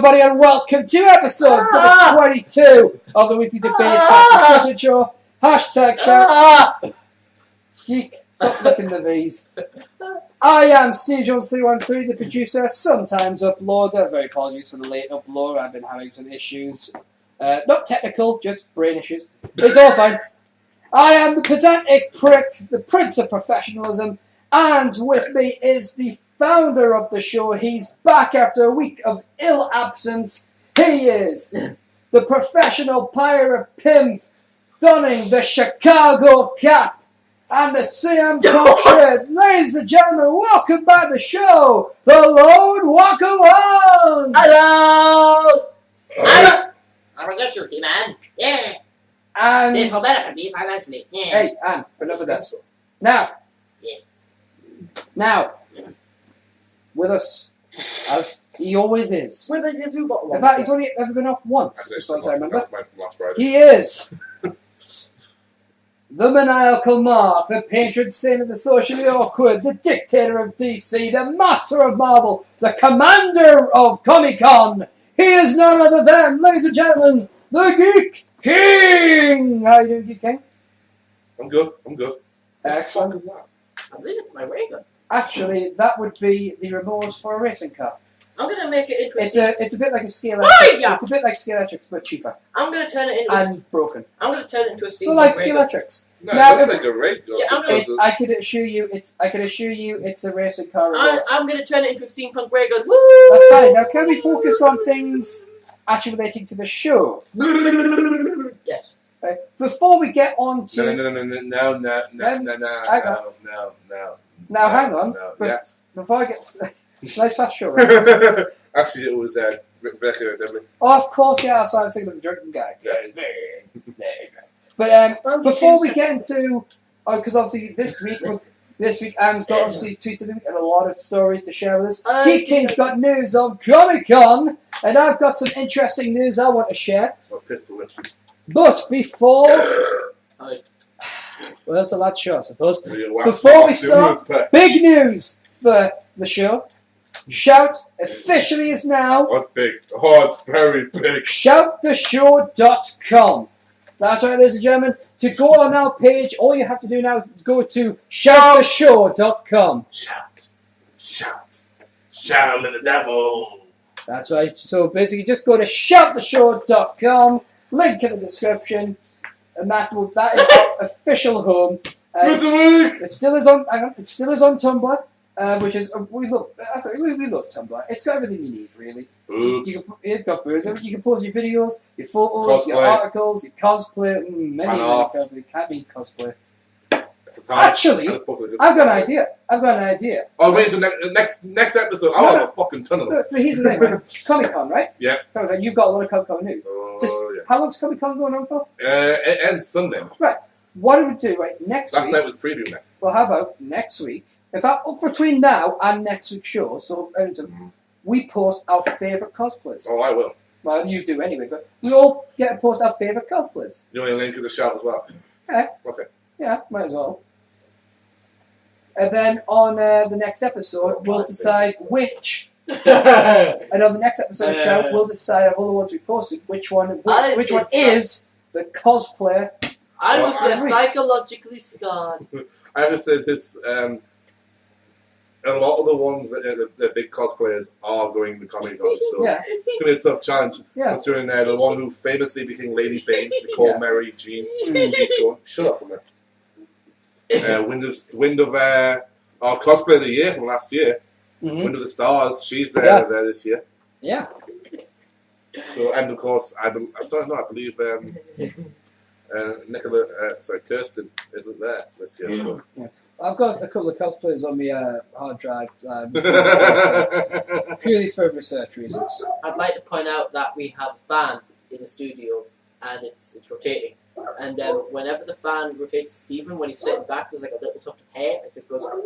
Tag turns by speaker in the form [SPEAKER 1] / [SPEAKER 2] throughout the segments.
[SPEAKER 1] everybody, and welcome to episode number 22 of the Weekly Debates Discussion Show. Hashtag shout. Geek, stop licking the V's. I am Steve Jones 313, the producer, sometimes uploader. Very apologies for the late upload. I've been having some issues. Not technical, just brain issues. It's all fine. I am the pedantic prick, the prince of professionalism, and with me is the founder of the show. He's back after a week of ill absence. He is the professional pirate pimp, donning the Chicago cap and the CM Punk shirt. Ladies and gentlemen, welcome back to the show, the Lone Walker One.
[SPEAKER 2] Hello! I'm a good rookie, man. Yeah.
[SPEAKER 1] And
[SPEAKER 2] this will benefit me financially. Yeah.
[SPEAKER 1] hey, Anne, enough of that. Now, now, with us, as he always is.
[SPEAKER 2] Where they give you bottle?
[SPEAKER 1] In fact, he's only ever been off once, as far as I remember.
[SPEAKER 3] Last Friday.
[SPEAKER 1] He is the maniacal Mark, the patron saint of the socially awkward, the dictator of DC, the master of Marvel, the commander of ComiCon. He is none other than, ladies and gentlemen, the Geek King. How are you doing, Geek King?
[SPEAKER 3] I'm good.
[SPEAKER 1] Excellent.
[SPEAKER 2] I believe it's my ray gun.
[SPEAKER 1] Actually, that would be the remote for a racing car.
[SPEAKER 2] I'm going to make it interesting.
[SPEAKER 1] It's a bit like a scale.
[SPEAKER 2] Yeah.
[SPEAKER 1] It's a bit like Scalextrics, but cheaper
[SPEAKER 2] I'm going to turn it into
[SPEAKER 1] and broken.
[SPEAKER 2] I'm going to turn it into a steam.
[SPEAKER 1] So like Scalextrics.
[SPEAKER 3] No,
[SPEAKER 1] Now,
[SPEAKER 3] it looks
[SPEAKER 1] if-
[SPEAKER 3] like a ray gun.
[SPEAKER 2] Yeah, I'm
[SPEAKER 3] because
[SPEAKER 1] I could assure you, it's a racing car. Remote.
[SPEAKER 2] I'm going to turn it into a steampunk ray gun. Woo!
[SPEAKER 1] That's fine. Now, can we focus on things actually relating to the show?
[SPEAKER 2] Yes.
[SPEAKER 1] Right? Before we get on to...
[SPEAKER 3] No.
[SPEAKER 1] Now, hang on.
[SPEAKER 3] No,
[SPEAKER 1] Yes. Before I get... Nice fast show, right?
[SPEAKER 3] Actually, it was Rebecca Devlin.
[SPEAKER 1] Oh, of course, yeah. So I was thinking of the drinking guy.
[SPEAKER 3] Yeah.
[SPEAKER 1] But before we get into... Because obviously this week, Anne's got obviously tweeted and a lot of stories to share with us. Geek King's got news on ComiCon, and I've got some interesting news I want to share.
[SPEAKER 3] Or pistol whiskey.
[SPEAKER 1] But before... Well, it's a lad show, I suppose.
[SPEAKER 3] Before
[SPEAKER 1] Before we start, big news for the show. Shout officially is now
[SPEAKER 3] Oh, it's big. Oh, it's very big.
[SPEAKER 1] shouttheshow.com. That's right, ladies and gentlemen. To go on our page, all you have to do now is go to shouttheshow.com.
[SPEAKER 3] Shout at the devil.
[SPEAKER 1] That's right. So basically, just go to shouttheshow.com. Link in the description, and that is our official home. It still is on. It still is on Tumblr, which is we love. I think we love Tumblr. It's got everything you need, really. It's got birds. You can post your videos, your photos, your articles, your cosplay. Many cosplay. It can't be cosplay. Actually, I've got an idea.
[SPEAKER 3] Oh, wait until next episode. I want a fucking ton of them.
[SPEAKER 1] But here's the thing, right? Comic-Con, right?
[SPEAKER 3] Yeah.
[SPEAKER 1] Comic-Con. You've got a lot of Comic-Con news.
[SPEAKER 3] Yeah.
[SPEAKER 1] How long's Comic-Con going on for?
[SPEAKER 3] It ends Sunday.
[SPEAKER 1] Right. What do we do, right? Next
[SPEAKER 3] Last
[SPEAKER 1] week.
[SPEAKER 3] night was preview night.
[SPEAKER 1] Well, how about next week? In fact, between now and next week's show, so we post our favourite cosplays.
[SPEAKER 3] Oh, I will.
[SPEAKER 1] Well, you do anyway, but we all get to post our favourite cosplays.
[SPEAKER 3] You want a link in the shout as well? Okay.
[SPEAKER 1] Yeah, might as well. And then on the next episode, we'll decide which. And on the next episode of Shout, we'll decide of all the ones we posted, which one is the cosplayer.
[SPEAKER 2] I was just psychologically scarred.
[SPEAKER 3] I have to say this. A lot of the ones that the big cosplayers are going to Comic Con, so
[SPEAKER 1] Yeah.
[SPEAKER 3] it's going to be a tough challenge.
[SPEAKER 1] Yeah.
[SPEAKER 3] Considering the one who famously became Lady Bane, Nicole Mary Jean. She's going. Shut up from there. Wind of our cosplay of the year from last year.
[SPEAKER 1] Mm-hmm.
[SPEAKER 3] Wind of the Stars. She's there this year.
[SPEAKER 1] Yeah.
[SPEAKER 3] So and of course I believe Kirsten isn't there this year. So.
[SPEAKER 1] Yeah. I've got a couple of cosplayers on my hard drive, purely for research reasons.
[SPEAKER 2] I'd like to point out that we have a fan in the studio, and it's rotating. And whenever the fan rotates to Stephen, when he's sitting back, there's like a little tuft of hair. It just goes, and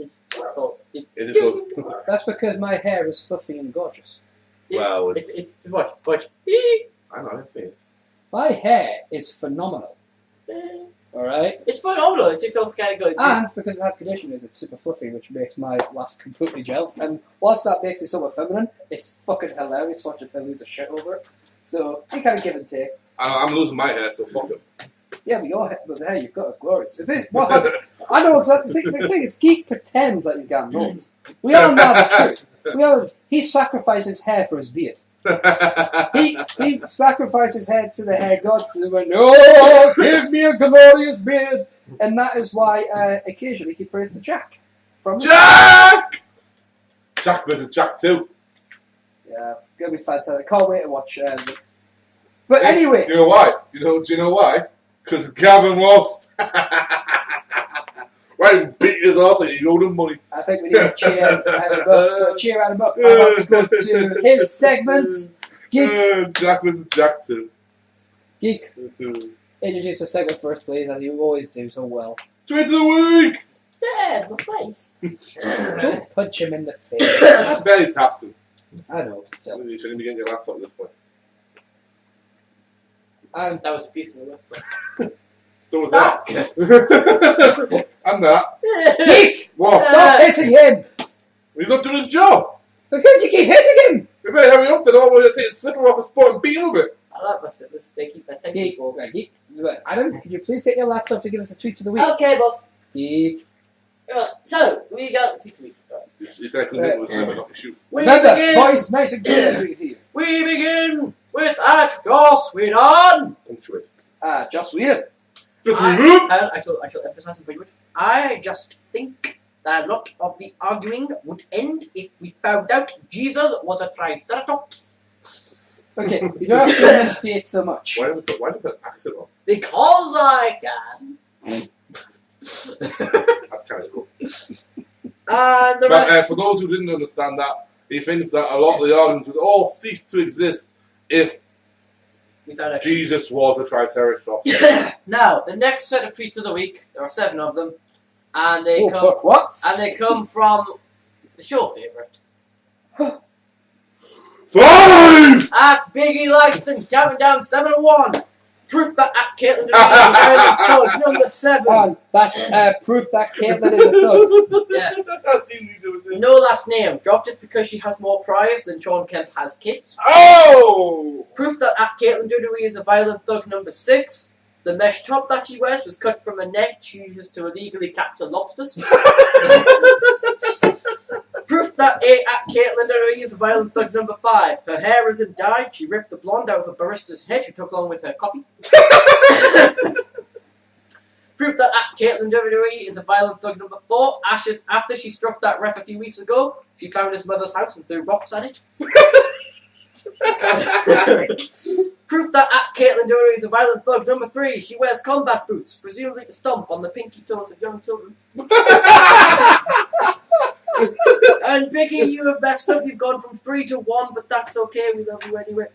[SPEAKER 2] it just falls.
[SPEAKER 3] It just goes.
[SPEAKER 1] That's because my hair is fluffy and gorgeous.
[SPEAKER 3] Well,
[SPEAKER 2] it's just watch.
[SPEAKER 3] I know, I see it.
[SPEAKER 1] My hair is phenomenal. Alright?
[SPEAKER 2] It's phenomenal. It just also kind of goes.
[SPEAKER 1] And because it has conditioners, it's super fluffy, which makes my lass completely jealous. And whilst that makes it somewhat feminine, it's fucking hilarious watching her lose her shit over it. So, you kind of give and take.
[SPEAKER 3] I'm losing my hair, so fuck him.
[SPEAKER 1] Yeah, but your hair, but the hair you've got is glorious. What happened? I know exactly. The thing is, Geek pretends like he's getting old. We all know the truth. He sacrifices hair for his beard. He sacrificed his head to the hair gods and went, "Oh, give me a glorious beard," and that is why occasionally he prays to Jack. From
[SPEAKER 3] Jack! Jack versus Jack 2.
[SPEAKER 1] Yeah, gonna be fantastic. Can't wait to watch. But anyway,
[SPEAKER 3] You know why? Do you know why? Because Gavin lost. Right, beat his ass like you owed him money.
[SPEAKER 1] I think we need to cheer Adam up. So cheer Adam up. How about we go to his segment? Geek.
[SPEAKER 3] Jack versus Jack 2.
[SPEAKER 1] Geek, introduce the segment first, please, as you always do so well.
[SPEAKER 3] Tweet of the week!
[SPEAKER 2] Yeah, my face.
[SPEAKER 1] Don't punch him in the face.
[SPEAKER 3] I barely tapped him.
[SPEAKER 1] I know, but still.
[SPEAKER 3] You shouldn't be getting your laptop at this point.
[SPEAKER 1] And
[SPEAKER 2] That was a piece of work.
[SPEAKER 3] So was that. And that.
[SPEAKER 1] Geek!
[SPEAKER 3] What?
[SPEAKER 1] Stop hitting him!
[SPEAKER 3] He's not doing his job.
[SPEAKER 1] Because you keep hitting him!
[SPEAKER 3] You better hurry up, then I want to take his slipper off his foot and beat him with it.
[SPEAKER 2] I like my slippers. They keep my
[SPEAKER 1] Geek,
[SPEAKER 2] attention.
[SPEAKER 1] right, Geek. Adam, could you please get your laptop to give us a tweet of the week?
[SPEAKER 2] Okay, boss.
[SPEAKER 1] Geek.
[SPEAKER 2] So, we got tweet to week.
[SPEAKER 3] You said I couldn't hit him with a slipper, not a shoe.
[SPEAKER 2] We
[SPEAKER 1] Remember,
[SPEAKER 2] begin.
[SPEAKER 1] voice nice and clear so we can hear you.
[SPEAKER 2] We begin with Joss Whedon.
[SPEAKER 3] Punctuate.
[SPEAKER 1] Joss Whedon.
[SPEAKER 2] I shall emphasize in pretty much. I just think that a lot of the arguing would end if we found out Jesus was a Triceratops.
[SPEAKER 1] Okay, you don't have to enunciate so much.
[SPEAKER 3] Why did you put accent on?
[SPEAKER 2] Because I can.
[SPEAKER 3] That's kind of cool.
[SPEAKER 2] And the rest.
[SPEAKER 3] But for those who didn't understand that, he thinks that a lot of the arguments would all cease to exist if
[SPEAKER 2] We found out.
[SPEAKER 3] Jesus was a Triceratops.
[SPEAKER 2] Now, the next set of tweets of the week, there are 7 of them, and they
[SPEAKER 1] Oh,
[SPEAKER 2] come
[SPEAKER 1] fuck, what?
[SPEAKER 2] and they come from the show favourite.
[SPEAKER 3] 5!
[SPEAKER 2] At Biggie Langston, counting down 7 and 1. Proof that at Caitlin Thug, number 7.
[SPEAKER 1] And that's proof that Caitlin is a thug.
[SPEAKER 2] Yeah.
[SPEAKER 3] I've seen these other things.
[SPEAKER 2] No last name. Dropped it because she has more priors than Sean Kemp has kids.
[SPEAKER 3] Oh!
[SPEAKER 2] Proof that at Caitlin Dudery is a violent thug, number 6. The mesh top that she wears was cut from a net she uses to illegally capture lobsters. Proof that at Caitlin Dudery is a violent thug, number 5. Her hair isn't dyed. She ripped the blonde out of a barista's head she took along with her coffee. Proof that at Caitlin Dudery is a violent thug, number 4. After she struck that ref a few weeks ago, she found his mother's house and threw rocks at it. Proof that at Caitlin Dudery is a violent thug, number 3. She wears combat boots, presumably to stomp on the pinky toes of young children. And Vicky, you have messed up. You've gone from 3 to 1, but that's okay. We love you anyway.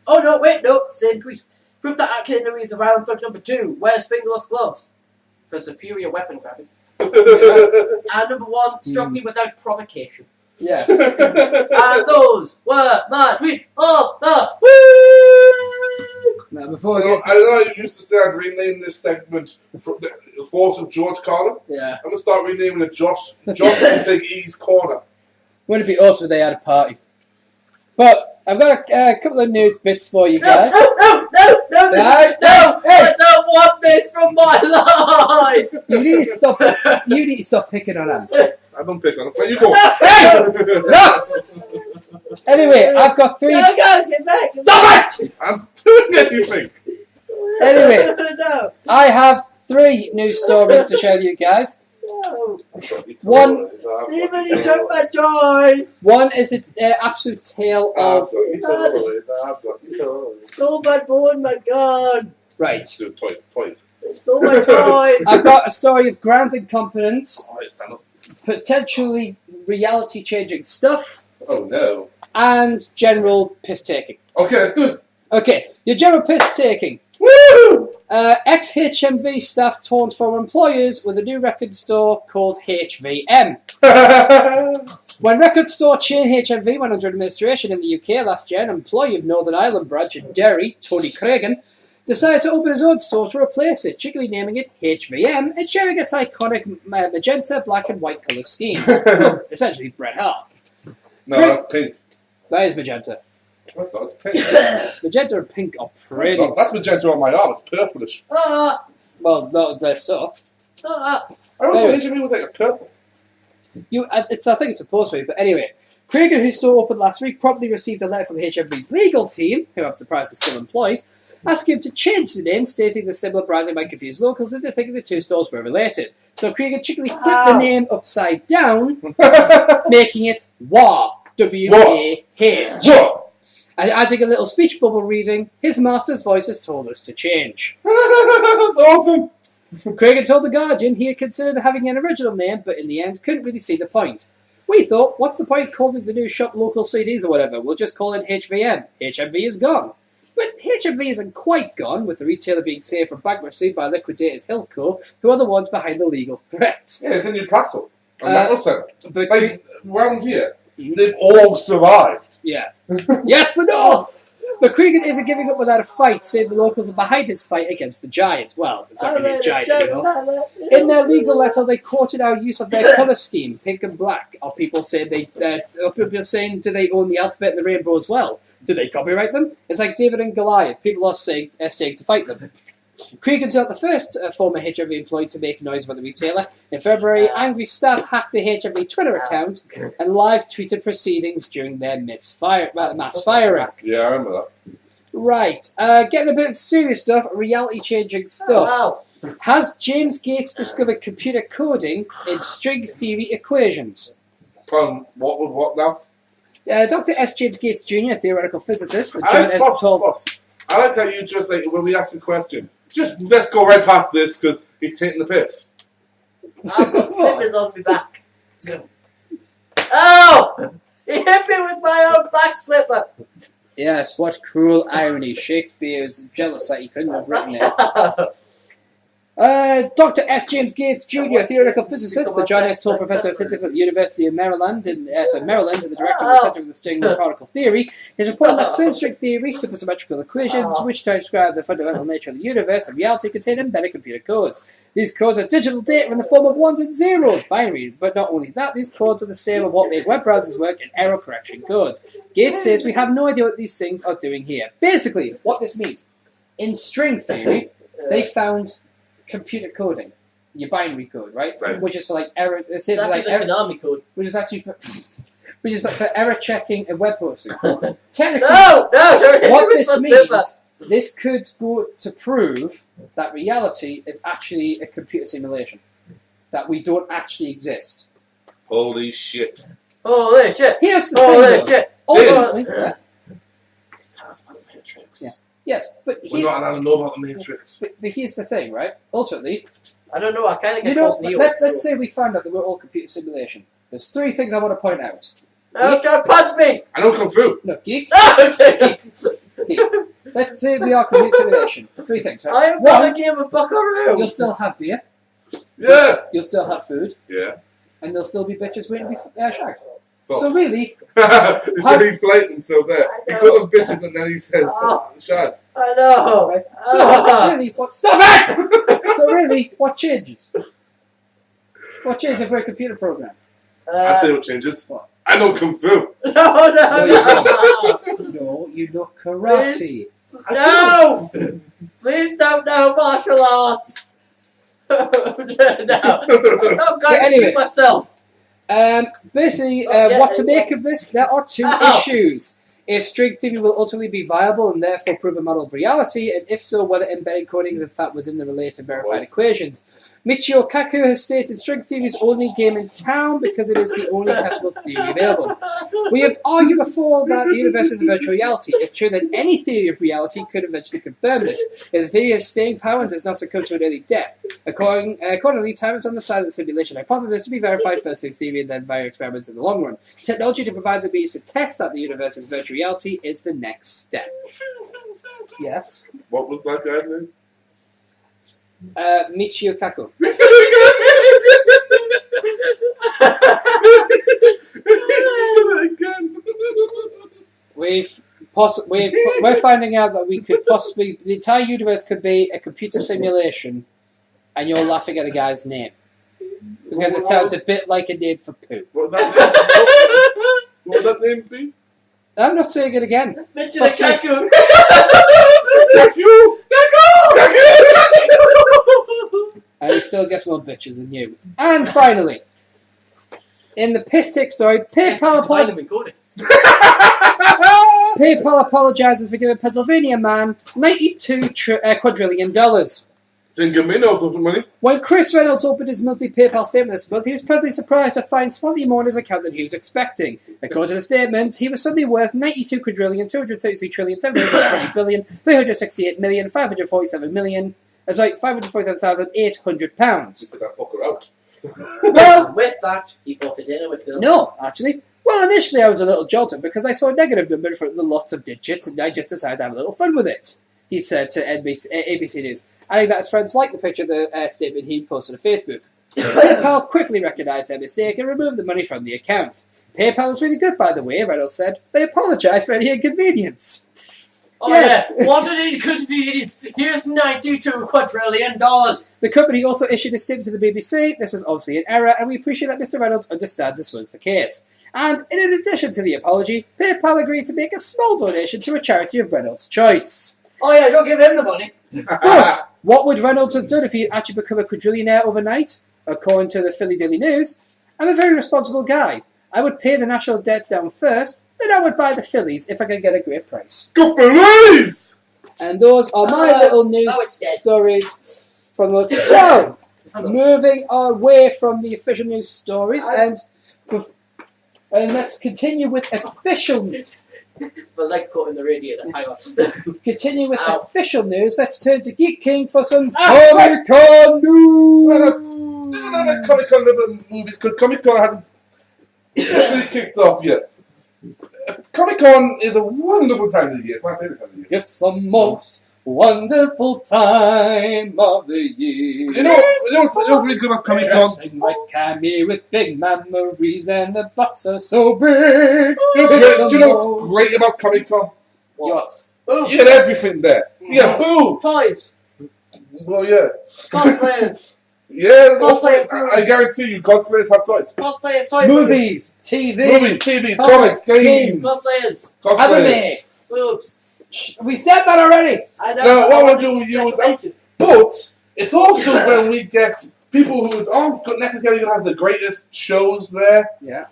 [SPEAKER 2] Oh no, wait, no, same tweet. Proof that at Caitlin Dudery is a violent thug, number 2. Wears fingerless gloves for superior weapon grabbing. And number 1, struck me without provocation.
[SPEAKER 1] Yes.
[SPEAKER 2] And those were my tweets of the week!
[SPEAKER 1] Now, before we
[SPEAKER 3] I
[SPEAKER 1] get...
[SPEAKER 3] know you used to say I'd rename this segment from the thought of George Carlin.
[SPEAKER 1] Yeah.
[SPEAKER 3] I'm going to start renaming it Josh and Big E's Corner.
[SPEAKER 1] Wouldn't it be awesome if they had a party? But I've got a couple of news bits for you guys.
[SPEAKER 2] No!
[SPEAKER 1] Hey!
[SPEAKER 2] I don't want this from my life!
[SPEAKER 1] You need to stop picking on him.
[SPEAKER 3] I don't pick on it. Where you go?
[SPEAKER 1] Hey! No! Anyway, I've got 3...
[SPEAKER 2] No, get back!
[SPEAKER 1] Stop it!
[SPEAKER 3] I'm doing anything.
[SPEAKER 1] Anyway,
[SPEAKER 2] No!
[SPEAKER 1] I have 3 news stories to share with you guys.
[SPEAKER 2] No!
[SPEAKER 1] One-
[SPEAKER 2] Even you took my choice!
[SPEAKER 1] One is an absolute tale of...
[SPEAKER 2] Stole my board, my gun!
[SPEAKER 1] Right.
[SPEAKER 3] Toys.
[SPEAKER 2] Stole my toys!
[SPEAKER 1] I've got a story of ground incompetence,
[SPEAKER 3] Alright, stand up.
[SPEAKER 1] potentially reality-changing stuff,
[SPEAKER 3] Oh no.
[SPEAKER 1] and general piss-taking.
[SPEAKER 3] Okay, let's do this.
[SPEAKER 1] Okay, your general piss-taking.
[SPEAKER 3] Woo!
[SPEAKER 1] Ex-HMV staff taunt from employers with a new record store called HVM. When record store chain HMV went under administration in the UK last year, an employee of Northern Ireland branch in Derry, Tony Cragen, decided to open his own store to replace it, cheekily naming it HVM and sharing its iconic magenta, black and white colour scheme. So, essentially, Bret Hart.
[SPEAKER 3] No, that's pink.
[SPEAKER 1] That is magenta.
[SPEAKER 3] I thought it was pink.
[SPEAKER 1] Magenta and pink are pretty...
[SPEAKER 3] That's magenta on my arm. It's purplish.
[SPEAKER 1] Well, no, they're so.
[SPEAKER 3] I always thought HMV was like a purple.
[SPEAKER 1] I think it's supposed to be, but anyway. Krieger, whose store opened last week, promptly received a letter from HMV's legal team, who I'm surprised is still employed, asking him to change the name, stating the similar branding might confuse locals into thinking the two stores were related. So Krieger cheekily flipped the name upside down, making it WAH. W-A-H. And adding a little speech bubble reading, his master's voice has told us to change.
[SPEAKER 3] That's awesome.
[SPEAKER 1] Krieger told The Guardian he had considered having an original name, but in the end couldn't really see the point. We thought, what's the point calling the new shop local CDs or whatever? We'll just call it HVM. HMV is gone. But HMV isn't quite gone, with the retailer being saved from bankruptcy by liquidators Hilco, who are the ones behind the legal threats.
[SPEAKER 3] Yeah, it's in Newcastle. A metal centre.
[SPEAKER 1] But
[SPEAKER 3] Like, round here, they've all survived.
[SPEAKER 1] yeah. Yes, but no! But Krieger isn't giving up without a fight, saying the locals are behind his fight against the giant. Well, it's not really a giant anymore. In their legal letter, they quoted our use of their colour scheme, pink and black. Or people saying people saying, do they own the alphabet and the rainbow as well? Do they copyright them? It's like David and Goliath. People are staying to fight them. Krieger's not the first former HMV employee to make noise about the retailer. In February, angry staff hacked the HMV Twitter account and live tweeted proceedings during their mass firing.
[SPEAKER 3] Yeah, I remember that.
[SPEAKER 1] Right, getting a bit of serious stuff, reality-changing stuff. Has James Gates discovered computer coding in string theory equations?
[SPEAKER 3] What now?
[SPEAKER 1] Dr. S. James Gates Jr., a theoretical physicist, the
[SPEAKER 3] Boss. I like how you just, like, when we ask a question, just let's go right past this because he's taking the piss.
[SPEAKER 2] I've got slippers on my back. Oh! He hit me with my own back slipper.
[SPEAKER 1] Yes, what cruel irony. Shakespeare is jealous that he couldn't have written it. Dr. S. James Gates Jr., a theoretical physicist, the John S. Toll Professor of Physics at the University of Maryland, and the Director of the Center for the String Particle Theory, has reported that certain string theory, supersymmetrical equations, which describe the fundamental nature of the universe and reality, contain embedded computer codes. These codes are digital data in the form of ones and zeros, binary, but not only that, these codes are the same as what make web browsers work and error correction codes. Gates says we have no idea what these things are doing here. Basically, what this means, in string theory, they found computer coding, your binary code, right? Which is for like error. It's
[SPEAKER 2] like the Konami code.
[SPEAKER 1] Which is actually for error checking and web hosting. Technically, what this means, this could go to prove that reality is actually a computer simulation, that we don't actually exist.
[SPEAKER 3] Holy shit!
[SPEAKER 2] Holy shit!
[SPEAKER 1] Here's the thing,
[SPEAKER 2] shit!
[SPEAKER 1] Ultimately,
[SPEAKER 3] Tell us about the Matrix.
[SPEAKER 1] Yeah. Yes, but
[SPEAKER 3] we're not allowed to know about the Matrix.
[SPEAKER 1] But here's the thing, right? Ultimately,
[SPEAKER 2] I don't know. I kind of get called Neo.
[SPEAKER 1] Let's say we found out that we're all computer simulation. There's 3 things I want to point out.
[SPEAKER 2] No, don't punch me!
[SPEAKER 3] I don't come through.
[SPEAKER 1] No, geek.
[SPEAKER 2] Geek.
[SPEAKER 1] Let's say we are computer simulation. 3 things, right?
[SPEAKER 2] I am not a game of Buckaroo.
[SPEAKER 1] You'll still have beer.
[SPEAKER 3] Yeah.
[SPEAKER 1] You'll still have food.
[SPEAKER 3] Yeah.
[SPEAKER 1] And there'll still be bitches waiting to be shagged.
[SPEAKER 3] Fuck.
[SPEAKER 1] So really...
[SPEAKER 3] It's really blatant himself there. He called them bitches and then he said, shagged.
[SPEAKER 2] I know.
[SPEAKER 1] Right? So really, Stop it! So really, what changes? What changes if we're a computer program?
[SPEAKER 3] I'll tell you what changes.
[SPEAKER 1] What?
[SPEAKER 3] I don't come through.
[SPEAKER 2] No,
[SPEAKER 1] you don't. No, you know karate.
[SPEAKER 2] No! Please don't know martial arts. No. I'm going to shoot myself.
[SPEAKER 1] Basically, what to make of this? There are 2 issues. If string theory will ultimately be viable and therefore prove a model of reality, and if so, whether embedded coding is in fact within the related verified equations. Michio Kaku has stated string theory is only game in town because it is the only testable theory available. We have argued before that the universe is a virtual reality. If true, then any theory of reality could eventually confirm this. If the theory has staying power and does not succumb to an early death. Accordingly, time is on the side of the simulation hypothesis to be verified first in theory and then via experiments in the long run. Technology to provide the means to test that the universe is virtual reality is the next step. Yes?
[SPEAKER 3] What was that guy's name?
[SPEAKER 1] Michio Kaku. We've We're finding out that we could possibly, the entire universe could be a computer simulation, and you're laughing at a guy's name because it sounds a bit like a name for poo.
[SPEAKER 3] What would that name be?
[SPEAKER 1] I'm not saying it again.
[SPEAKER 2] Mention a Kaku.
[SPEAKER 1] And he still gets more bitches than you. And finally, in the piss take story, PayPal apologizes for giving Pennsylvania man $92 quadrillion.
[SPEAKER 3] Didn't give me no fucking money.
[SPEAKER 1] When Chris Reynolds opened his monthly PayPal statement this month, he was pleasantly surprised to find slightly more in his account than he was expecting. According to the statement, he was suddenly worth $92 quadrillion, $233 trillion, $720 billion, $368 million, $547 million. Sorry, £547,800.
[SPEAKER 3] Put that fucker out.
[SPEAKER 1] Well,
[SPEAKER 2] with that, he bought a dinner with Bill.
[SPEAKER 1] no, actually. Well, initially I was a little jolted because I saw a negative number in front of the lots of digits and I just decided to have a little fun with it, he said to ABC News. Adding that his friends liked the picture of the statement he posted on Facebook. PayPal quickly recognised their mistake and removed the money from the account. PayPal was really good, by the way, Reynolds said. They apologised for any inconvenience.
[SPEAKER 2] Oh yes. Yeah, what an inconvenience! Here's $92 quadrillion.
[SPEAKER 1] The company also issued a statement to the BBC. This was obviously an error, and we appreciate that Mr. Reynolds understands this was the case. And in addition to the apology, PayPal agreed to make a small donation to a charity of Reynolds' choice.
[SPEAKER 2] Oh yeah, don't give him the money.
[SPEAKER 1] But what would Reynolds have done if he had actually become a quadrillionaire overnight? According to the Philly Daily News, I'm a very responsible guy. I would pay the national debt down first, then I would buy the Phillies if I could get a great price.
[SPEAKER 3] Go Phillies!
[SPEAKER 1] And those are my little news stories from the... So, moving away from the official news stories, and let's continue with official news.
[SPEAKER 2] But like caught in the radiator.
[SPEAKER 1] Continue with official news. Let's turn to Geek King for some ComiCon news.
[SPEAKER 3] ComiCon movies, because ComiCon hasn't really kicked off yet. ComiCon is a wonderful time of the year. It's my favourite time of the year.
[SPEAKER 1] It's the most wonderful time of the year.
[SPEAKER 3] You know what's really good about ComiCon?
[SPEAKER 1] Dressing like Cammy with big memories and the box are so big.
[SPEAKER 3] Do you know what's great about ComiCon?
[SPEAKER 1] What?
[SPEAKER 3] You get everything there. You get boobs.
[SPEAKER 2] Toys.
[SPEAKER 3] Well, yeah.
[SPEAKER 2] Cosplayers.
[SPEAKER 3] Yeah,
[SPEAKER 2] Cosplayers.
[SPEAKER 3] I guarantee you, cosplayers have toys.
[SPEAKER 2] Cosplayers. Toys.
[SPEAKER 1] Movies, TV,
[SPEAKER 3] comics, games.
[SPEAKER 2] Cosplayers.
[SPEAKER 1] Anime.
[SPEAKER 2] Boobs.
[SPEAKER 1] We said that already.
[SPEAKER 2] I know.
[SPEAKER 3] Now, what we'll do with you but it's also when we get people who aren't necessarily going to have the greatest shows there.
[SPEAKER 1] Yeah.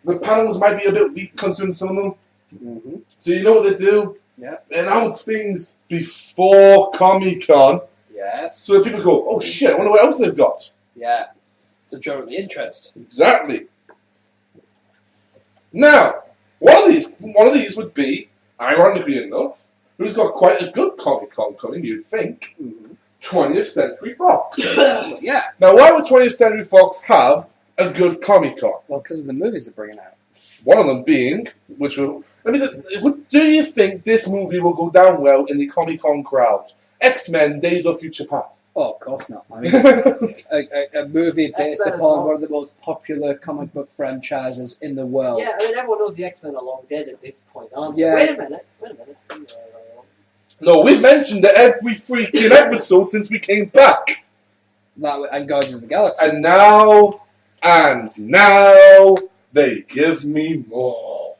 [SPEAKER 3] The panels might be a bit weak considering some of them.
[SPEAKER 1] Mm-hmm.
[SPEAKER 3] So you know what they do?
[SPEAKER 1] Yeah.
[SPEAKER 3] They announce things before ComiCon.
[SPEAKER 1] Yes.
[SPEAKER 3] So that people go, oh shit, I wonder what else they've got.
[SPEAKER 1] Yeah. To draw the interest.
[SPEAKER 3] Exactly. Now, one of these would be, ironically enough, who's got quite a good ComiCon coming, you'd think, 20th Century Fox.
[SPEAKER 1] Yeah.
[SPEAKER 3] Now, why would 20th Century Fox have a good ComiCon?
[SPEAKER 1] Well, because of the movies they're bringing out.
[SPEAKER 3] One of them being, which will... do you think this movie will go down well in the ComiCon crowd? X-Men Days of Future Past.
[SPEAKER 1] Oh, of course not. I mean, a movie based
[SPEAKER 2] X-Men
[SPEAKER 1] upon one of the most popular comic book franchises in the world.
[SPEAKER 2] Yeah, I mean, everyone knows the X-Men are long dead at this point, aren't they?
[SPEAKER 1] Yeah.
[SPEAKER 2] Wait a minute.
[SPEAKER 3] No, we've mentioned it every freaking episode since we came back.
[SPEAKER 1] And Guardians of the Galaxy.
[SPEAKER 3] And now, they give me more.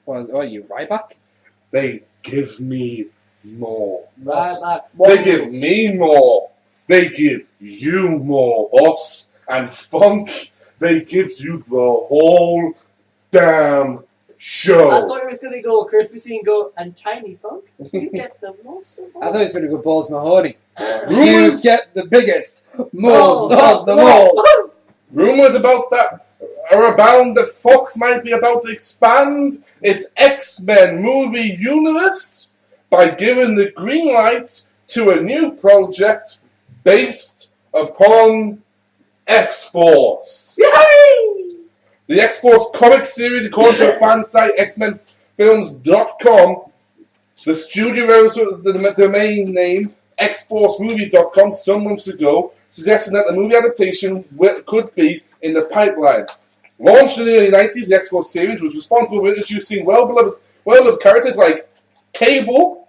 [SPEAKER 1] What are you, Ryback?
[SPEAKER 3] They give me more.
[SPEAKER 2] Right.
[SPEAKER 3] They give me more. They give you more. Us and Funk, they give you the whole damn show.
[SPEAKER 2] I thought it was going to go Christmas and go, and Tiny Funk, you get the most of all.
[SPEAKER 1] I thought it was going to go Balls Mahoney. You
[SPEAKER 3] Rumors,
[SPEAKER 1] get the biggest, most of them all.
[SPEAKER 3] rumors about that are abound that Fox might be about to expand its X-Men movie universe by giving the green light to a new project based upon X-Force.
[SPEAKER 2] Yay!
[SPEAKER 3] The X-Force comic series, according to the fan site XmenFilms.com, the studio released the domain name XForceMovie.com some months ago, suggesting that the movie adaptation could be in the pipeline. Launched in the early 90s, the X-Force series was responsible for introducing well-beloved characters like Cable,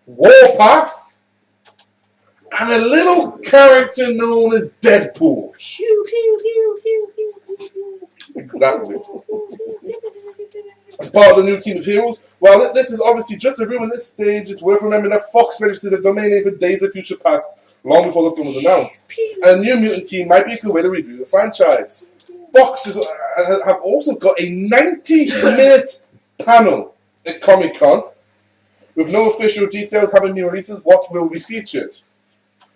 [SPEAKER 3] Warpath, and a little character known as Deadpool. Exactly. As part of the new team of heroes, while this is obviously just a rumor at this stage, it's worth remembering that Fox registered a domain name for Days of Future Past long before the film was announced. And a new mutant team might be a good way to review the franchise. Fox have also got a 90-minute panel at ComiCon, with no official details having new releases. What will be featured?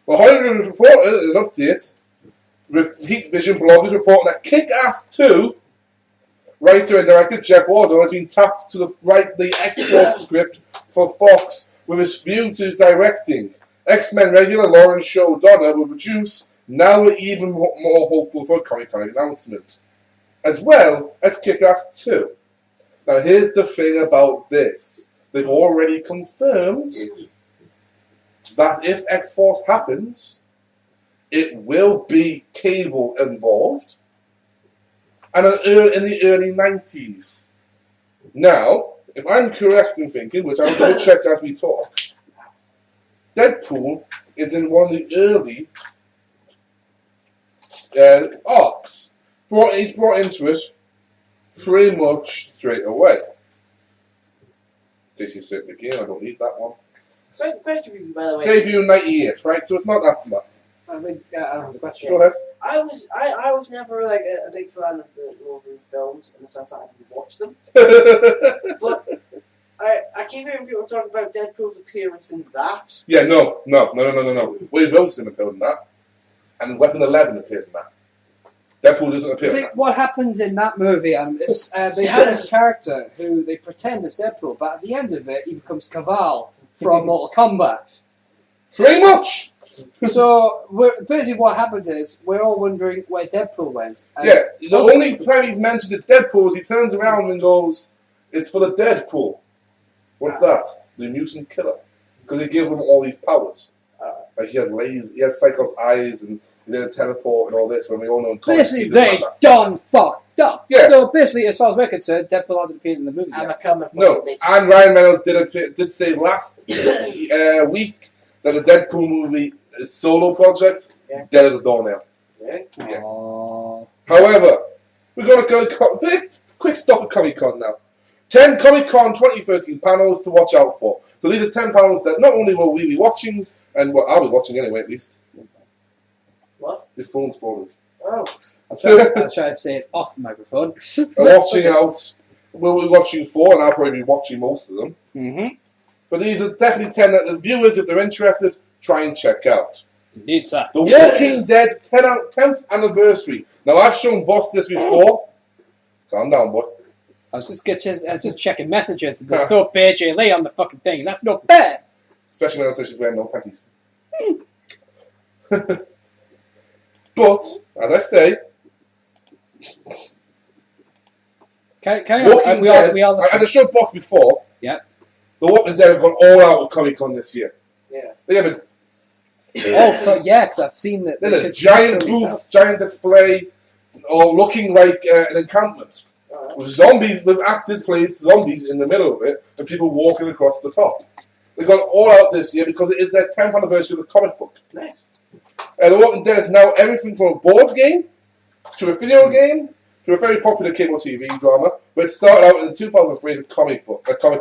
[SPEAKER 3] Well, Hollywood reported an update. Heat Vision blog is reporting that Kick-Ass 2 writer and director Jeff Waldo has been tapped to write the X-Force script for Fox with his view to his directing. X-Men regular Lauren Shaw Donna will produce. Now we're even more hopeful for a Comic-Con announcement, as well as Kick-Ass 2. Now here's the thing about this. They've already confirmed that if X-Force happens, it will be Cable involved, and in the early 90s. Now, if I'm correct in thinking, which I'll double check as we talk, Deadpool is in one of the early arcs. He's brought into it pretty much straight away. Takes you straight again, I don't need that one.
[SPEAKER 2] Question for you, by the way.
[SPEAKER 3] Debut in 98, right? So it's not that much.
[SPEAKER 1] I think I have a question.
[SPEAKER 3] Go ahead.
[SPEAKER 2] I was never like a big fan of the Wolverine films in the sense that I didn't watch them. But I keep hearing people talk about Deadpool's appearance in that.
[SPEAKER 3] Yeah, no. Wade Wilson appeared in that, and Weapon 11 appeared in that. Deadpool doesn't appear in
[SPEAKER 1] See,
[SPEAKER 3] that.
[SPEAKER 1] what happens in that movie, is they have this character who they pretend is Deadpool, but at the end of it, he becomes Cavall from Mortal Kombat.
[SPEAKER 3] Pretty much!
[SPEAKER 1] So, basically what happens is, we're all wondering where Deadpool went. And
[SPEAKER 3] Yeah, the only time he's mentioned is Deadpool is he turns around and goes, "It's for the Deadpool." What's that? The mutant killer. Because he gives him all these powers. Like he has lasers, he has Cyclops eyes, and he did a teleport and all this, when we all know in comics,
[SPEAKER 1] basically,
[SPEAKER 3] he doesn't
[SPEAKER 1] they
[SPEAKER 3] have that.
[SPEAKER 1] done fucked up.
[SPEAKER 3] Yeah.
[SPEAKER 1] So, basically, as far as we're concerned, Deadpool hasn't appeared in the movies
[SPEAKER 2] I'm
[SPEAKER 1] yet.
[SPEAKER 2] a comic
[SPEAKER 3] No,
[SPEAKER 2] book bitch.
[SPEAKER 3] and Ryan Reynolds did say last week that the Deadpool movie, its solo project, dead as a doornail.
[SPEAKER 2] Really?
[SPEAKER 3] Yeah.
[SPEAKER 1] Aww.
[SPEAKER 3] However, we're going to go quick stop at Comic-Con now. 10 Comic-Con 2013 panels to watch out for. So these are 10 panels that not only will we be watching, and what I'll be watching anyway at least.
[SPEAKER 2] What?
[SPEAKER 3] Your phone's falling.
[SPEAKER 2] Oh.
[SPEAKER 1] I'll try to say it off the microphone.
[SPEAKER 3] I'm watching out. We'll be watching 4, and I'll probably be watching most of them.
[SPEAKER 1] Mm-hmm.
[SPEAKER 3] But these are definitely 10 that the viewers, if they're interested, try and check out.
[SPEAKER 1] Indeed, sir.
[SPEAKER 3] The Walking Dead 10th anniversary. Now, I've shown Boss this before. Calm down, boy.
[SPEAKER 1] I was just checking messages and they throw BJ Lee on the fucking thing. That's not fair.
[SPEAKER 3] Especially when I say she's wearing no panties. But, as I say, Walking Dead, as I showed Boss before,
[SPEAKER 1] Yep.
[SPEAKER 3] The Walking Dead have gone all out with Comic-Con this year.
[SPEAKER 2] Yeah.
[SPEAKER 3] They have a
[SPEAKER 1] because I've seen that.
[SPEAKER 3] there's a giant booth, giant display, or looking like an encampment. With zombies, with actors playing zombies in the middle of it, and people walking across the top. They got all out this year because it is their 10th anniversary of the comic book.
[SPEAKER 2] Nice.
[SPEAKER 3] The Walking Dead is now everything from a board game, to a video game, to a very popular cable TV drama, but it started out in 2003 as a comic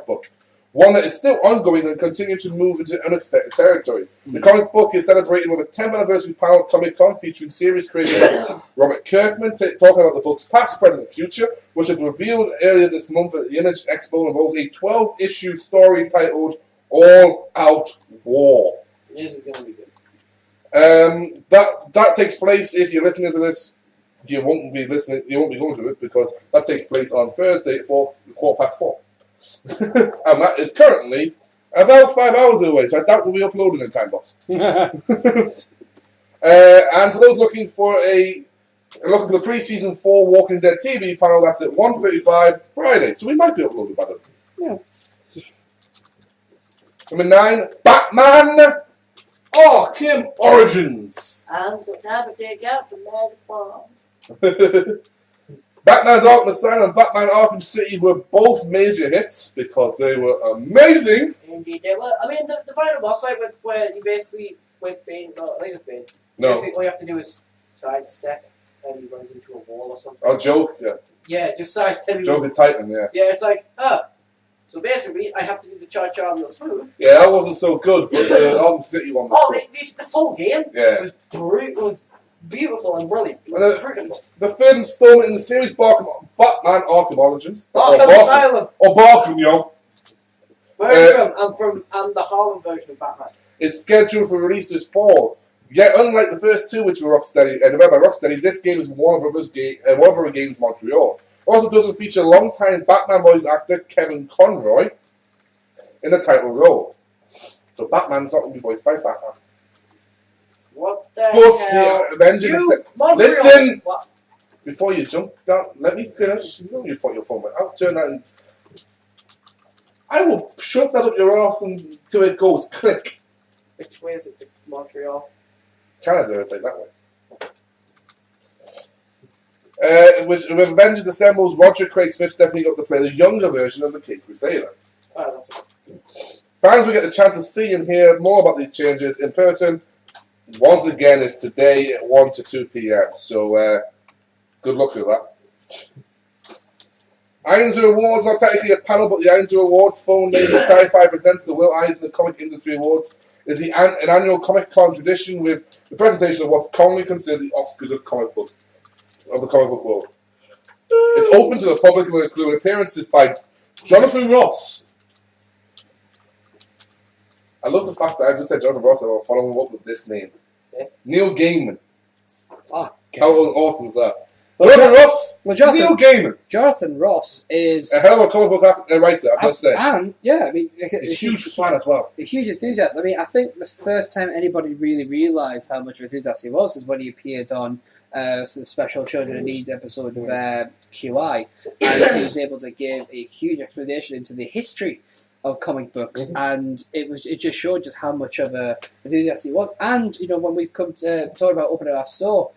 [SPEAKER 3] book. One that is still ongoing and continues to move into unexpected territory. The comic book is celebrated with a 10th anniversary panel at Comic-Con featuring series creator Robert Kirkman talking about the book's past, present, and future, which was revealed earlier this month at the Image Expo and involves a 12-issue story titled All Out War.
[SPEAKER 2] This is going to be good.
[SPEAKER 3] That takes place, if you're listening to this, you won't be going to it because that takes place on Thursday at 4:15. And that is currently about 5 hours away, so I doubt we'll be uploading in time, boss. And for those looking for the pre-season 4 Walking Dead TV panel, that's at 1:35 Friday, so we might be uploaded by then.
[SPEAKER 1] Yeah.
[SPEAKER 3] Number 9, Batman Arkham Origins.
[SPEAKER 2] I'm going to have a dig out to Mad Farm.
[SPEAKER 3] Batman Arkham Asylum and Batman Arkham City were both major hits because they were amazing.
[SPEAKER 2] Indeed, they were. I mean, the final boss fight where you basically went Bane, no, I think it's Bane.
[SPEAKER 3] No.
[SPEAKER 2] Basically, all you have to do is sidestep and he runs into a wall or something.
[SPEAKER 3] Oh, Joke, yeah.
[SPEAKER 2] Yeah, just sidestep.
[SPEAKER 3] Joke the Titan, yeah.
[SPEAKER 2] Yeah, it's like, so basically, I have to do the charge real smooth.
[SPEAKER 3] Yeah, that wasn't so good, but the Arkham City one was good.
[SPEAKER 2] The full game
[SPEAKER 3] Yeah.
[SPEAKER 2] was beautiful and brilliant. It was beautiful.
[SPEAKER 3] The third installment in the series, Batman Arkham Origins.
[SPEAKER 2] Arkham Asylum.
[SPEAKER 3] Or Barkham, yo.
[SPEAKER 2] Where are you from? I'm the Harlem version of Batman.
[SPEAKER 3] Is scheduled for release this fall. Yet, unlike the first two, which were developed by Rocksteady, this game is Warner Brothers Games Montreal. Also doesn't feature longtime Batman voice actor Kevin Conroy in the title role. So Batman's not going to be voiced by Batman.
[SPEAKER 2] What the
[SPEAKER 3] But
[SPEAKER 2] hell?
[SPEAKER 3] the Avengers... Listen!
[SPEAKER 2] What?
[SPEAKER 3] Before you jump down, let me finish. You know you put your phone back. I'll turn that and... I will shove that up your arse until it goes click.
[SPEAKER 2] Which way is it to Montreal?
[SPEAKER 3] Canada, if they that way. With Avengers Assembles, Roger Craig Smith stepping up to play the younger version of the Cape Crusader.
[SPEAKER 2] Oh, that's it.
[SPEAKER 3] Fans will get the chance to see and hear more about these changes in person. Once again, it's today at 1 to 2 p.m. So, good luck with that. Eisner Awards are technically a panel, but the Eisner Awards, phone name the Sci-Fi presents the Will Eisner Comic Industry Awards, is an annual ComiCon tradition with the presentation of what's commonly considered the Oscars of the comic book world. It's open to the public and will include appearances by Jonathan Ross. I love the fact that I just said Jonathan Ross and I'll follow him up with this name.
[SPEAKER 2] Yeah.
[SPEAKER 3] Neil Gaiman.
[SPEAKER 1] Fuck.
[SPEAKER 3] How awesome is that?
[SPEAKER 1] Well,
[SPEAKER 3] Jonathan Ross,
[SPEAKER 1] Jonathan,
[SPEAKER 3] Neil Gaiman.
[SPEAKER 1] Jonathan Ross is
[SPEAKER 3] A hell of a comic book writer, I must say.
[SPEAKER 1] And yeah, I mean,
[SPEAKER 3] He's a huge fan as well.
[SPEAKER 1] A huge enthusiast. I mean, I think the first time anybody really realised how much of an enthusiast he was is when he appeared on the special Children in Need episode of QI, and he was able to give a huge explanation into the history of comic books, and it just showed just how much of a enthusiast he was. And you know, when we've come to talk about opening our store,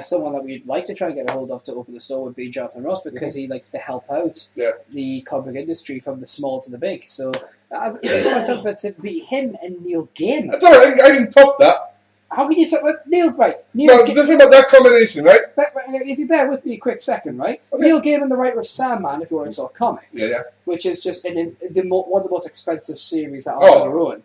[SPEAKER 1] someone that we'd like to try and get a hold of to open the store would be Jonathan Ross, because he likes to help out the comic book industry from the small to the big. So it's fantastic to be him and Neil Gaiman.
[SPEAKER 3] That's alright, I can top that.
[SPEAKER 1] How can you talk about Neil? Right,
[SPEAKER 3] No, the thing about that combination, right?
[SPEAKER 1] If you bear with me a quick second, right?
[SPEAKER 3] Okay.
[SPEAKER 1] Neil Gaiman, the writer of Sandman, if you want to talk comics,
[SPEAKER 3] Yeah.
[SPEAKER 1] which is just one of the most expensive series that I've ever owned.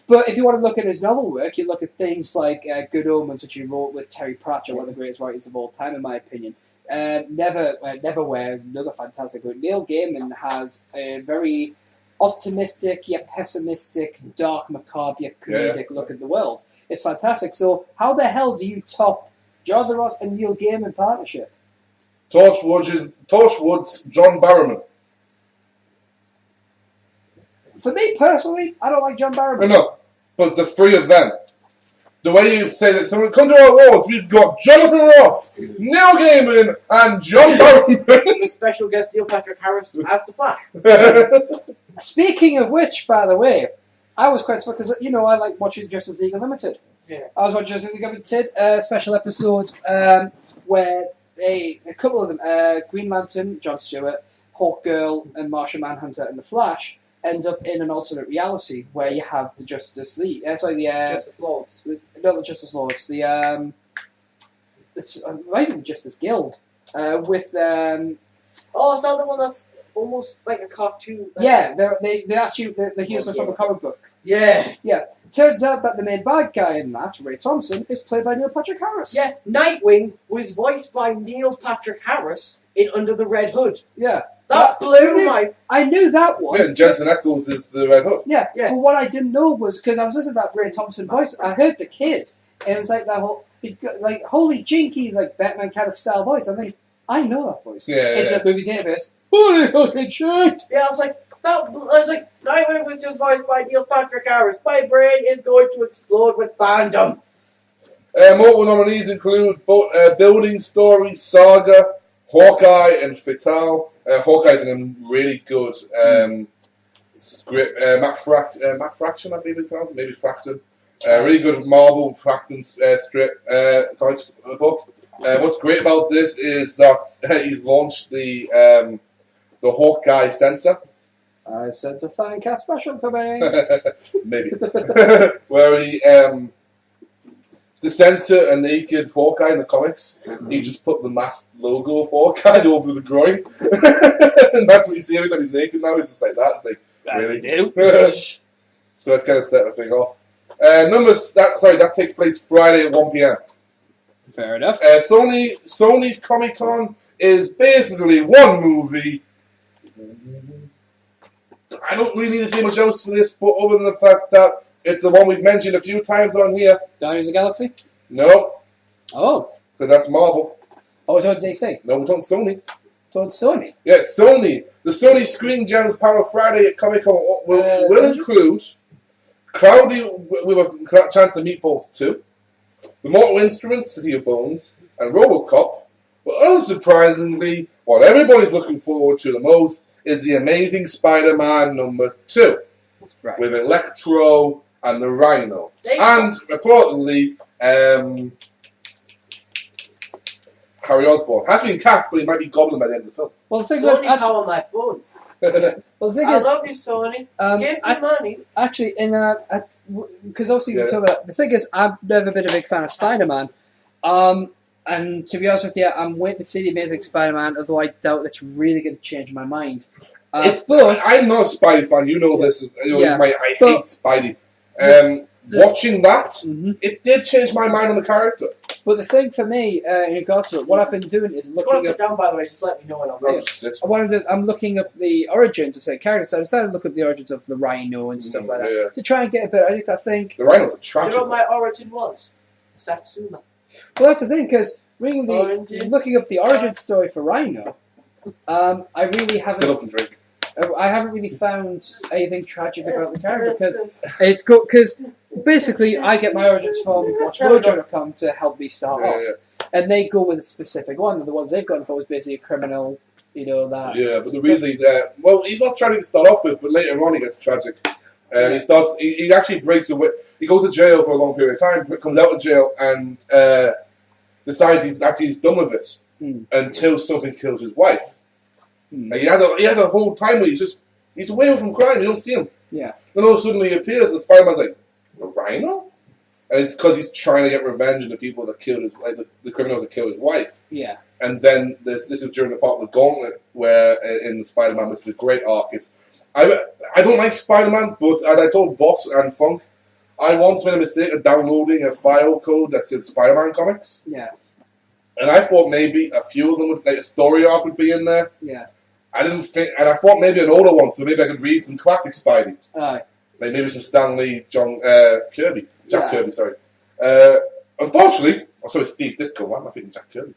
[SPEAKER 1] But if you want to look at his novel work, you look at things like Good Omens, which he wrote with Terry Pratchett, one of the greatest writers of all time, in my opinion. Neverwhere is another fantastic book. Neil Gaiman has a very optimistic, yet pessimistic, dark, macabre, yet comedic look at the world. It's fantastic. So how the hell do you top Jonathan Ross and Neil Gaiman partnership?
[SPEAKER 3] Torchwood's John Barrowman.
[SPEAKER 1] For me personally, I don't like John Barrowman.
[SPEAKER 3] No, but the three of them. The way you say that, so when it comes to our awards, we've got Jonathan Ross, Neil Gaiman, and John Barrowman.
[SPEAKER 2] The special guest Neil Patrick Harris as the Flash.
[SPEAKER 1] Speaking of which, by the way, I was quite surprised because, you know, I like watching Justice League Unlimited.
[SPEAKER 2] Yeah.
[SPEAKER 1] I was watching Justice League Unlimited, special episode where a couple of them, Green Lantern, Jon Stewart, Hawkgirl, and Martian Manhunter and the Flash, end up in an alternate reality where you have the Justice League.
[SPEAKER 2] Justice Lords.
[SPEAKER 1] Not the Justice Lords. It's maybe the Justice Guild with.
[SPEAKER 2] Oh, is that the one that's almost like a cartoon?
[SPEAKER 1] Yeah, they're used from a comic book.
[SPEAKER 2] Yeah.
[SPEAKER 1] Turns out that the main bad guy in that, Ray Thompson, is played by Neil Patrick Harris.
[SPEAKER 2] Yeah, Nightwing was voiced by Neil Patrick Harris in Under the Red Hood.
[SPEAKER 1] Yeah.
[SPEAKER 2] That blew my...
[SPEAKER 1] I knew that one.
[SPEAKER 3] Yeah, and Jensen Ackles is the Red Hood.
[SPEAKER 1] Yeah, but what I didn't know was, because I was listening to that Ray Thompson voice, I heard the kid, and it was like that whole, like, holy jinkies, like Batman kind of style voice. I'm like, I know that voice.
[SPEAKER 3] Yeah.
[SPEAKER 1] It's a movie database. Holy fucking shit!
[SPEAKER 2] Yeah, I was like, Nightwing was just voiced by Neil Patrick Harris. My brain is going to explode with fandom.
[SPEAKER 3] Multiple nominees include Building Story, Saga, Hawkeye, and Fatal. Hawkeye's in a really good script. Matt Fraction, I believe it's called. Maybe Fraction. Really good Marvel Fraction strip comics book. What's great about this is that he's launched the Hawkeye sensor.
[SPEAKER 1] I sense a fan cast special coming.
[SPEAKER 3] Maybe. Where he to censor a naked Hawkeye in the comics, he just put the masked logo of Hawkeye over the groin. And that's what you see every time he's naked now. It's just like that. It's like, really? So let's kind of set the thing off. That takes place Friday at 1 p.m.
[SPEAKER 1] Fair enough.
[SPEAKER 3] Sony's ComiCon is basically one movie. I don't really need to say much else for this, but other than the fact that it's the one we've mentioned a few times on here.
[SPEAKER 1] Guardians of the Galaxy?
[SPEAKER 3] No.
[SPEAKER 1] Oh.
[SPEAKER 3] Because that's Marvel.
[SPEAKER 1] Oh, it's on DC?
[SPEAKER 3] No, it's on Sony.
[SPEAKER 1] So it's Sony?
[SPEAKER 3] Yeah, Sony. The Sony Screen Gems panel Friday at Comic-Con will include Cloudy with a chance to meet both two, The Mortal Instruments, City of Bones, and RoboCop. But unsurprisingly, what everybody's looking forward to the most is the Amazing Spider-Man #2.
[SPEAKER 1] Right.
[SPEAKER 3] With Electro and the Rhino. And reportedly, Harry Osborn has been cast, but he might be Goblin by the end of the film.
[SPEAKER 1] Well, the thing
[SPEAKER 2] Sony
[SPEAKER 1] is,
[SPEAKER 2] power my phone.
[SPEAKER 1] well, the thing
[SPEAKER 2] I
[SPEAKER 1] is,
[SPEAKER 2] love you, Sony. Give me money.
[SPEAKER 1] Actually, because obviously we talk about the thing is, I've never been a big fan of Spider-Man. And to be honest with you, I'm waiting to see the Amazing Spider-Man, although I doubt that's really going to change my mind. But
[SPEAKER 3] I'm not a Spidey fan. You know this. I hate Spidey. Watching that, it did change my mind on the character.
[SPEAKER 1] But the thing for me, in regards to it, what I've been doing is looking up.
[SPEAKER 2] Sit down, by the way. Just let me know when I'm ready.
[SPEAKER 1] I'm looking up the origins of say characters. So I decided to look up the origins of the Rhino and stuff like that to try and get a bit. I think
[SPEAKER 3] the Rhino's a tragic.
[SPEAKER 2] You know what my origin was? Satsuma.
[SPEAKER 1] Well, that's the thing, because looking up the origin story for Rhino, I really haven't.
[SPEAKER 3] Sit up and drink.
[SPEAKER 1] I haven't really found anything tragic about the character because basically I get my origins from WatchMojo.com to help me start off, and they go with a specific one. The ones they've gone for was basically a criminal, that.
[SPEAKER 3] Yeah, but the reason he's not tragic to start off with, but later on he gets tragic. He actually breaks away. He goes to jail for a long period of time, but comes out of jail and decides he's done with it until something kills his wife. And he has a whole time where he's away from crime. You don't see him.
[SPEAKER 1] Yeah.
[SPEAKER 3] Then all of a sudden he appears, and Spider-Man's like, a Rhino? And it's because he's trying to get revenge on the people that killed the criminals that killed his wife. Yeah. And then this is during the part of the Gauntlet where in the Spider-Man, which is a great arc. I don't like Spider-Man, but as I told Boss and Funk, I once made a mistake of downloading a file code that said Spider-Man comics. Yeah. And I thought maybe a few of them would, like a story arc would be in there. Yeah. I didn't think, and I thought maybe an older one, so maybe I could read some classic Spidey. Like maybe some Stan Lee, Jack Kirby, sorry. Unfortunately, Steve Ditko, why am I thinking Jack Kirby?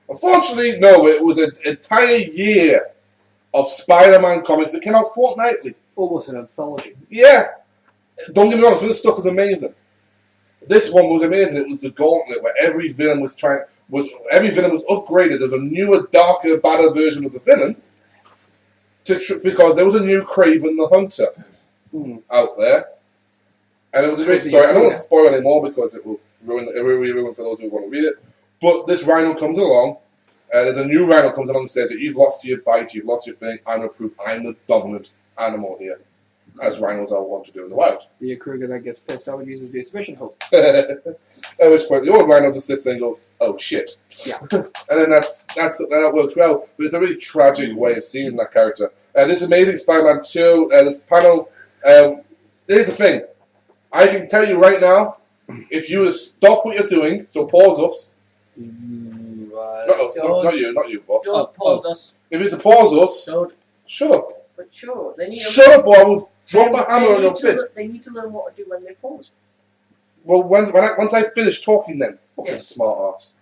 [SPEAKER 3] Unfortunately, no, it was an entire year of Spider-Man comics that came out fortnightly.
[SPEAKER 1] Almost an anthology.
[SPEAKER 3] Yeah. Don't get me wrong, this stuff was amazing. This one was amazing. It was the Gauntlet where every villain was upgraded. There was a newer, darker, badder version of the villain because there was a new Kraven the Hunter out there, and it was a great story. I don't want to spoil it anymore because it will ruin for those who want to read it. But this Rhino comes along. There's a new Rhino comes along and says that you've lost your bite, you've lost your thing. I'm going to prove I'm the dominant animal here, as rhinos all want to do in the wild.
[SPEAKER 1] The Kruger then gets pissed off and uses the exhibition hook.
[SPEAKER 3] At which point the old rhino just sits there and goes, "Oh shit!" Yeah, and then that works well. But it's a really tragic way of seeing that character. This Amazing Spider-Man 2, this panel. Here's the thing: I can tell you right now, if you stop what you're doing, so pause us. Not you, boss.
[SPEAKER 2] Don't pause us.
[SPEAKER 3] If it's to pause us, shut up.
[SPEAKER 2] But sure, they need
[SPEAKER 3] shut up, or I will drop a hammer on your fist.
[SPEAKER 2] They need to learn what to do when they pause.
[SPEAKER 3] Well, once I finish talking, then fucking smart ass.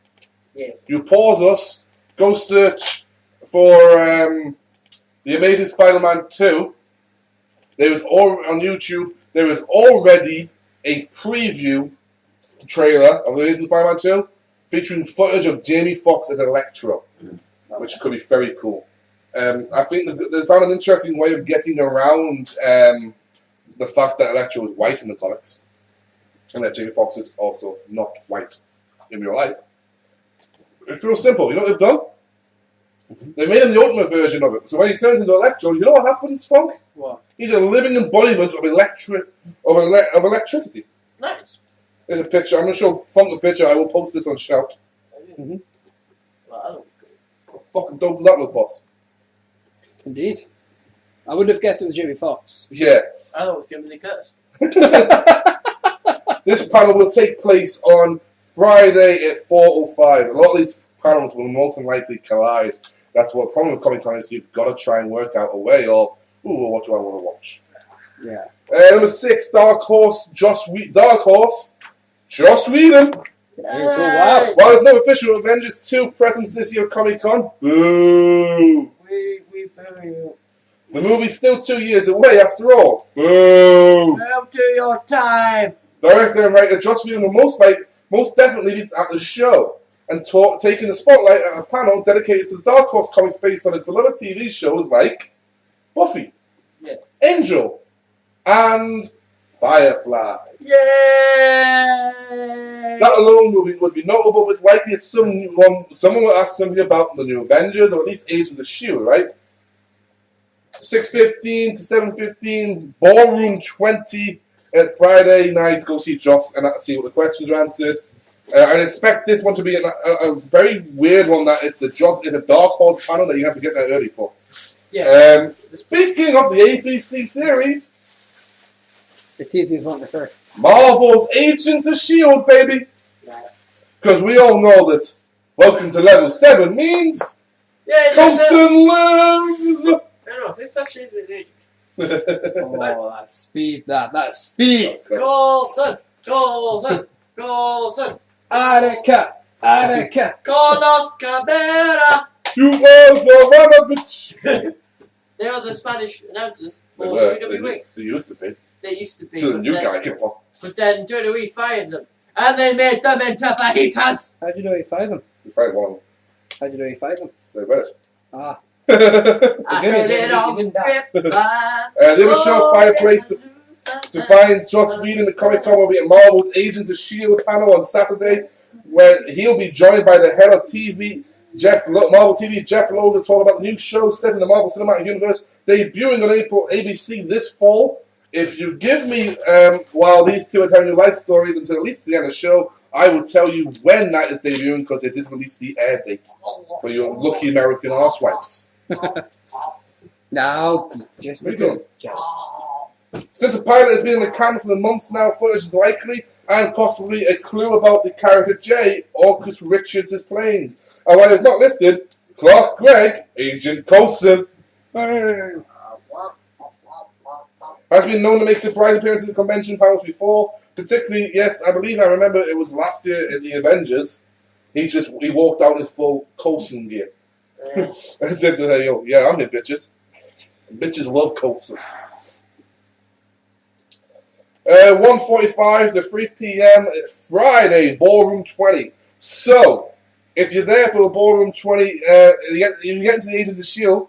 [SPEAKER 2] Yes.
[SPEAKER 3] You pause us. Go search for the Amazing Spider-Man 2. On YouTube. There is already a preview trailer of the Amazing Spider-Man 2 featuring footage of Jamie Foxx as Electro, which could be very cool. I think they found an interesting way of getting around the fact that Electro is white in the comics, and that Jamie Foxx is also not white in real life. It's real simple. You know what they've done? They made him the ultimate version of it. So when he turns into Electro, you know what happens, Funk?
[SPEAKER 2] What?
[SPEAKER 3] He's a living embodiment of electricity.
[SPEAKER 2] Nice.
[SPEAKER 3] There's a picture. I'm going to show Funk the picture. I will post this on Shout.
[SPEAKER 1] Mm-hmm.
[SPEAKER 2] Well, I don't.
[SPEAKER 3] How fucking dope does that look, boss?
[SPEAKER 1] Indeed. I would have guessed it was Jamie Foxx.
[SPEAKER 3] Yeah.
[SPEAKER 2] I thought it was Jimmy Lee Curtis.
[SPEAKER 3] This panel will take place on Friday at 4:05. A lot of these panels will most likely collide. That's what the problem with ComiCon is. You've got to try and work out a way of, what do I want to watch?
[SPEAKER 1] Yeah.
[SPEAKER 3] Number 6, Dark Horse, Joss Whedon.
[SPEAKER 1] Wow.
[SPEAKER 3] While there's no official Avengers 2 presence this year at ComiCon, boo!
[SPEAKER 2] We bury you.
[SPEAKER 3] The movie's still 2 years away after all. Boo!
[SPEAKER 2] Go to your time.
[SPEAKER 3] Director and writer Joss Whedon will most definitely be at the show and taking the spotlight at a panel dedicated to the Dark Horse comics based on his beloved TV shows like Buffy, Angel, and Firefly.
[SPEAKER 2] Yay!
[SPEAKER 3] That alone would be notable, but it's likely someone will ask something about the new Avengers, or at least Agents of the S.H.I.E.L.D., right? 6:15 to 7:15, Ballroom 20 at Friday night. Go see Joss and see what the questions are answered. I'd expect this one to be a very weird one, that it's a Dark Horse panel that you have to get there early for.
[SPEAKER 2] Yeah.
[SPEAKER 3] Speaking of the ABC series,
[SPEAKER 1] It's easiest one to first.
[SPEAKER 3] Marvel's Agents of S.H.I.E.L.D., baby. Because we all know that Welcome to Level 7 means Colton lives!
[SPEAKER 2] I don't know, if that's it with Agent.
[SPEAKER 1] Oh, that's speed. That's speed.
[SPEAKER 2] Colson!
[SPEAKER 1] Attica.
[SPEAKER 2] Con los Cabrera!
[SPEAKER 3] You are the runner, bitch!
[SPEAKER 2] They are the Spanish announcers for
[SPEAKER 3] They were.
[SPEAKER 2] WWE.
[SPEAKER 3] They used to be.
[SPEAKER 2] They used to be.
[SPEAKER 3] To the
[SPEAKER 2] but
[SPEAKER 3] new
[SPEAKER 2] then-
[SPEAKER 3] guy came along.
[SPEAKER 2] But then WWE fired them. And they made them into fajitas!
[SPEAKER 1] How'd you know he fired them?
[SPEAKER 3] You fight one.
[SPEAKER 1] How'd you know he fired them?
[SPEAKER 3] So read it.
[SPEAKER 1] Ah.
[SPEAKER 2] I
[SPEAKER 1] good
[SPEAKER 2] heard
[SPEAKER 1] news is
[SPEAKER 2] it
[SPEAKER 1] he
[SPEAKER 2] on
[SPEAKER 1] didn't die.
[SPEAKER 2] grapevine.
[SPEAKER 3] They will show Fireplace to find Joss Whedon at ComiCon will be at Marvel's Agents of S.H.I.E.L.D. panel on Saturday, where he'll be joined by the head of Marvel TV, Jeff Lowe, to talk about the new show set in the Marvel Cinematic Universe, debuting on ABC this fall. If you give me, while these two are telling you life stories until at least the end of the show, I will tell you when that is debuting, because they did release the air date for your lucky American arsewipes.
[SPEAKER 1] No, just
[SPEAKER 3] We do.
[SPEAKER 1] because.
[SPEAKER 3] Since the pilot has been in the can for months now, footage is likely and possibly a clue about the character Jay August Richards is playing. And while it's not listed, Clark Gregg, Agent Coulson, has been known to make surprise appearances at convention panels before. Particularly, yes, I remember it was last year at the Avengers. He walked out in his full Coulson gear. As if to say, yo, yeah, I'm here, bitches. Bitches love Coulson. 1:45 to 3 p.m. Friday, Ballroom 20. So, if you're there for the Ballroom 20, you get into the Agents of S.H.I.E.L.D.,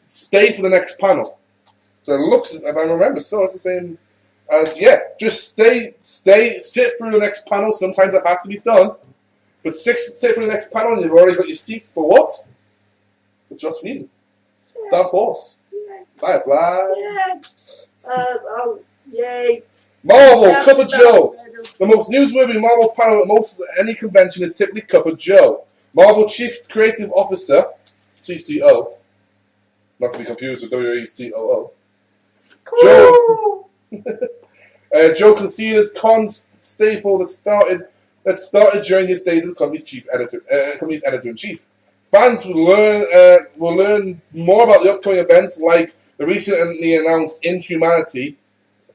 [SPEAKER 3] stay for the next panel. So it looks, if I remember, so it's the same as, just sit through the next panel. Sometimes it has to be done. But sit through the next panel and you've already got your seat for what? For Joss Whedon. Dark Horse. Firefly.
[SPEAKER 2] Yay.
[SPEAKER 3] Marvel, Cup of Joe. The most newsworthy Marvel panel at most any convention is typically Cup of Joe. Marvel Chief Creative Officer, CCO, not to be confused with WWE COO. Joe Concealer's con staple that started during his days as the company's editor-in-chief. Fans will learn more about the upcoming events, like the recently announced Inhumanity,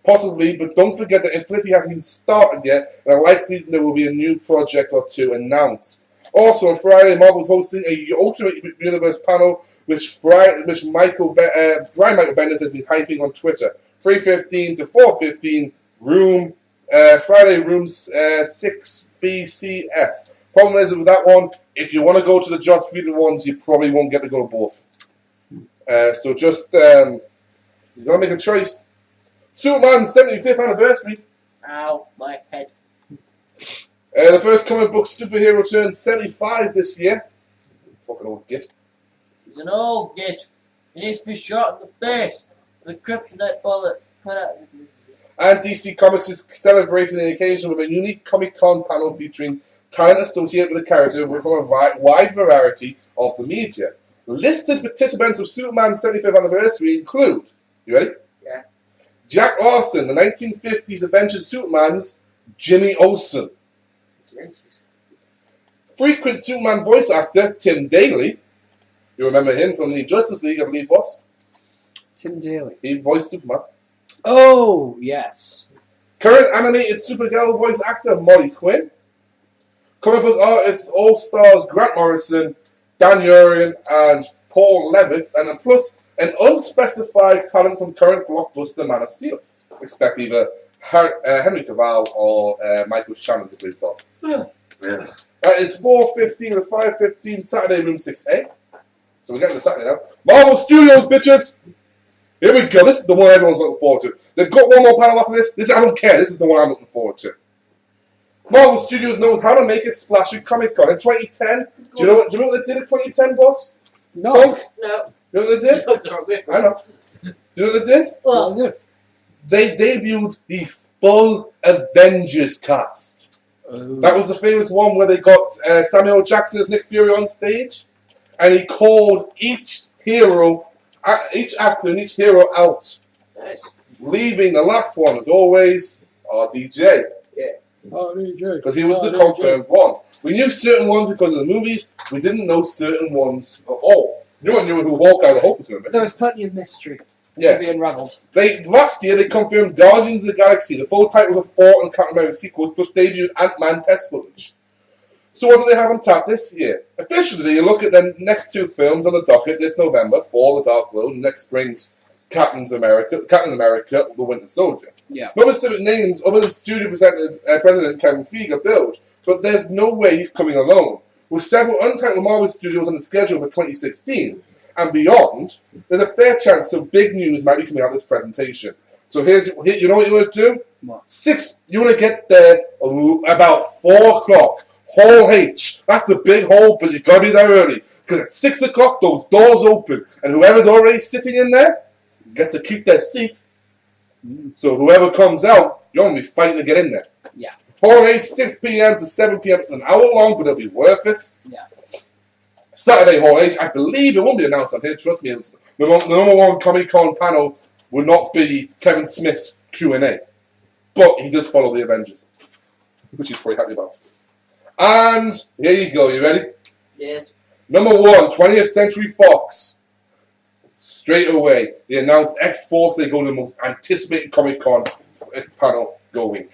[SPEAKER 3] possibly, but don't forget that Infinity hasn't even started yet, and likely there will be a new project or two announced. Also, on Friday, Marvel's hosting a Ultimate Universe panel, which Brian Michael Bendis has been hyping on Twitter. 3:15 to 4:15, Friday, room 6BCF. Problem is with that one, if you want to go to the Joss Whedon ones, you probably won't get to go to both. So just, you got to make a choice. Superman's 75th anniversary.
[SPEAKER 2] Ow, my head.
[SPEAKER 3] The first comic book superhero turned 75 this year. fucking old git.
[SPEAKER 2] He's an old git. He needs to be shot in the face with a kryptonite bullet put out his misery.
[SPEAKER 3] And DC Comics is celebrating the occasion with a unique Comic-Con panel featuring talent associated with the character from a wide variety of the media. Listed participants of Superman's 75th anniversary include, you ready?
[SPEAKER 2] Yeah.
[SPEAKER 3] Jack Lawson, the 1950s Avengers Superman's Jimmy Olsen. Frequent Superman voice actor Tim Daly. You remember him from the Justice League, I believe, was?
[SPEAKER 1] Tim Daly.
[SPEAKER 3] He voiced Superman.
[SPEAKER 1] Oh, yes.
[SPEAKER 3] Current animated Supergirl voice actor Molly Quinn. Comic book artists All-Stars Grant Morrison, Dan Urian, and Paul Levitt, and plus an unspecified talent from current blockbuster Man of Steel. Expect either Henry Cavill or Michael Shannon to play Star. That is 4:15 to 5:15 Saturday, room 6A. So we're getting to Saturday now. Marvel Studios, bitches! Here we go. This is the one everyone's looking forward to. They've got one more panel after this. I don't care. This is the one I'm looking forward to. Marvel Studios knows how to make it splash at Comic-Con. In 2010, do you know what they did in 2010, boss?
[SPEAKER 1] No.
[SPEAKER 3] Funk?
[SPEAKER 2] No.
[SPEAKER 3] You know what they did? I know. Do you know what they did?
[SPEAKER 2] Well,
[SPEAKER 3] They debuted the full Avengers cast. That was the famous one where they got Samuel Jackson as Nick Fury on stage, and he called each hero, each actor and each hero out.
[SPEAKER 2] Nice.
[SPEAKER 3] Leaving the last one, as always, RDJ.
[SPEAKER 2] Yeah.
[SPEAKER 1] RDJ.
[SPEAKER 3] Because he was the confirmed one. We knew certain ones because of the movies, we didn't know certain ones at all. No one knew who Hawkeye the Hulk was going to be.
[SPEAKER 1] There was plenty of mystery to
[SPEAKER 3] Yes.
[SPEAKER 1] be unravelled.
[SPEAKER 3] Last year, they confirmed Guardians of the Galaxy, the full title of 4 and Captain America sequels, plus debuted Ant-Man test footage. So what do they have on tap this year? Officially, you look at the next 2 films on the docket this November, Fall, The Dark World, and next spring's Captain America, The Winter Soldier.
[SPEAKER 1] Yeah.
[SPEAKER 3] No specific names other than studio president Kevin Feige build, but there's no way he's coming alone. With several untitled Marvel studios on the schedule for 2016 and beyond, there's a fair chance some big news might be coming out of this presentation. So you know what you want to do?
[SPEAKER 1] What?
[SPEAKER 3] You want to get there about 4 o'clock. Hall H. That's the big hall, but you've got to be there early. Because at 6 o'clock, those doors open, and whoever's already sitting in there gets to keep their seat. So whoever comes out, you're going to be fighting to get in there.
[SPEAKER 1] Yeah.
[SPEAKER 3] Hall H, 6 p.m. to 7 p.m. It's an hour long, but it'll be worth it.
[SPEAKER 1] Yeah.
[SPEAKER 3] Saturday Hall H, I believe it won't be announced on here, trust me. The number one Comic-Con panel will not be Kevin Smith's Q&A. But he does follow the Avengers, which he's pretty happy about. And here you go, you ready?
[SPEAKER 2] Yes.
[SPEAKER 3] Number 1, 20th Century Fox. Straight away, they announced X-Force. They go to the most anticipated Comic-Con panel going.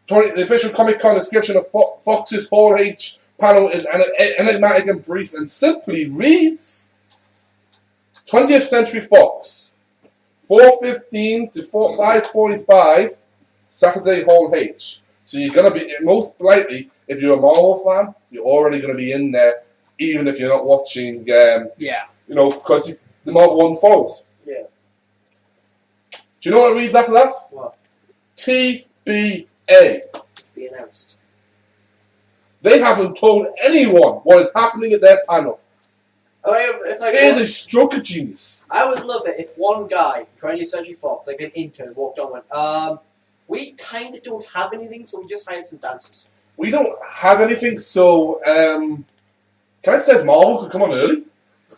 [SPEAKER 3] The official Comic-Con description of Fox's Hall H panel is enigmatic and brief and simply reads 20th Century Fox, 4:15 to 5:45, Saturday Hall H. So you're going to be, most likely, if you're a Marvel fan, you're already going to be in there, even if you're not watching, because the Marvel one follows.
[SPEAKER 2] Yeah.
[SPEAKER 3] Do you know what it reads after that?
[SPEAKER 2] What?
[SPEAKER 3] TBA.
[SPEAKER 2] Be announced.
[SPEAKER 3] They haven't told anyone what is happening at their panel.
[SPEAKER 2] It's like,
[SPEAKER 3] It is a stroke of genius.
[SPEAKER 2] I would love it if one guy, 20th Century Fox, like an intern, walked on and went, we kind of don't have anything, so we just hired some dancers.
[SPEAKER 3] We don't have anything, so can I say Marvel could come on early?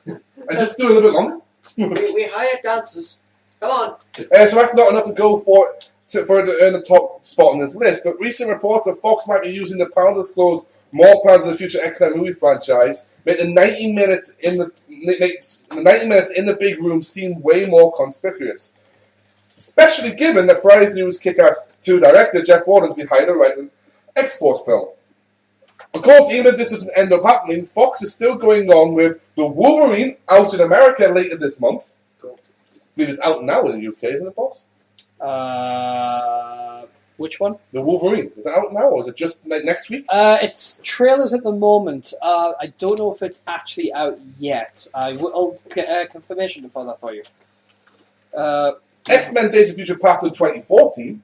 [SPEAKER 3] And just do a little bit longer?
[SPEAKER 2] we hired dancers. Come on.
[SPEAKER 3] So that's not enough to go for to earn the top spot on this list, but recent reports that Fox might be using the panel to disclose more plans for the future X-Men movie franchise make the 90 minutes in the big room seem way more conspicuous. Especially given that Friday's News Kick-Ass 2 director Jeff Waters behind the writing X-Force film. Of course, even if this doesn't end up happening, Fox is still going on with The Wolverine out in America later this month.
[SPEAKER 2] Cool.
[SPEAKER 3] I believe it's out now in the UK, isn't it, boss?
[SPEAKER 1] Which one?
[SPEAKER 3] The Wolverine. Is it out now, or is it just next week?
[SPEAKER 1] It's trailers at the moment. I don't know if it's actually out yet. I'll get confirmation for that for you.
[SPEAKER 3] X-Men Days of Future Past in 2014,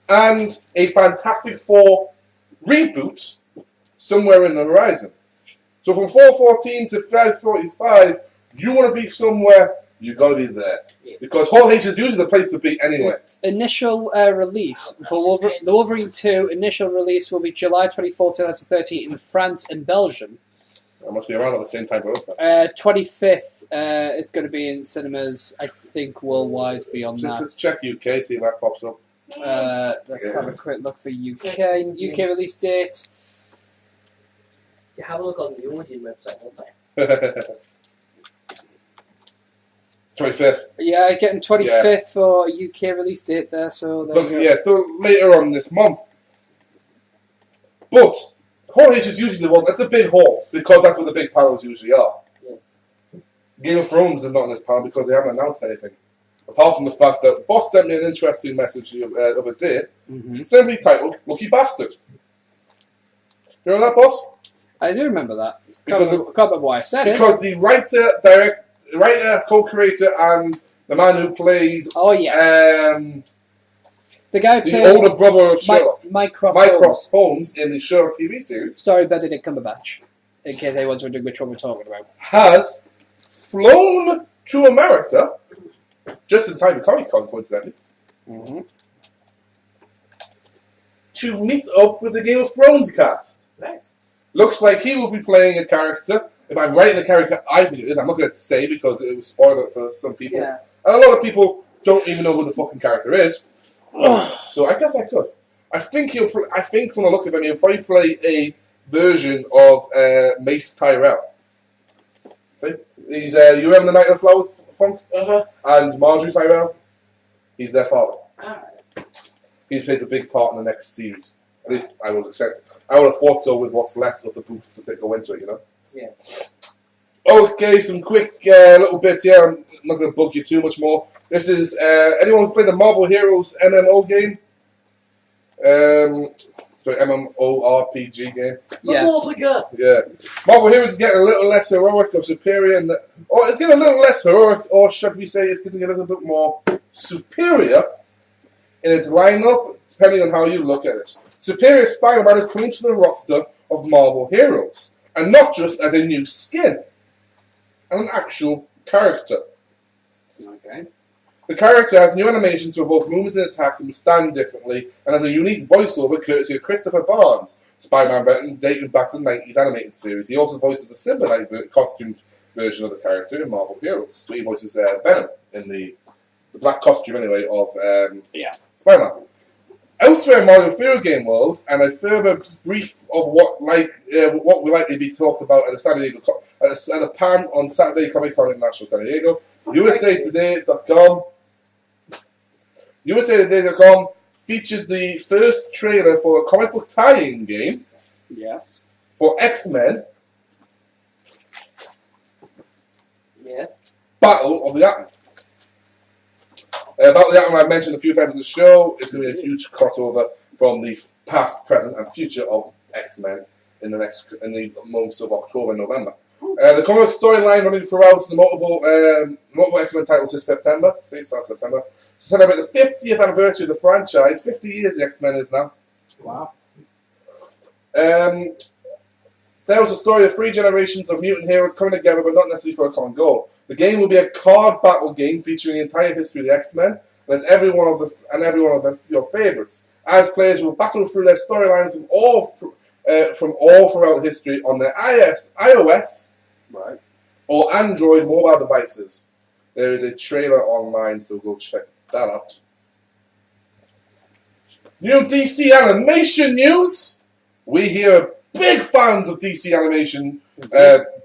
[SPEAKER 3] and a Fantastic Four reboot somewhere in the horizon. So from 4:14 to 5:45, you want to be somewhere, you got to be there.
[SPEAKER 2] Yeah.
[SPEAKER 3] Because Hall H is usually the place to be anyway.
[SPEAKER 1] Initial release for the Wolverine 2. Initial release will be July 24, 2013 in France and Belgium.
[SPEAKER 3] That must be around at the same time for us.
[SPEAKER 1] 25th, it's going to be in cinemas, I think, worldwide beyond
[SPEAKER 3] So
[SPEAKER 1] that.
[SPEAKER 3] just check UK, see if that pops up.
[SPEAKER 1] Let's have a quick look for UK. UK release date.
[SPEAKER 2] You have a look on the Origin website, don't they?
[SPEAKER 3] 25th.
[SPEAKER 1] Yeah, getting 25th for UK release date there, so there
[SPEAKER 3] Look,
[SPEAKER 1] you go.
[SPEAKER 3] yeah, so later on this month. But Hall H is usually the one, that's a big hall, because that's what the big panels usually are.
[SPEAKER 2] Yeah.
[SPEAKER 3] Game of Thrones is not in this panel because they haven't announced anything. Apart from the fact that Boss sent me an interesting message the other day, simply titled Lucky Bastard. You know that, Boss?
[SPEAKER 1] I do remember that.
[SPEAKER 3] Because
[SPEAKER 1] Can't remember why I said it.
[SPEAKER 3] Because the writer, co-creator, and the man who plays
[SPEAKER 1] Oh, yes. The guy who
[SPEAKER 3] the
[SPEAKER 1] plays
[SPEAKER 3] older brother of Sherlock,
[SPEAKER 1] Mycroft
[SPEAKER 3] Mycroft Holmes in the Sherlock TV series,
[SPEAKER 1] Sorry, Benedict Cumberbatch, in case anyone's wondering which one we're talking about.
[SPEAKER 3] has flown to America just in time for ComiCon, coincidentally, to meet up with the Game of Thrones cast.
[SPEAKER 2] Nice.
[SPEAKER 3] Looks like he will be playing a character. If I'm right in the character I think it is, I'm not going to say because it will spoil it for some people.
[SPEAKER 1] Yeah.
[SPEAKER 3] And a lot of people don't even know who the fucking character is. So I guess I could. I think from the look of him, he'll probably play a version of Mace Tyrell. See? He's you remember the Night of the Flowers funk? And Marjorie Tyrell? He's their father. He plays a big part in the next series. At least I would accept. I would have thought so with what's left of the books to go into it, you know?
[SPEAKER 2] Yeah.
[SPEAKER 3] Okay, some quick little bits here. I'm not going to bug you too much more. This is anyone who played the Marvel Heroes MMO game? Sorry, MMORPG game.
[SPEAKER 1] Yeah.
[SPEAKER 3] Yeah. Marvel Heroes is getting a little less heroic or superior, or it's getting a little less heroic, or should we say it's getting a little bit more superior in its lineup, depending on how you look at it. Superior Spider-Man is coming to the roster of Marvel Heroes, and not just as a new skin, as an actual character.
[SPEAKER 1] Okay.
[SPEAKER 3] The character has new animations for both movements and attacks and will stand differently, and has a unique voiceover courtesy of Christopher Barnes, Spider-Man veteran dating back to the 90s animated series. He also voices a symbiote costume version of the character in Marvel Heroes. So he voices Venom in the black costume, anyway, of Spider-Man. Elsewhere in Mario video game world, and a further brief of what will likely be talked about at the San Diego at the PAN on Saturday ComiCon International San Diego. USAToday.com featured the first trailer for a comic book tie-in game for X-Men Battle of the Atom. Battle of the Atom I've mentioned a few times in the show. It's going to be a huge crossover from the past, present and future of X-Men in the months of October and November. The comic storyline running throughout the multiple X-Men titles this September. See, it starts September. To celebrate the 50th anniversary of the franchise. 50 years the X-Men is now.
[SPEAKER 1] Wow.
[SPEAKER 3] Tells the story of 3 generations of mutant heroes coming together, but not necessarily for a common goal. The game will be a card battle game featuring the entire history of the X-Men, and it's every one of your favourites. As players will battle through their storylines from all throughout history on their iOS or Android mobile devices. There is a trailer online, so go check that out. New DC animation news. We here are big fans of DC animation,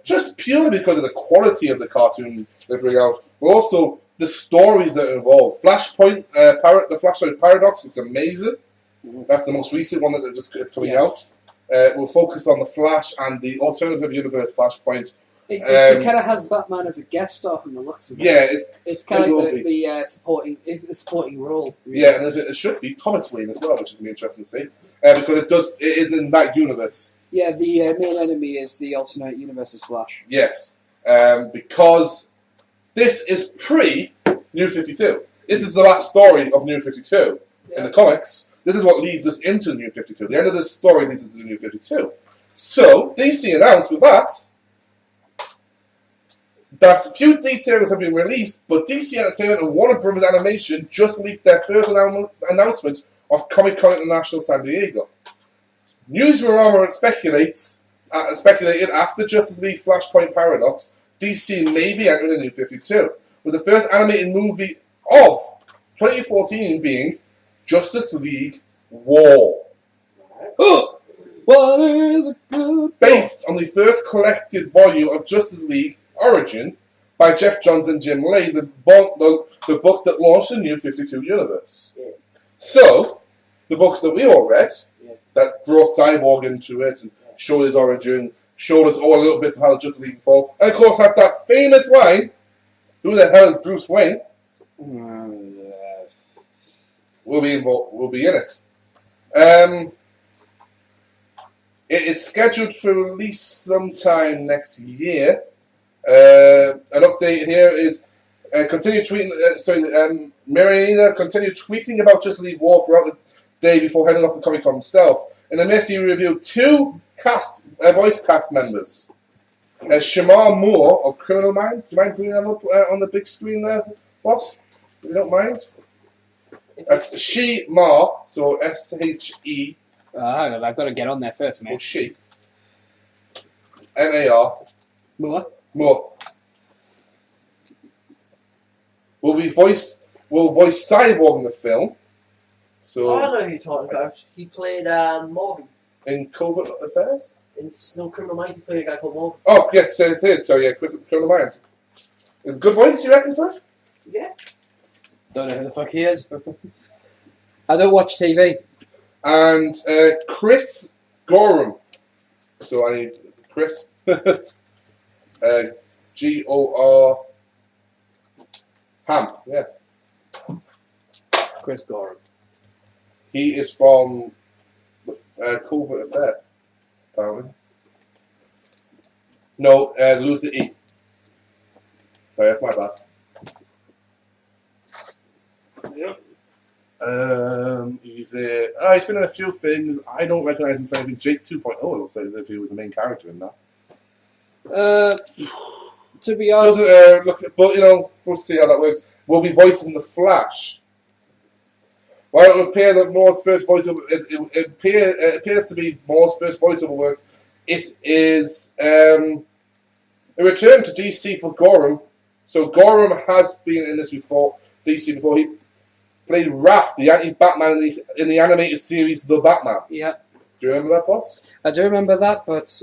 [SPEAKER 3] just purely because of the quality of the cartoon they bring out, but also the stories that are involved. Flashpoint, the Flashpoint Paradox, it's amazing. That's the most recent one that's coming out. We'll focus on the Flash and the alternative universe Flashpoint.
[SPEAKER 1] It kind of has Batman as a guest star from the looks of it.
[SPEAKER 3] Yeah,
[SPEAKER 1] it's kind of like the supporting role. Really.
[SPEAKER 3] Yeah, and it should be Thomas Wayne as well, which is going to be interesting to see. Because it is in that universe.
[SPEAKER 1] Yeah, the main enemy is the alternate universe's Flash.
[SPEAKER 3] Yes, because this is pre-New 52. This is the last story of New 52 in the comics. This is what leads us into New 52. The end of this story leads us to New 52. So, DC announced with that few details have been released, but DC Entertainment and Warner Brothers Animation just leaked their first announcement of ComiCon International San Diego. News rumor speculated after Justice League Flashpoint Paradox, DC may be entering a new 52, with the first animated movie of 2014 being Justice League WAH.
[SPEAKER 1] What is a good
[SPEAKER 3] Based on the first collected volume of Justice League Origin by Jeff Johns and Jim Lee, the book that launched the new 52 universe.
[SPEAKER 2] Yeah.
[SPEAKER 3] So, the books that we all read, that brought Cyborg into it and showed his origin, showed us all little bits of how Justice League fall, and of course has that famous line, who the hell is Bruce Wayne? Will be in it. It is scheduled for release sometime next year. An update here is Marina continued tweeting about Justice League WAH throughout the day before heading off to Comic-Con himself. In a message, he revealed two voice cast members. Shamar Moore of Criminal Minds. Do you mind putting that up on the big screen there, boss? If you don't mind. That's She Mar, so S-H-E.
[SPEAKER 1] Hang on, I've got to get on there first, mate.
[SPEAKER 3] Or she. M-A-R.
[SPEAKER 1] More?
[SPEAKER 3] More. Will voice Cyborg in the film. So
[SPEAKER 2] I know who you're talking about. He played Morgan.
[SPEAKER 3] In Covert Affairs?
[SPEAKER 2] In No Criminal Minds, he played a guy called Morgan.
[SPEAKER 3] Oh, yes, it's him. So, yeah, Criminal Minds. Is it good voice, you reckon, for it?
[SPEAKER 2] Yeah.
[SPEAKER 1] Don't know who the fuck he is. I don't watch TV.
[SPEAKER 3] And Chris Gorham. So, I need Chris. G-O-R... Ham, yeah.
[SPEAKER 1] Chris Gorham.
[SPEAKER 3] He is from the Covert Affair, apparently. No, lose the E. Sorry, that's my bad. Yep. He's been in a few things. I don't recognise him for anything. Jake 2.0 looks like as if he was the main character in that.
[SPEAKER 1] To be honest,
[SPEAKER 3] but we'll see how that works. We'll be voicing the Flash. While it would appear that Moore's first voiceover, it appears to be Moore's first voiceover work, it is a return to DC for Gorham. So Gorham has been in this before, DC before. He played Wrath, the anti-Batman in the animated series The Batman.
[SPEAKER 1] Yeah.
[SPEAKER 3] Do you remember that, boss?
[SPEAKER 1] I do remember that, but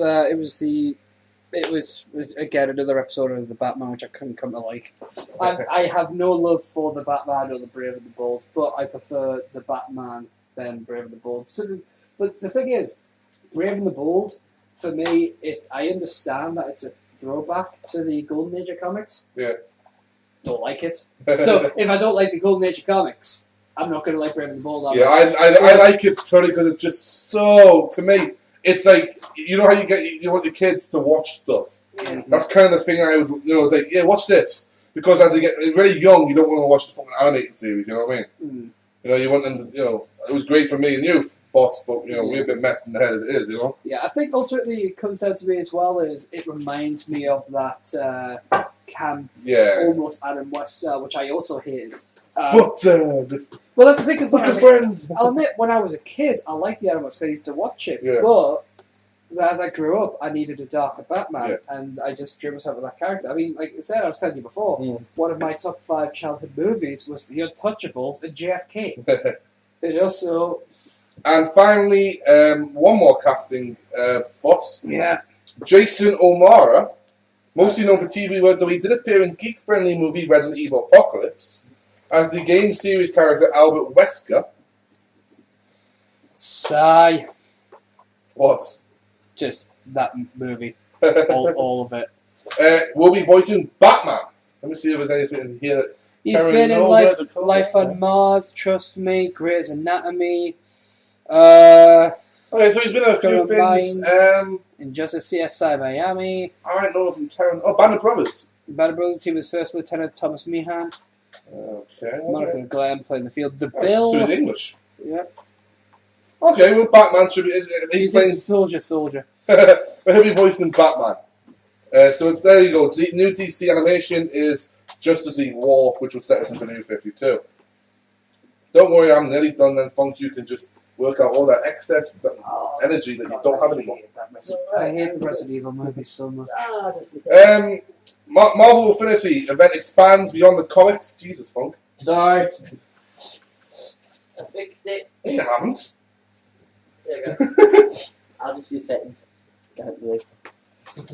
[SPEAKER 1] it was again another episode of the Batman which I couldn't come to like. I have no love for the Batman or the Brave and the Bold, but I prefer the Batman than Brave and the Bold. So, but the thing is, Brave and the Bold, for me, I understand that it's a throwback to the Golden Age of comics.
[SPEAKER 3] Yeah.
[SPEAKER 1] Don't like it. So if I don't like the Golden Age of comics, I'm not going to like Brave and the Bold.
[SPEAKER 3] Yeah, I like it purely because it's just so, to me, it's like, you know how you want the kids to watch stuff.
[SPEAKER 1] Mm-hmm.
[SPEAKER 3] That's kind of the thing I would, like, yeah, watch this. Because as they get really young, you don't want to watch the fucking animated series, you know what I mean? Mm. You want them to, it was great for me and you, boss, but, we're a bit messed in the head as it is,
[SPEAKER 1] Yeah, I think ultimately it comes down to me as well is it reminds me of that camp, almost Adam West style, which I also hated.
[SPEAKER 3] Well,
[SPEAKER 1] that's the thing, because
[SPEAKER 3] I'll
[SPEAKER 1] admit, when I was a kid, I liked the Adam West, I used to watch it,
[SPEAKER 3] yeah.
[SPEAKER 1] But as I grew up, I needed a darker Batman, and I just drew myself with that character. I mean, like I said, I was telling you before, one of my top 5 childhood movies was The Untouchables and JFK. So...
[SPEAKER 3] And finally, one more casting, boss.
[SPEAKER 1] Yeah.
[SPEAKER 3] Jason O'Mara, mostly known for TV work, though he did appear in geek-friendly movie Resident Evil Apocalypse, as the game series character Albert Wesker.
[SPEAKER 1] Sigh.
[SPEAKER 3] What?
[SPEAKER 1] Just that movie. all of it.
[SPEAKER 3] We'll be voicing Batman. Let me see if there's anything in here that...
[SPEAKER 1] He's been in Life on Mars, Trust Me, Grey's Anatomy.
[SPEAKER 3] Okay, so he's been in a few things.
[SPEAKER 1] Injustice, CSI Miami.
[SPEAKER 3] I don't know from Terran. Oh, Band of Brothers.
[SPEAKER 1] Band of Brothers, he was First Lieutenant Thomas Meehan.
[SPEAKER 3] Okay.
[SPEAKER 1] Monica Glenn playing the field. The Bill.
[SPEAKER 3] So he's English.
[SPEAKER 1] Yeah.
[SPEAKER 3] Okay, well, Batman should be.
[SPEAKER 1] He's playing Soldier.
[SPEAKER 3] He'll be voicing Batman. So there you go. The new DC animation is Justice League War, which will set us into New 52. Don't worry, I'm nearly done then, Funk. You can just work out all that excess energy that you don't have anymore.
[SPEAKER 1] I hate the Resident Evil movies so much.
[SPEAKER 3] Marvel Infinity event expands beyond the comics. Jesus, Funk.
[SPEAKER 1] Sorry.
[SPEAKER 2] I fixed it.
[SPEAKER 3] You haven't.
[SPEAKER 2] There you go. I'll just use settings. Get out of the way.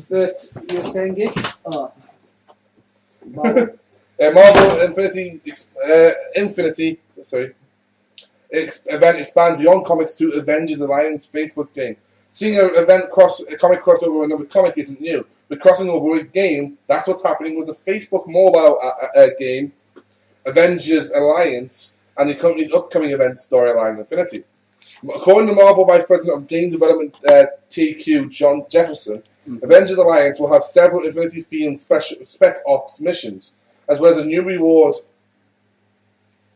[SPEAKER 1] But you're saying it? Oh.
[SPEAKER 3] Marvel Infinity event expands beyond comics to Avengers Alliance Facebook game. Seeing a comic crossover with another comic isn't new, but crossing over with a game, that's what's happening with the Facebook mobile game, Avengers Alliance, and the company's upcoming event storyline Infinity. According to Marvel Vice President of Game Development TQ John Jefferson, Avengers Alliance will have several Infinity-themed spec ops missions, as well as a new reward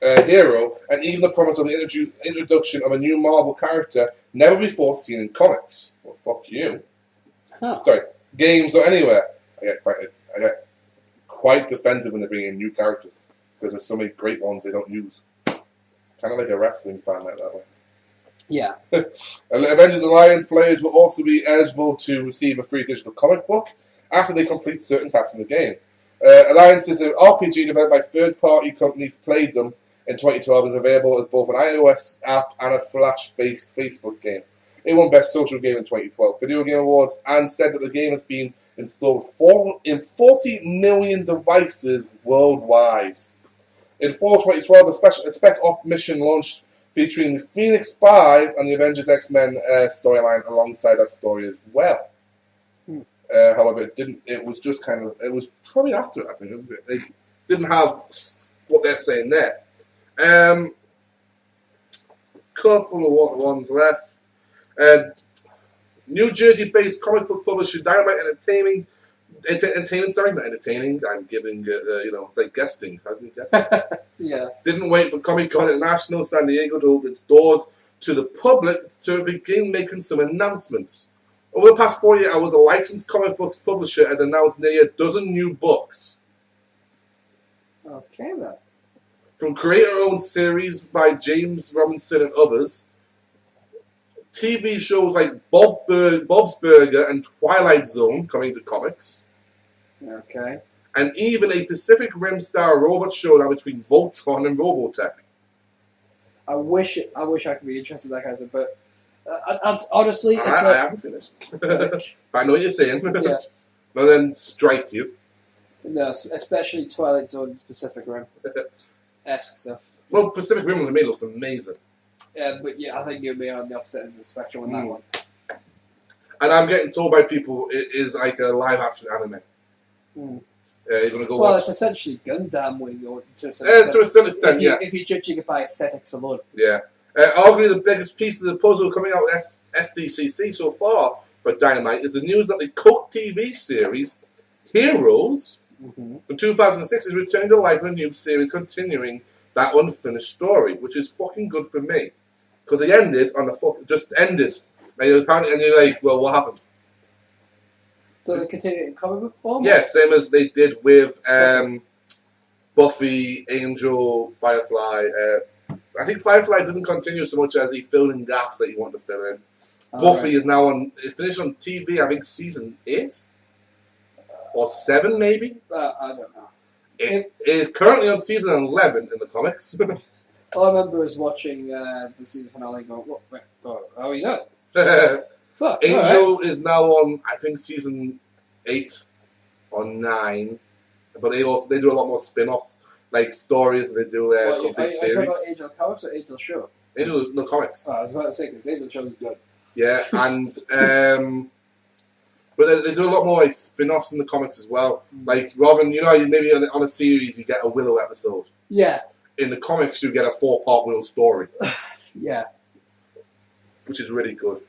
[SPEAKER 3] hero, and even the promise of the introduction of a new Marvel character never before seen in comics. Well, fuck you.
[SPEAKER 1] Huh.
[SPEAKER 3] Sorry, games or anywhere. I get quite defensive when they bring in new characters because there's so many great ones they don't use. Kind of like a wrestling fan like that way.
[SPEAKER 1] Yeah.
[SPEAKER 3] Avengers Alliance players will also be eligible to receive a free digital comic book after they complete certain tasks in the game. Alliance is an RPG developed by third-party companies. Played them in 2012 is available as both an iOS app and a Flash-based Facebook game. It won Best Social Game in 2012 Video Game Awards and said that the game has been installed in 40 million devices worldwide. In fall 2012, a spec op mission launched featuring the Phoenix 5 and the Avengers X-Men storyline alongside that story as well. However, it was just kind of, it was probably after it, I think. They didn't have what they're saying there. Couple of ones left. New Jersey-based comic book publisher Dynamite Entertaining, not entertaining, I'm giving, like guesting. How do you guess?
[SPEAKER 1] Yeah.
[SPEAKER 3] Didn't wait for ComiCon International San Diego to open its doors to the public to begin making some announcements. Over the past 48 hours, a licensed comic books publisher has announced nearly a dozen new books.
[SPEAKER 1] Okay, then.
[SPEAKER 3] From creator-owned series by James Robinson and others, TV shows like Bob's Burger and Twilight Zone coming to comics.
[SPEAKER 1] Okay.
[SPEAKER 3] And even a Pacific Rim-style robot showdown between Voltron and Robotech.
[SPEAKER 1] I wish I could be interested in that kind of stuff, but honestly, it's
[SPEAKER 3] I haven't finished. I know what you're saying.
[SPEAKER 1] Yeah.
[SPEAKER 3] Well, then strike you.
[SPEAKER 1] No, especially Twilight Zone and Pacific Rim-esque stuff.
[SPEAKER 3] Well, Pacific Rim to me looks amazing.
[SPEAKER 1] Yeah, but yeah, I think you'll be on the opposite ends of the spectrum on that one.
[SPEAKER 3] And I'm getting told by people it is like a live-action anime. You're gonna go watch.
[SPEAKER 1] It's essentially Gundam when you're to
[SPEAKER 3] to a certain extent,
[SPEAKER 1] if you're judging it by aesthetics alone.
[SPEAKER 3] Yeah. Arguably the biggest piece of the puzzle coming out of SDCC so far for Dynamite is the news that the cult TV series Heroes from 2006 is returning to life in a new series continuing that unfinished story, which is fucking good for me. Because they ended on just ended. And you're like, well, what happened?
[SPEAKER 1] So they continue in comic book form?
[SPEAKER 3] Yeah, same as they did with Buffy, Angel, Firefly. I think Firefly didn't continue so much as he filled in gaps that he wanted to fill in. Buffy is now finished on TV, I think season 8 or 7 maybe.
[SPEAKER 1] I don't know.
[SPEAKER 3] It is currently on season 11 in the comics.
[SPEAKER 1] All I remember is watching the season finale and going, how are you doing? Fuck,
[SPEAKER 3] Angel is now on, I think, season 8 or 9. But they do a lot more spin-offs, like stories. They do complete series. Are you talking
[SPEAKER 1] about Angel comics or Angel show?
[SPEAKER 3] Angel, no, comics.
[SPEAKER 1] Oh, I was about to say, because Angel show is good.
[SPEAKER 3] Yeah, and but they do a lot more like spin-offs in the comics as well. Like rather than maybe on a series you get a Willow episode.
[SPEAKER 1] Yeah.
[SPEAKER 3] In the comics you get a 4-part Willow story.
[SPEAKER 1] Yeah.
[SPEAKER 3] Which is really good.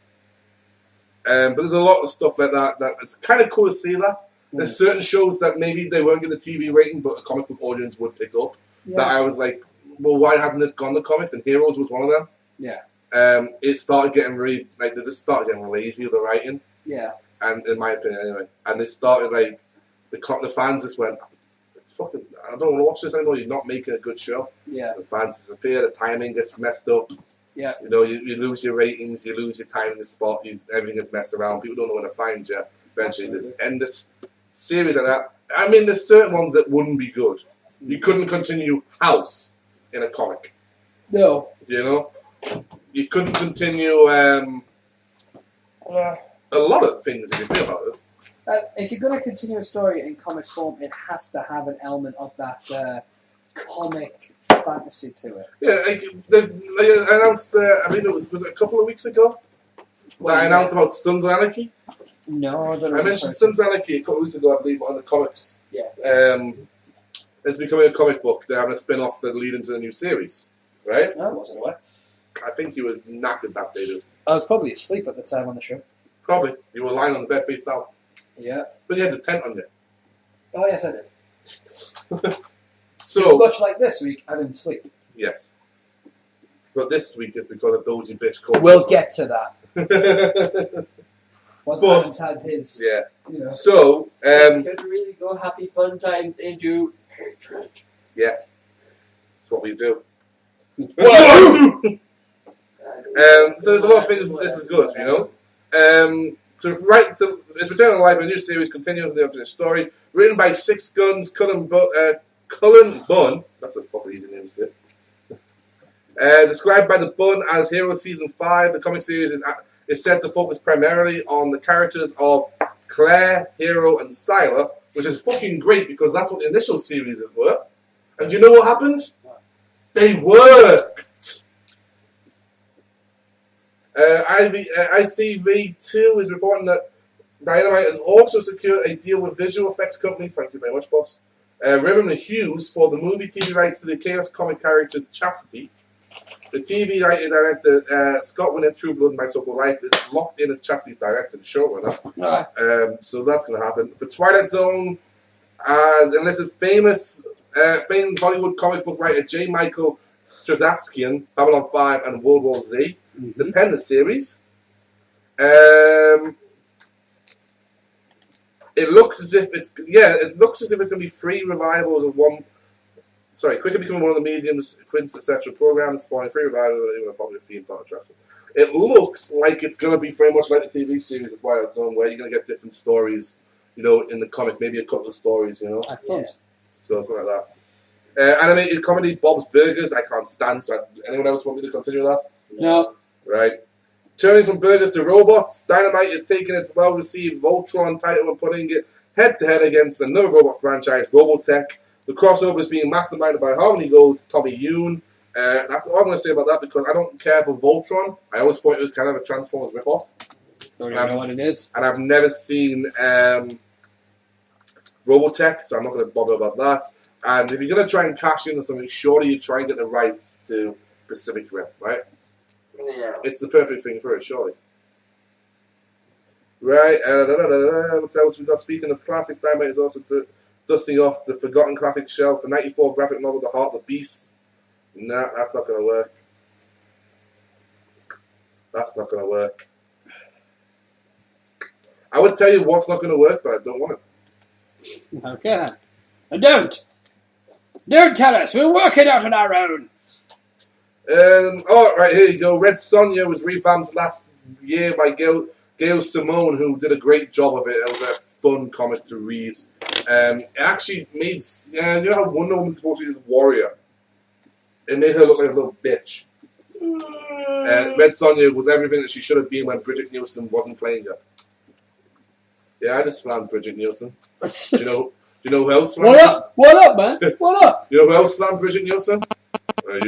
[SPEAKER 3] But there's a lot of stuff like that it's kind of cool to see that. There's certain shows that maybe they won't get the TV rating, but a comic book audience would pick up. Yeah. That I was like, well, why hasn't this gone to comics? And Heroes was one of them.
[SPEAKER 1] Yeah.
[SPEAKER 3] It started getting really, they just started getting lazy with the writing.
[SPEAKER 1] Yeah.
[SPEAKER 3] And in my opinion, anyway. And they started like the fans just went, "It's fucking. I don't want to watch this anymore. You're not making a good show."
[SPEAKER 1] Yeah.
[SPEAKER 3] The fans disappear. The timing gets messed up.
[SPEAKER 1] Yeah.
[SPEAKER 3] You know, you lose your ratings. You lose your time in the spot. Everything gets messed around. People don't know where to find you. Eventually, there's endless series like that. I mean, there's certain ones that wouldn't be good. You couldn't continue House in a comic.
[SPEAKER 1] No.
[SPEAKER 3] You know, you couldn't continue a lot of things if you think about it.
[SPEAKER 1] If you're going to continue a story in comic form, it has to have an element of that comic fantasy to it.
[SPEAKER 3] Yeah, they announced, I mean, was it a couple of weeks ago?
[SPEAKER 1] Well,
[SPEAKER 3] I announced about Sons of Anarchy.
[SPEAKER 1] No, I don't know.
[SPEAKER 3] I mentioned Sons of Anarchy a couple of weeks ago, I believe, on the comics.
[SPEAKER 2] Yeah.
[SPEAKER 3] It's becoming a comic book. They're having a spin-off that lead into the new series, right?
[SPEAKER 1] No, I wasn't aware.
[SPEAKER 3] I think you were knackered that day, dude.
[SPEAKER 1] I was probably asleep at the time on the show.
[SPEAKER 3] Probably. You were lying on the bed face down.
[SPEAKER 1] Yeah.
[SPEAKER 3] But you had the tent on you.
[SPEAKER 1] Oh, yes, I did.
[SPEAKER 3] So,
[SPEAKER 1] Just much like this week, I didn't sleep.
[SPEAKER 3] yes. But this week is because of dozy bitch called.
[SPEAKER 1] We'll get to that.
[SPEAKER 3] Yeah.
[SPEAKER 1] Once
[SPEAKER 3] But-
[SPEAKER 1] Adam's had his, you know.
[SPEAKER 3] So,
[SPEAKER 2] Could really go happy fun times into hatred.
[SPEAKER 3] yeah. That's what we do.
[SPEAKER 1] What?
[SPEAKER 3] So there's a lot of things. This is good, you know. It's returning to life. A new series continuing the unfinished story, written by Six Guns Cullen Bunn. That's a fucking easy name to say. Described by the Bunn as Hero Season 5, the comic series is set to focus primarily on the characters of Claire, Hero, and Sylar, which is fucking great because that's what the initial series were. And do you know what happened? They worked. ICV2 is reporting that Dynamite has also secured a deal with visual effects company, thank you very much, boss, Rhythm and Hughes for the movie TV rights to the Chaos comic characters Chastity. The TV writer director Scott Winnet, True Blood and My So-Called Life is locked in as Chastity's director, the showrunner. So that's going to happen. For Twilight Zone, as enlisted famed Hollywood comic book writer J. Michael Straczynski, Babylon 5 and World War Z. The pen the series. It looks as if it's going to be 3 revivals of one. Sorry, quickly becoming one of the medium's quintessential programs, spawning 3 revivals of a popular theme park attraction. It looks like it's going to be very much like the TV series of Twilight Zone, where you're going to get different stories, you know, in the comic, maybe a couple of stories, you know.
[SPEAKER 1] Excellent.
[SPEAKER 3] So something like that. Animated comedy Bob's Burgers, I can't stand. So anyone else want me to continue that?
[SPEAKER 1] No.
[SPEAKER 3] Right. Turning from burgers to robots, Dynamite is taking its well-received Voltron title and putting it head-to-head against another robot franchise, Robotech. The crossover is being masterminded by Harmony Gold, Tommy Yoon. That's all I'm going to say about that because I don't care for Voltron. I always thought it was kind of a Transformers ripoff.
[SPEAKER 1] Don't even know what it is.
[SPEAKER 3] And I've never seen Robotech, so I'm not going to bother about that. And if you're going to try and cash in on something, surely you try and get the rights to Pacific Rim, right?
[SPEAKER 2] Yeah.
[SPEAKER 3] It's the perfect thing for it, surely. Right, what else we got? Speaking of classics, Dynamite is also dusting off the forgotten classic shelf, the 94 graphic novel, The Heart of the Beast. Nah, that's not going to work. That's not going to work. I would tell you what's not going to work, but I don't want it.
[SPEAKER 1] Okay. Don't tell us. We'll work it out on our own.
[SPEAKER 3] Right, here you go. Red Sonja was revamped last year by Gail Simone, who did a great job of it. It was a fun comic to read. It actually made... you know how Wonder Woman's supposed to be this warrior? It made her look like a little bitch. Red Sonja was everything that she should have been when Bridget Nielsen wasn't playing her. Yeah, I just slammed Bridget Nielsen. Do you know who else slammed?
[SPEAKER 1] What up? What up, man? What up?
[SPEAKER 3] You know who else slammed Bridget Nielsen? I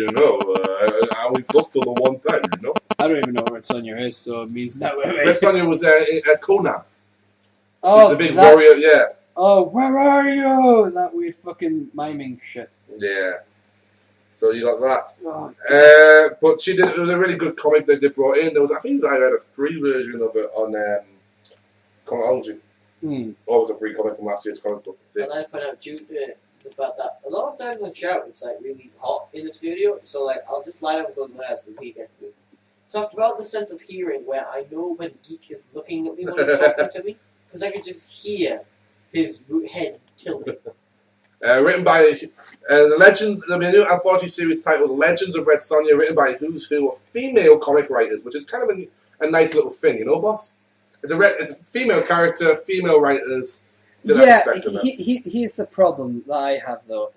[SPEAKER 3] only fucked her the one time, you know?
[SPEAKER 1] I don't even know what Red Sonja is, so it means no.
[SPEAKER 3] Red Sonja was Conan.
[SPEAKER 1] Oh,
[SPEAKER 3] He's a big warrior, yeah.
[SPEAKER 1] Oh, where are you? That weird fucking miming shit.
[SPEAKER 3] Yeah. So you got that.
[SPEAKER 1] Oh.
[SPEAKER 3] But it was a really good comic that they brought in. I think I read a free version of it on Comixology. Or was a free comic from last year's comic book.
[SPEAKER 2] And I put out due to the fact that a lot of times on shout it's like really hot in the studio, so like I'll just line up with those guys because he gets me. So I've developed the sense of hearing where I know when Geek is looking at me when he's talking to me, because I can just hear his head tilting.
[SPEAKER 3] Written by the Legends, there'll be a new anthology series titled Legends of Red Sonja, written by Who's Who of female comic writers, which is kind of a nice little thing, you know, boss? It's a female character, female writers.
[SPEAKER 1] Yeah, here's the problem that I have, though.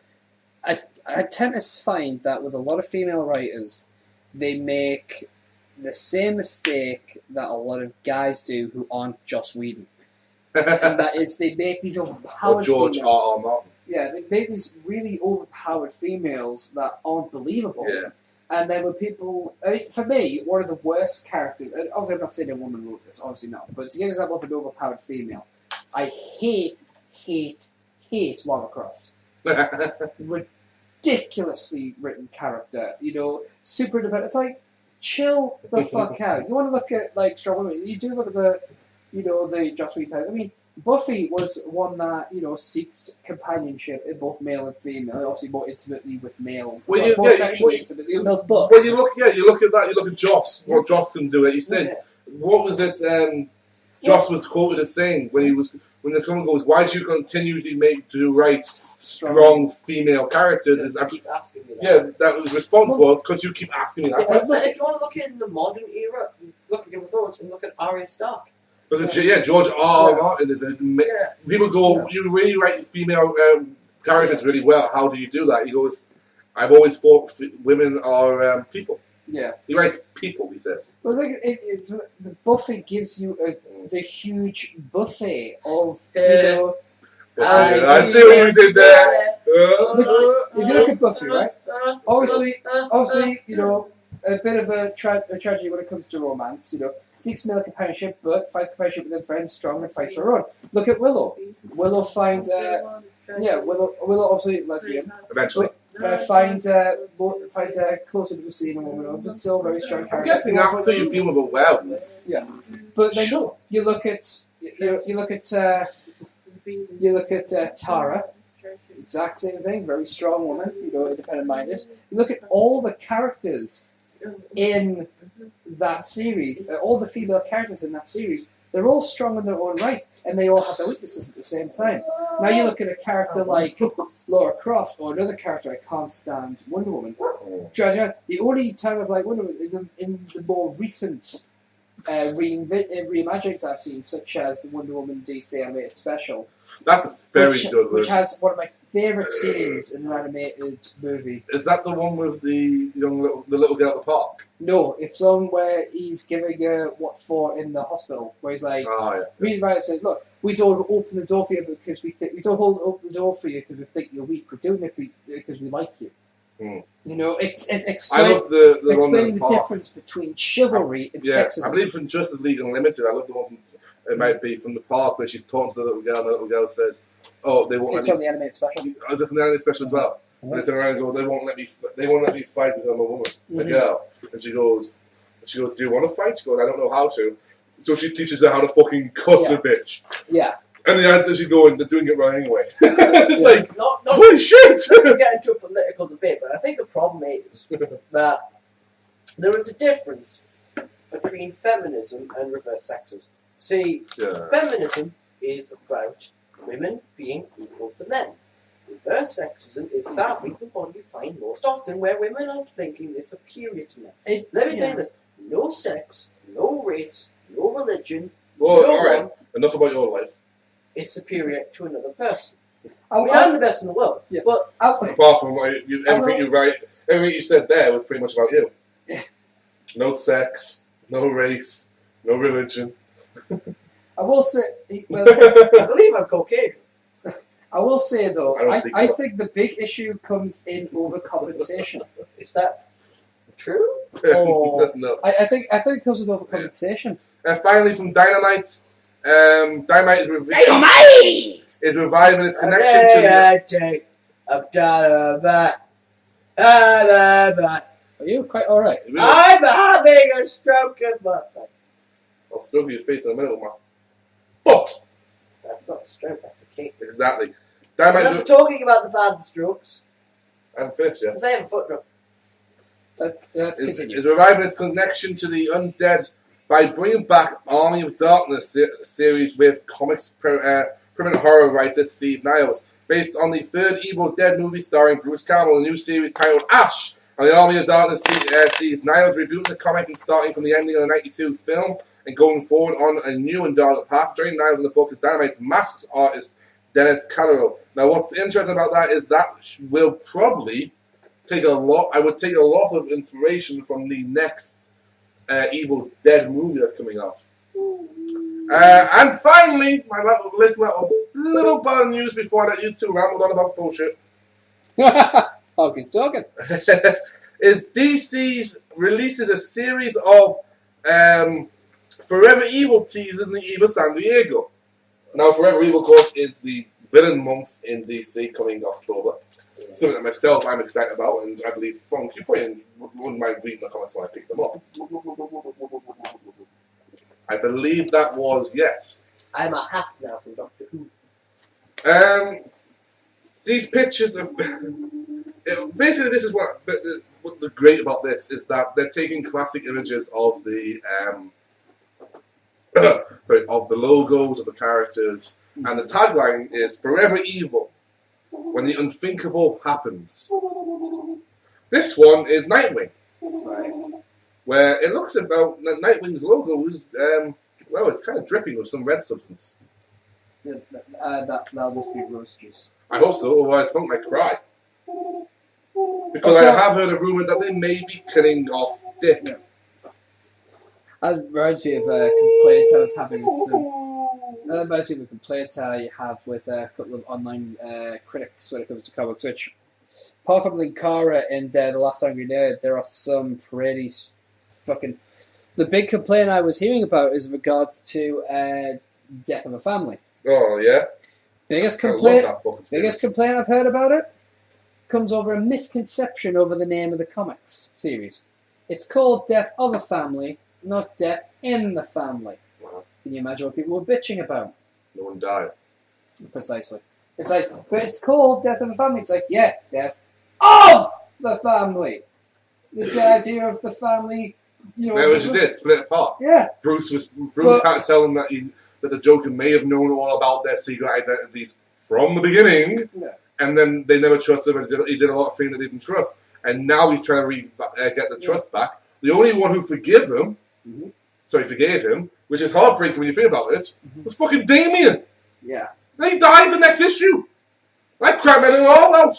[SPEAKER 1] I tend to find that with a lot of female writers, they make the same mistake that a lot of guys do who aren't Joss Whedon. And that is, they make these overpowered
[SPEAKER 3] or George R. R. Martin.
[SPEAKER 1] Yeah, they make these really overpowered females that aren't believable.
[SPEAKER 3] Yeah.
[SPEAKER 1] And then when people... I mean, for me, one of the worst characters... Obviously, I'm not saying a woman wrote this, obviously not. But to give an example of an overpowered female, I hate Lara Croft. Ridiculously written character. You know, super independent. It's like, chill the fuck out. You want to look at, like, strong women. You do look at the Joss Whedon type. I mean, Buffy was one that, you know, seeked companionship in both male and female, obviously more intimately with males.
[SPEAKER 3] Well,
[SPEAKER 1] more sexually intimately with males, but...
[SPEAKER 3] Well, you look at that, you look at Joss. Well, Joss can do it. He said, what was it, Joss was quoted as saying, when someone goes, why do you continually write strong female characters?
[SPEAKER 2] I keep asking me that.
[SPEAKER 3] Yeah, that was response was, because you keep asking me that.
[SPEAKER 2] And if you want to look in the modern era, look at Game of Thrones and look at Arya Stark.
[SPEAKER 3] But George R. R. Martin is people go, you really write female characters really well. How do you do that? He goes, I've always thought women are people.
[SPEAKER 1] Yeah.
[SPEAKER 3] He writes people, he says.
[SPEAKER 1] Well, the Buffy gives you the huge buffet of, you know...
[SPEAKER 3] I see what you did there.
[SPEAKER 1] If you look at Buffy, right? Obviously, you know, a bit of a tragedy when it comes to romance, you know. Seeks male companionship, but finds companionship within friends, strong and fights for her own. Look at Willow. Willow finds, Willow obviously lesbian.
[SPEAKER 3] Eventually.
[SPEAKER 1] Finds closer to the scene woman, but still very strong character.
[SPEAKER 3] I'm guessing after you've been with a werewolf.
[SPEAKER 1] Yeah. But then
[SPEAKER 3] sure.
[SPEAKER 1] you look at Tara. Exact same thing, very strong woman, you know, independent-minded. You look at all the characters in that series, all the female characters in that series, they're all strong in their own right, and they all have their weaknesses at the same time. Now you look at a character like Lara Croft, or another character I can't stand, Wonder Woman. The only time I've liked Wonder Woman is in the more recent reimaginings I've seen, such as the Wonder Woman DC animated special.
[SPEAKER 3] That's a very good one.
[SPEAKER 1] Which has one of my favourite scenes in an animated movie.
[SPEAKER 3] Is that the one with the little girl at the park?
[SPEAKER 1] No, it's one where he's giving her what for in the hospital, where he's like, really right, says, look, we don't open the door for you because we don't open the door for you because we think you're weak. We're doing it because we like you. You know, it's explaining the difference between chivalry and sexism.
[SPEAKER 3] I believe from Justice League Unlimited, I love the one from, it might be from the park where she's talking to the little girl, and the little girl says, "Oh, they won't."
[SPEAKER 1] It's on the animated special.
[SPEAKER 3] Oh, is it from the animated special as well? And they turn around and go, "They won't let me fight because I'm a woman, a girl." And she goes, "Do you want to fight?" She goes, "I don't know how to." So she teaches her how to fucking cut a bitch.
[SPEAKER 1] Yeah.
[SPEAKER 3] And the answer she's going, they're doing it wrong anyway. It's like,
[SPEAKER 2] not
[SPEAKER 3] holy shit!
[SPEAKER 2] to get into a political debate, but I think the problem is that there is a difference between feminism and reverse sexism. See, feminism is about women being equal to men. Reverse sexism is sadly the one you find most often where women are thinking they're superior to men. Let me tell you this, no sex, no race, no religion,
[SPEAKER 3] alright, enough about your life.
[SPEAKER 2] Is superior to another person. I'm the best in the world, but
[SPEAKER 3] apart from everything you write, everything you said there was pretty much about you. No sex, no race, no religion.
[SPEAKER 1] I will say,
[SPEAKER 2] I believe I'm Caucasian.
[SPEAKER 1] I will say though, I think the big issue comes in overcompensation. Is that true? Or
[SPEAKER 3] no.
[SPEAKER 1] I think it comes with overcompensation.
[SPEAKER 3] Finally, from Dynamite. Dynamite is reviving its connection to
[SPEAKER 1] Are you quite alright?
[SPEAKER 2] I'm having a stroke of my face.
[SPEAKER 3] I'll stroke your face in a minute with my foot.
[SPEAKER 2] That's not a stroke, that's a kick.
[SPEAKER 3] Exactly.
[SPEAKER 2] I'm talking about the bad strokes.
[SPEAKER 3] I haven't finished yet.
[SPEAKER 2] Because I have a foot drop.
[SPEAKER 1] Let's continue.
[SPEAKER 3] Is reviving its connection to the undead by bringing back Army of Darkness series with comics permanent horror writer Steve Niles. Based on the third Evil Dead movie starring Bruce Campbell, a new series titled Ash and the Army of Darkness sees Niles rebooting the comic and starting from the ending of the 92 film and going forward on a new and darker path. Joining Niles in the book is Dynamite's masks artist Dennis Carroll. Now, what's interesting about that is that will probably take a lot. I would take a lot of inspiration from the next Evil Dead movie that's coming out. And finally, my little bit of news before I let you two ramble on about bullshit.
[SPEAKER 1] Hawkins talking.
[SPEAKER 3] Is DC's releases a series of Forever Evil teasers in the Eva San Diego. Now, Forever Evil, of course, is the villain month in DC coming October. Something that myself I'm excited about, and I believe Funk, you probably wouldn't mind reading the comments when I pick them up. I believe that was yes.
[SPEAKER 2] I'm a half now from Doctor Who.
[SPEAKER 3] These pictures of basically this is what the great about this is that they're taking classic images of the of the logos of the characters, and the tagline is "Forever Evil, when the unthinkable happens." This one is Nightwing,
[SPEAKER 1] Right.
[SPEAKER 3] where it looks about Nightwing's logo is well, it's kind of dripping with some red substance.
[SPEAKER 1] That'll just be rose juice.
[SPEAKER 3] I hope so, otherwise Funk might cry. Because I have heard a rumour that they may be killing off Dick.
[SPEAKER 1] Yeah. That reminds me of a complaint I was having with some. That reminds me of a complaint I have with a couple of online critics when it comes to comics, which, apart from Linkara and The Last Angry Nerd, there are some pretty fucking... The big complaint I was hearing about is in regards to Death of a Family.
[SPEAKER 3] Oh, yeah?
[SPEAKER 1] Biggest
[SPEAKER 3] I love
[SPEAKER 1] complaint
[SPEAKER 3] that fucking series.
[SPEAKER 1] I've heard about it comes over a misconception over the name of the comics series. It's called Death of a Family, not Death in the Family.
[SPEAKER 3] Wow.
[SPEAKER 1] Can you imagine what people were bitching about?
[SPEAKER 3] No one died.
[SPEAKER 1] Precisely. It's like, but it's called Death of a Family. It's like, yeah, Death of the Family. It's the idea of the family, you know.
[SPEAKER 3] Yeah, what you did, split apart.
[SPEAKER 1] Yeah.
[SPEAKER 3] Bruce had to tell them that the Joker may have known all about their secret identities from the beginning,
[SPEAKER 1] Yeah.
[SPEAKER 3] and then they never trusted him, and he did a lot of things they didn't trust. And now he's trying to get the trust back. The only one who forgave him, which is heartbreaking when you think about it, was fucking Damien.
[SPEAKER 1] Yeah.
[SPEAKER 3] Then he died the next issue. That crap made it all out.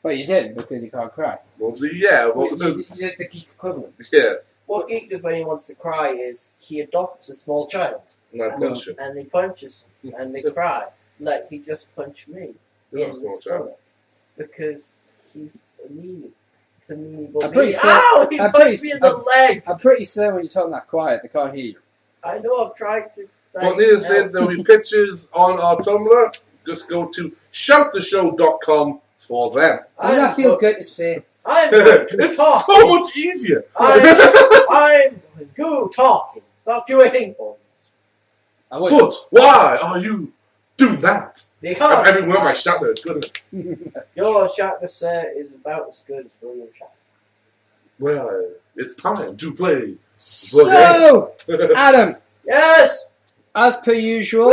[SPEAKER 1] Well, you did, because you can't cry.
[SPEAKER 3] Well, yeah. Well,
[SPEAKER 1] You did the geek equivalent.
[SPEAKER 3] yeah.
[SPEAKER 2] What Geek does when he wants to cry is he adopts a small child
[SPEAKER 3] No bullshit.
[SPEAKER 2] and he punches him and they cry. Like he just punched me in
[SPEAKER 3] You're a
[SPEAKER 2] the
[SPEAKER 3] small
[SPEAKER 2] stomach
[SPEAKER 3] child.
[SPEAKER 2] because he's a meanie. He's a meanie boy.
[SPEAKER 1] I'm pretty sure-
[SPEAKER 2] Ow! He
[SPEAKER 1] I'm
[SPEAKER 2] punched
[SPEAKER 1] pretty-
[SPEAKER 2] me in the leg.
[SPEAKER 1] I'm pretty certain when you're talking that quiet, they can't hear you.
[SPEAKER 2] I know. I'm trying to.
[SPEAKER 3] But needless to say, there'll be pictures on our Tumblr. Just go to shouttheshow.com for them.
[SPEAKER 1] Doesn't that feel good to say?
[SPEAKER 2] I'm going to
[SPEAKER 3] It's
[SPEAKER 2] talk.
[SPEAKER 3] so much easier.
[SPEAKER 2] I'm going to talking. Stop doing.
[SPEAKER 1] I would.
[SPEAKER 3] But why are you doing that?
[SPEAKER 2] Because
[SPEAKER 3] Every word my shout there is good.
[SPEAKER 2] your Shatner sir is about as good as William Shatner.
[SPEAKER 3] Well, it's time to play.
[SPEAKER 1] So, Adam,
[SPEAKER 2] Yes.
[SPEAKER 1] as per usual,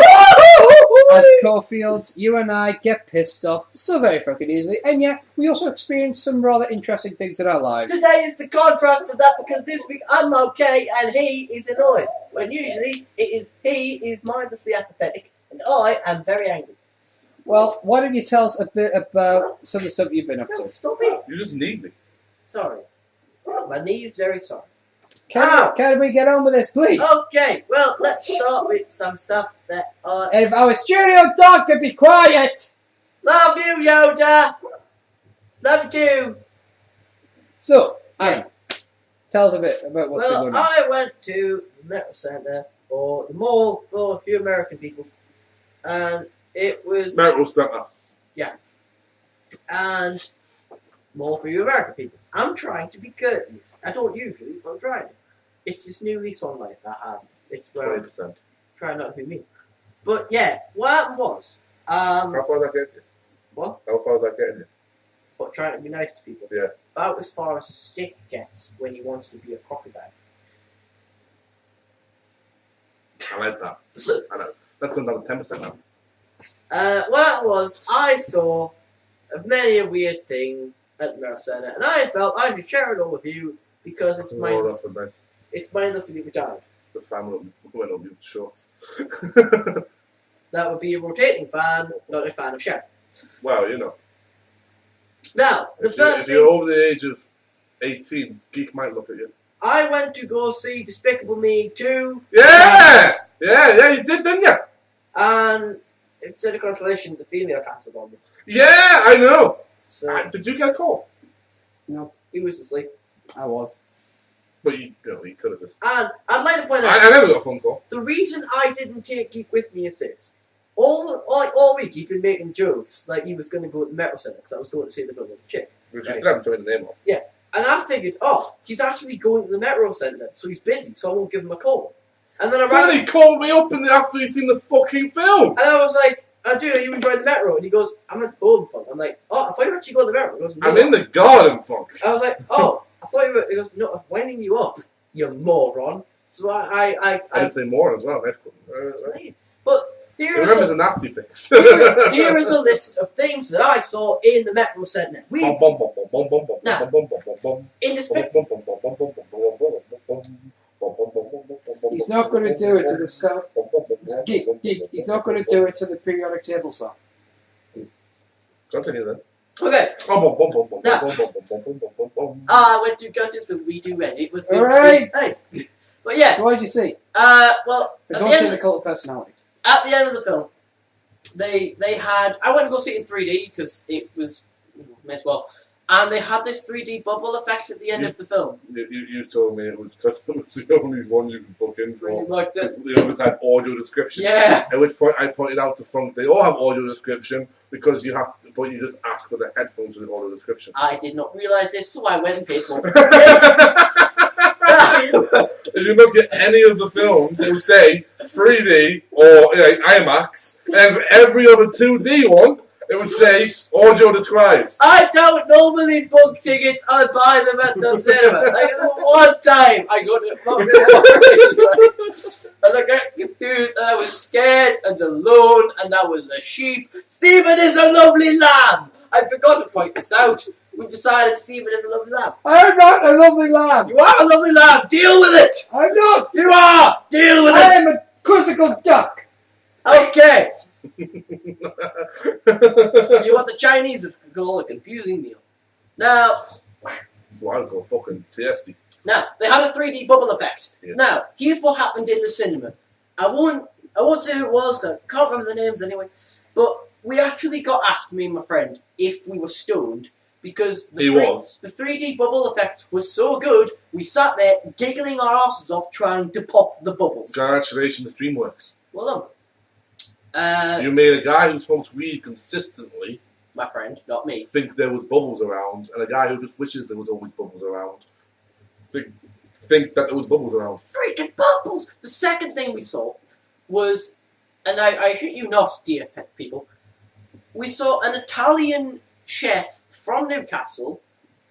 [SPEAKER 1] as Caulfields, you and I get pissed off so very fucking easily, and yet we also experience some rather interesting things in our lives.
[SPEAKER 2] Today is the contrast of that because this week I'm okay and he is annoyed. When usually he is mindlessly apathetic and I am very angry.
[SPEAKER 1] Well, why don't you tell us a bit about some of the stuff you've been up
[SPEAKER 2] No,
[SPEAKER 1] to?
[SPEAKER 2] stop it.
[SPEAKER 3] You just need me.
[SPEAKER 2] Sorry. My knee is very sorry.
[SPEAKER 1] Can we get on with this, please?
[SPEAKER 2] Okay, well, let's start with some stuff that I
[SPEAKER 1] And if our studio dog could be quiet!
[SPEAKER 2] love you, Yoda. Love you too.
[SPEAKER 1] So, Adam, tell us a bit about what's been
[SPEAKER 2] Well,
[SPEAKER 1] going on.
[SPEAKER 2] I went to the Metal Center or the mall for a few American peoples, and it was
[SPEAKER 3] Metal Center.
[SPEAKER 2] and more for you American people. I'm trying to be courteous. I don't usually, but I'm trying. It's this new lease on life I have. It's where I'm
[SPEAKER 3] 20%.
[SPEAKER 2] trying not to be mean. But yeah, what happened was,
[SPEAKER 3] How far is that getting you?
[SPEAKER 2] what?
[SPEAKER 3] How far is that getting you?
[SPEAKER 2] but trying to be nice to people.
[SPEAKER 3] Yeah.
[SPEAKER 2] About as far as a stick gets when he wants to be a crocodile.
[SPEAKER 3] I like that. I know. Let's go down to 10% now.
[SPEAKER 2] What that was, I saw many a weird thing at the Mirror Centre, and I felt I should share it all with you because it's mindlessly retarded.
[SPEAKER 3] The fan went on mute shorts.
[SPEAKER 2] That would be a rotating fan, not a fan of Sharon.
[SPEAKER 3] Well, you know.
[SPEAKER 2] Now,
[SPEAKER 3] if you're over the age of 18, Geek might look at you.
[SPEAKER 2] I went to go see Despicable Me 2.
[SPEAKER 3] Yeah! Yeah, you did, didn't you?
[SPEAKER 2] And instead of consolation, the female cancelled on me.
[SPEAKER 3] Yeah, I know.
[SPEAKER 2] So
[SPEAKER 3] Did you get a call?
[SPEAKER 1] No,
[SPEAKER 2] he was asleep.
[SPEAKER 1] I was.
[SPEAKER 3] But you could have just.
[SPEAKER 2] And I'd like to point out,
[SPEAKER 3] I never got a phone call.
[SPEAKER 2] the reason I didn't take Geek with me is this. All week he'd been making jokes like he was going to go to the Metro Centre because I was going to see the film with the chick.
[SPEAKER 3] Which
[SPEAKER 2] Right.
[SPEAKER 3] you still haven't told me the name of.
[SPEAKER 2] Yeah. And I figured, he's actually going to the Metro Centre, so he's busy, so I won't give him a call. And then I
[SPEAKER 3] So he called me up after he's seen the fucking film.
[SPEAKER 2] And I was like, dude, are you enjoying the Metro? And he goes, I'm at Golden Funk. I'm like, I thought you were actually going to the Metro. He goes, no.
[SPEAKER 3] I'm in the garden, funk.
[SPEAKER 2] I was like, I thought you were. He goes, no, I'm winding you up, you moron. So I
[SPEAKER 3] did say more as well. That's cool.
[SPEAKER 2] But here is
[SPEAKER 3] Remember the nasty fix.
[SPEAKER 2] here is a list of things that I saw in the Metro Centre. In
[SPEAKER 1] He's not going to do it to the sound. He's not going to do it to the periodic table song.
[SPEAKER 3] Continue then.
[SPEAKER 2] Okay. I went to go see this with We Do Red. It was
[SPEAKER 1] Alright.
[SPEAKER 2] nice. But yeah.
[SPEAKER 1] So what did you see?
[SPEAKER 2] Well,
[SPEAKER 1] But don't say the cult of personality.
[SPEAKER 2] at the end of the film, they had. I went to go see it in 3D because it was as well, and they had this 3D bubble effect at the end of the film.
[SPEAKER 3] You told me it was because it was the only one you could book in for.
[SPEAKER 2] Like this.
[SPEAKER 3] The others had audio description.
[SPEAKER 2] Yeah.
[SPEAKER 3] At which point I pointed out to Funk, they all have audio description because you have to, but you just ask for the headphones with the audio description.
[SPEAKER 2] I did not realise this, so I went and paid for it.
[SPEAKER 3] If you look at any of the films, it will say 3D or IMAX, and every other 2D one, it would say audio described.
[SPEAKER 2] I don't normally book tickets, I buy them at the cinema. Like, one time I got it, and I got confused, and I was scared and alone, and I was a sheep. Stephen is a lovely lamb! I forgot to point this out. We've decided Stephen is a lovely lamb.
[SPEAKER 1] I'm not a lovely lamb.
[SPEAKER 2] You are a lovely lamb! Deal with it!
[SPEAKER 1] I'm not.
[SPEAKER 2] You are! Deal with
[SPEAKER 1] I
[SPEAKER 2] it!
[SPEAKER 1] am a quizzical duck.
[SPEAKER 2] Okay! You want the Chinese would call a confusing meal. Now,
[SPEAKER 3] Well, I'll go fucking tasty.
[SPEAKER 2] Now, they had a 3D bubble effect.
[SPEAKER 3] Yeah.
[SPEAKER 2] Now, here's what happened in the cinema. I won't say who it was, 'cause I can't remember the names anyway, but we actually got asked, me and my friend, if we were stoned, because the 3D bubble effect was so good, we sat there giggling our asses off trying to pop the bubbles.
[SPEAKER 3] Congratulations, DreamWorks.
[SPEAKER 2] Well done.
[SPEAKER 3] You made a guy who smokes weed consistently
[SPEAKER 2] My friend, not me.
[SPEAKER 3] think there was bubbles around, and a guy who just wishes there was always bubbles around think that there was bubbles around.
[SPEAKER 2] Freaking bubbles! The second thing we saw was, and I shit you not, dear pet people, we saw an Italian chef from Newcastle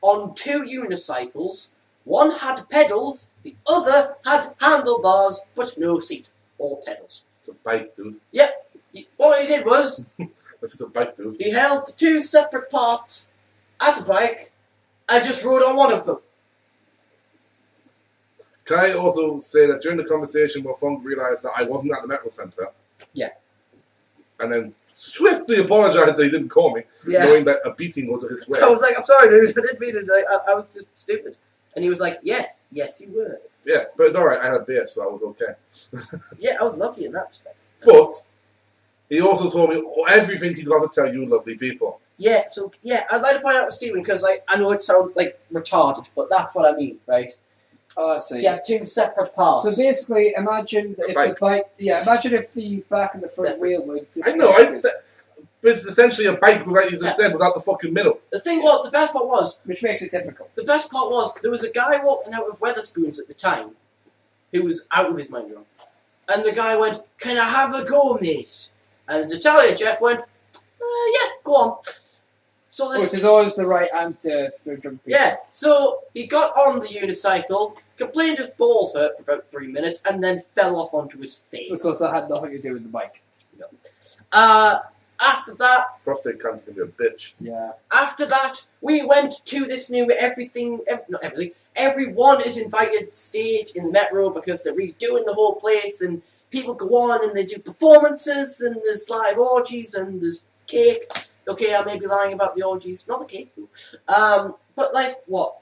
[SPEAKER 2] on 2 unicycles. One had pedals, the other had handlebars, but no seat. All pedals.
[SPEAKER 3] It's a bike, dude.
[SPEAKER 2] Yep. What he did was,
[SPEAKER 3] That's just a bike, dude.
[SPEAKER 2] he held the 2 separate parts as a bike and just rode on one of them.
[SPEAKER 3] Can I also say that during the conversation where Funk realised that I wasn't at the Metro Centre,
[SPEAKER 2] Yeah.
[SPEAKER 3] and then swiftly apologised that he didn't call me,
[SPEAKER 2] Yeah.
[SPEAKER 3] knowing that a beating was his way.
[SPEAKER 2] I was like, I'm sorry, dude. I didn't mean it. I was just stupid. And he was like, yes, you were.
[SPEAKER 3] Yeah, but it's alright, I had beer, so I was okay.
[SPEAKER 2] Yeah, I was lucky in that respect.
[SPEAKER 3] But he also told me everything he's about to tell you lovely people.
[SPEAKER 2] Yeah, so, yeah, I'd like to point out to Stephen, because I know it sounds like retarded, but that's what I mean, right?
[SPEAKER 1] Oh, I see.
[SPEAKER 2] He had 2 separate parts.
[SPEAKER 1] So basically, imagine that if the bike, imagine if the back and the front wheel were
[SPEAKER 3] I know, but it's essentially a bike, like you just said, without the fucking middle.
[SPEAKER 2] The thing was, the best part was,
[SPEAKER 1] which makes it difficult.
[SPEAKER 2] The best part was, there was a guy walking out with Weatherspoons at the time, who was out of his mind drunk. And the guy went, can I have a go, mate? And the Italian chef went, yeah, go on. So this
[SPEAKER 1] Which is always the right answer for drunk people.
[SPEAKER 2] Yeah, so he got on the unicycle, complained his balls hurt for about 3 minutes, and then fell off onto his face.
[SPEAKER 1] Because that had nothing to do with the bike.
[SPEAKER 2] After that,
[SPEAKER 3] Prostate cancer can be a bitch.
[SPEAKER 1] Yeah.
[SPEAKER 2] After that, we went to this new everyone is invited stage in the Metro because they're redoing the whole place, and people go on and they do performances, and there's live orgies, and there's cake. Okay, I may be lying about the orgies, not the cake though. But like, what?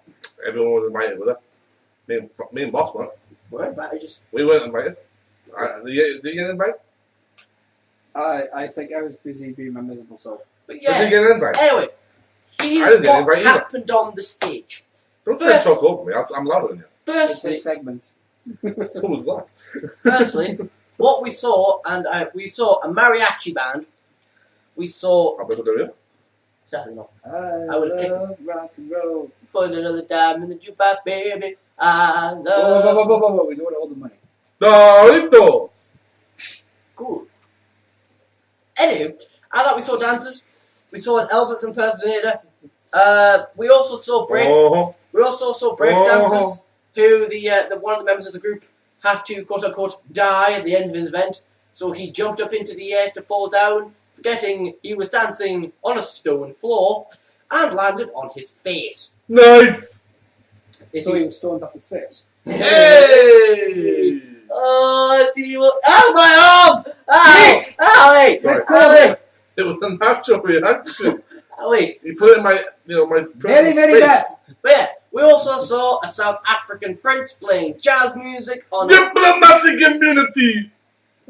[SPEAKER 3] Everyone was invited with it. Me and Boss weren't.
[SPEAKER 2] We're invited, just...
[SPEAKER 3] We weren't invited. Did you get invited?
[SPEAKER 1] I think I was busy being my miserable self.
[SPEAKER 2] But
[SPEAKER 3] Did you
[SPEAKER 2] yeah,
[SPEAKER 3] get invited?
[SPEAKER 2] anyway,
[SPEAKER 3] I
[SPEAKER 2] here's
[SPEAKER 3] didn't get
[SPEAKER 2] what
[SPEAKER 3] invited either.
[SPEAKER 2] happened on the stage.
[SPEAKER 3] Don't try to talk over me. I'm louder than you.
[SPEAKER 1] It's
[SPEAKER 2] Firstly,
[SPEAKER 1] a segment.
[SPEAKER 3] So was that.
[SPEAKER 2] Firstly, what we saw, we saw a mariachi band. We saw...
[SPEAKER 3] How big are you?
[SPEAKER 2] Sadly not.
[SPEAKER 1] I
[SPEAKER 2] would've kicked
[SPEAKER 1] love rock and roll.
[SPEAKER 2] Put another dime in the jukebox, baby. I
[SPEAKER 1] Whoa,
[SPEAKER 2] love...
[SPEAKER 1] whoa, whoa, whoa, whoa, whoa. We don't want all the money.
[SPEAKER 3] Doritos!
[SPEAKER 2] Cool. Anywho, I thought we saw dancers. We saw an Elvis impersonator. We also saw break dancers who the one of the members of the group had to quote unquote die at the end of his event. So he jumped up into the air to fall down, forgetting he was dancing on a stone floor, and landed on his face.
[SPEAKER 3] Nice!
[SPEAKER 1] So he was stoned off his face.
[SPEAKER 3] Hey!
[SPEAKER 2] Oh, I see what. Oh, my arm! Ow!
[SPEAKER 1] Nick!
[SPEAKER 2] Ow, wait!
[SPEAKER 3] Sorry.
[SPEAKER 2] Ow, wait!
[SPEAKER 3] It was a natural reaction.
[SPEAKER 2] Ow, wait!
[SPEAKER 3] You put it in my, my
[SPEAKER 1] Very, very
[SPEAKER 3] face.
[SPEAKER 1] bad.
[SPEAKER 2] But yeah, we also saw a South African prince playing jazz music on
[SPEAKER 3] Diplomatic immunity!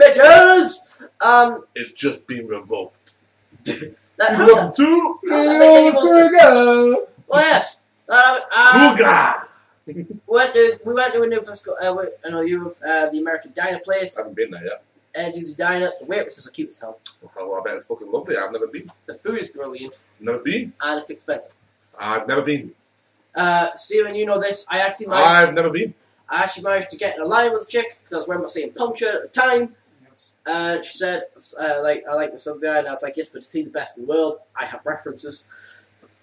[SPEAKER 2] bitches!
[SPEAKER 3] It's just been revoked.
[SPEAKER 2] How's
[SPEAKER 3] Welcome to
[SPEAKER 2] that? Well, yes.
[SPEAKER 3] Cougar!
[SPEAKER 2] We went to a new place called, the American Diner place.
[SPEAKER 3] I haven't been there yet.
[SPEAKER 2] As easy diner. The waitresses are cute as hell.
[SPEAKER 3] Oh, I bet it's fucking lovely. I've never been.
[SPEAKER 2] The food is brilliant.
[SPEAKER 3] Never been.
[SPEAKER 2] And it's expensive.
[SPEAKER 3] I've never been.
[SPEAKER 2] Stephen, you know this. I actually
[SPEAKER 3] Never been.
[SPEAKER 2] managed to get in a line with a chick because I was wearing my same punk shirt at the time.
[SPEAKER 1] Yes.
[SPEAKER 2] She said, I like the sub guy, and I was like, yes, but to see the best in the world, I have references.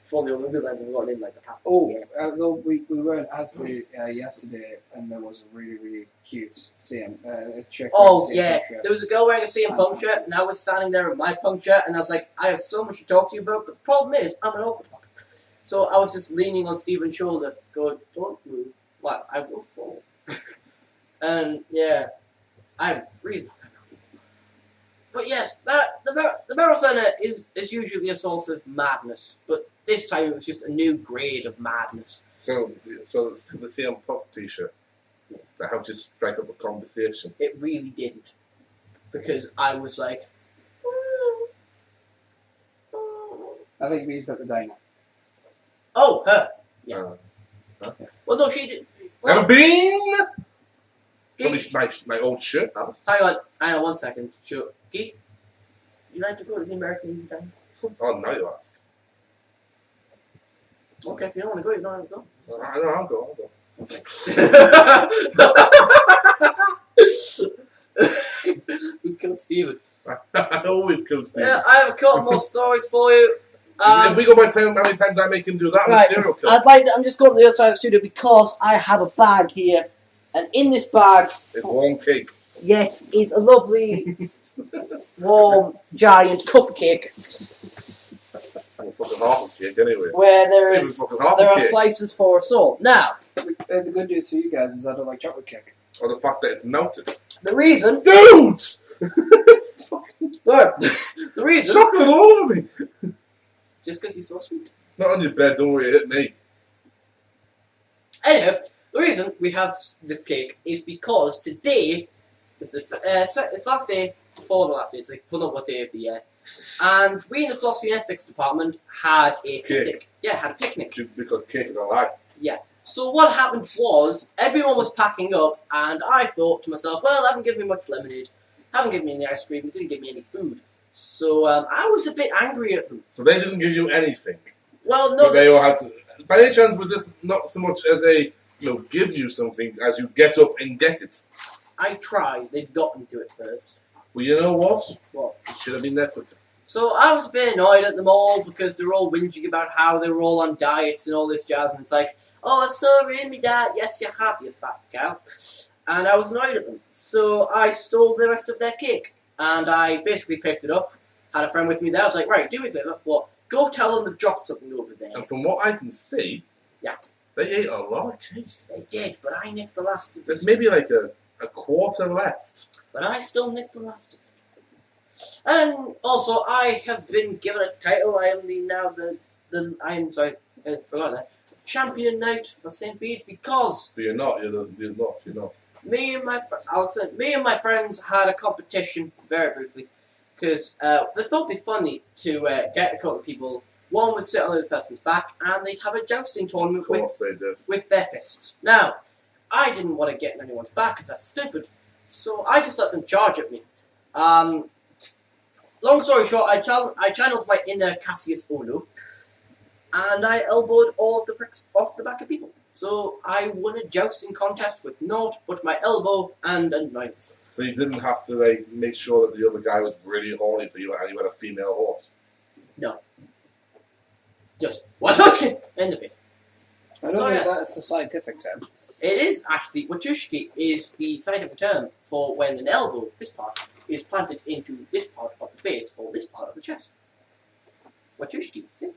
[SPEAKER 2] For the Olympic lines we've got in like the past.
[SPEAKER 1] Oh, though we went Ashley yesterday, and there was a really, really cute a chick.
[SPEAKER 2] Oh
[SPEAKER 1] wearing a
[SPEAKER 2] yeah,
[SPEAKER 1] CM shirt.
[SPEAKER 2] there was a girl wearing a CM punk shirt, and I was standing there in my punk shirt, and I was like, I have so much to talk to you about, but the problem is, I'm an awkward fucker. So I was just leaning on Stephen's shoulder, going, don't move, what, I will fall. And yeah, I'm really. But yes, the Barrel Centre is usually a source of madness, but this time it was just a new grade of madness.
[SPEAKER 3] So the CM Punk t-shirt that helped you strike up a conversation.
[SPEAKER 2] It really didn't, because I was like,
[SPEAKER 1] I think means at the diner.
[SPEAKER 2] oh, her. Yeah. Well, no, she didn't. Well,
[SPEAKER 3] Never been.
[SPEAKER 2] Geek,
[SPEAKER 3] Probably my old shirt. Alice.
[SPEAKER 2] hang on 1 second. Sure. Geek, you like to go to the American Easy Diner?
[SPEAKER 3] Oh, now you ask.
[SPEAKER 2] Okay, if you don't want to go, you don't have to go.
[SPEAKER 3] I know. I'll go.
[SPEAKER 2] Okay. We killed Stephen.
[SPEAKER 3] I always kill Steve.
[SPEAKER 2] Yeah, I have a couple more stories for you.
[SPEAKER 3] If we go by time, how many times I make him do that, I'm a
[SPEAKER 2] Right,
[SPEAKER 3] serial killer.
[SPEAKER 2] I'm just going to the other side of the studio because I have a bag here, and in this bag,
[SPEAKER 3] It's warm cake.
[SPEAKER 2] yes, is a lovely, warm, giant cupcake
[SPEAKER 3] I'm fucking half a cake anyway.
[SPEAKER 2] where there
[SPEAKER 3] Steven's
[SPEAKER 2] is
[SPEAKER 3] fucking half
[SPEAKER 2] there
[SPEAKER 3] a
[SPEAKER 2] are
[SPEAKER 3] cake.
[SPEAKER 2] slices for us all. Now,
[SPEAKER 1] The good news for you guys is I don't like chocolate cake.
[SPEAKER 3] Or the fact that it's melted.
[SPEAKER 2] the reason,
[SPEAKER 3] Dude!
[SPEAKER 2] look, the reason,
[SPEAKER 3] Chocolate all over me.
[SPEAKER 2] just because he's so sweet.
[SPEAKER 3] Not on your bed, don't worry, it hit me.
[SPEAKER 2] Anyhow, the reason we have the cake is because today is it's last day before the last day. It's like put up what day of the year, and we in the philosophy and ethics department had a picnic. Yeah, had a picnic.
[SPEAKER 3] Because cake is a lie.
[SPEAKER 2] So what happened was everyone was packing up, and I thought to myself, well, they haven't given me much lemonade, haven't given me any ice cream, they didn't give me any food. So I was a bit angry at them.
[SPEAKER 3] So they didn't give you anything.
[SPEAKER 2] Well,
[SPEAKER 3] But
[SPEAKER 2] no,
[SPEAKER 3] they all had to. By any chance, was this not so much as a give you something as you get up and get it?
[SPEAKER 2] I tried. They'd gotten to it first.
[SPEAKER 3] Well, you know what?
[SPEAKER 2] What?
[SPEAKER 3] You should have been there quicker.
[SPEAKER 2] So I was a bit annoyed at them all because they were all whinging about how they were all on diets and all this jazz, and it's like, oh, I've so ruined me diet. Yes, you have, you fat cow. And I was annoyed at them. So I stole the rest of their cake. And I basically picked it up, had a friend with me there. I was like, right, do me a favour. What? Go tell them they've dropped something over there.
[SPEAKER 3] And from what I can see, they ate a lot of cake.
[SPEAKER 2] They did, but I nicked the last of it.
[SPEAKER 3] There's maybe like a quarter left.
[SPEAKER 2] But I still nicked the last of it. And also, I have been given a title. I am I forgot that. Champion Knight of St. Bede's because...
[SPEAKER 3] But you're not.
[SPEAKER 2] Me and my friends had a competition, very briefly, because they thought it'd be funny to get a couple of people. One would sit on the other person's back, and they'd have a jousting tournament with their fists. Now, I didn't want to get in anyone's back, because that's stupid, so I just let them charge at me. Long story short, I channeled my inner Cassius Olu, and I elbowed all of the bricks off the back of people. So I won a jousting contest with naught but my elbow and a knife.
[SPEAKER 3] So you didn't have to make sure that the other guy was really horny, so you had a female horse.
[SPEAKER 2] No. Just Watushki! End of it.
[SPEAKER 1] I don't think that's a scientific term.
[SPEAKER 2] It is actually, Watushki is the scientific term for when an elbow, this part, is planted into this part of the face or this part of the chest. Watushki, see?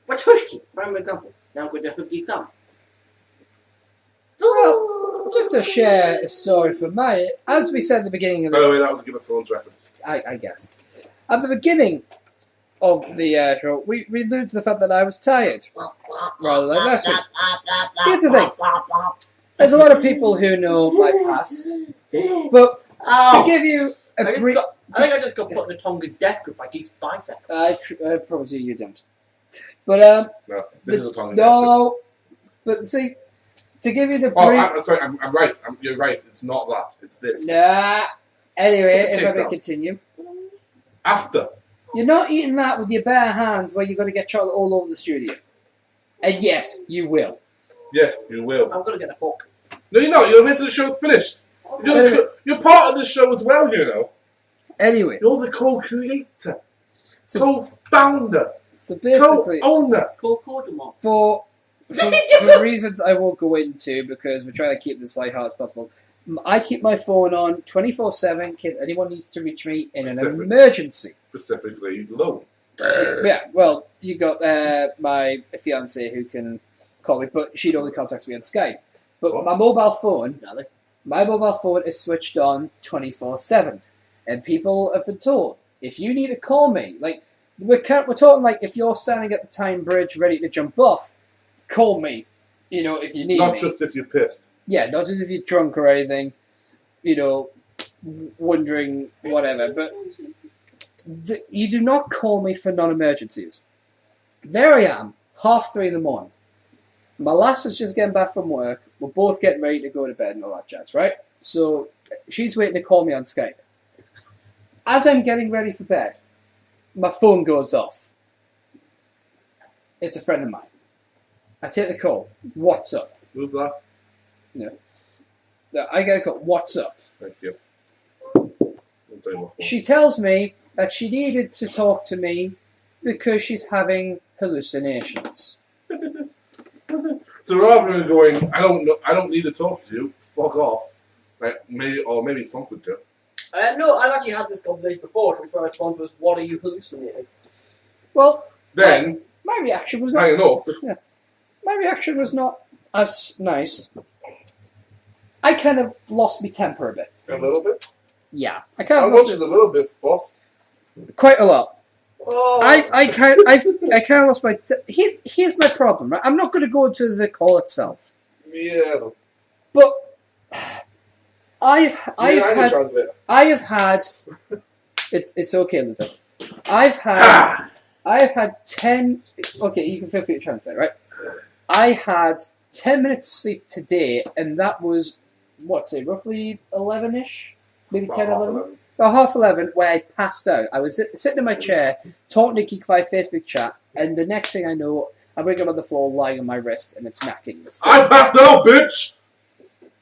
[SPEAKER 2] Watushki! Prime example. Now I'm going to hook the example.
[SPEAKER 1] Well, just to share a story from my, as we said at the beginning of the...
[SPEAKER 3] By the way, that was a Game of Thrones reference.
[SPEAKER 1] I guess. At the beginning of the show, we alluded to the fact that I was tired, rather than last week. Here's the thing. There's a lot of people who know my past, but to give you a brief...
[SPEAKER 2] I think I just got put in a Tonga death grip by Geek's bicep.
[SPEAKER 1] I promise you don't. But,
[SPEAKER 3] no, this is a Tonga death grip.
[SPEAKER 1] No, but see... To give you the brief...
[SPEAKER 3] Oh, sorry, I'm right. You're right. It's not that. It's this.
[SPEAKER 1] Nah. Anyway, if I may continue.
[SPEAKER 3] After.
[SPEAKER 1] You're not eating that with your bare hands where you're going to get chocolate all over the studio. And yes, you will.
[SPEAKER 3] Yes, you will.
[SPEAKER 2] I'm going to get a fork.
[SPEAKER 3] No, you're not. You're until the show's finished. You're part of the show as well, you know.
[SPEAKER 1] Anyway.
[SPEAKER 3] You're the co-creator. Co-founder.
[SPEAKER 1] So basically...
[SPEAKER 3] Co-owner.
[SPEAKER 2] Co-codemon.
[SPEAKER 1] For reasons I won't go into, because we're trying to keep this lighthearted as possible, I keep my phone on 24/7 in case anyone needs to reach me in an emergency.
[SPEAKER 3] Specifically, low.
[SPEAKER 1] Yeah, well, you got my fiance who can call me, but she'd only contact me on Skype. But
[SPEAKER 3] what?
[SPEAKER 1] my mobile phone is switched on 24/7, and people have been told if you need to call me, like we're talking like if you're standing at the Tyne Bridge ready to jump off. Call me, if you need me.
[SPEAKER 3] Not just if you're pissed.
[SPEAKER 1] Yeah, not just if you're drunk or anything, wondering whatever. But you do not call me for non-emergencies. There I am, 3:30 in the morning. My lass is just getting back from work. We're both getting ready to go to bed and all that jazz, right? So she's waiting to call me on Skype. As I'm getting ready for bed, my phone goes off. It's a friend of mine. I take the call. What's up?
[SPEAKER 3] Move that.
[SPEAKER 1] No, I get a call. What's up?
[SPEAKER 3] Thank you.
[SPEAKER 1] She tells me that she needed to talk to me because she's having hallucinations.
[SPEAKER 3] So rather than going, I don't need to talk to you. Fuck off. Maybe Funk would do.
[SPEAKER 2] No, I've actually had this conversation before, which my response was, "What are you hallucinating?"
[SPEAKER 1] Well,
[SPEAKER 3] then
[SPEAKER 1] my reaction was not.
[SPEAKER 3] Hang up.
[SPEAKER 1] Yeah. My reaction was not as nice. I kind of lost my temper a bit.
[SPEAKER 3] A little bit?
[SPEAKER 1] Yeah.
[SPEAKER 3] How much is a little bit, boss?
[SPEAKER 1] Quite a lot.
[SPEAKER 2] Oh.
[SPEAKER 1] I kind of lost my... Here's my problem, right? I'm not going to go into the call itself.
[SPEAKER 3] Yeah.
[SPEAKER 1] But I have had... It's okay, Luther. I have had 10... Okay, you can feel free to translate, right? I had 10 minutes of sleep today, and that was, roughly 11-ish? Maybe 10, 11? About 11, where I passed out. I was sitting in my chair, talking to Geek 5 Facebook chat, and the next thing I know, I wake up on the floor, lying on my wrist, and it's knacking.
[SPEAKER 3] I passed out, bitch!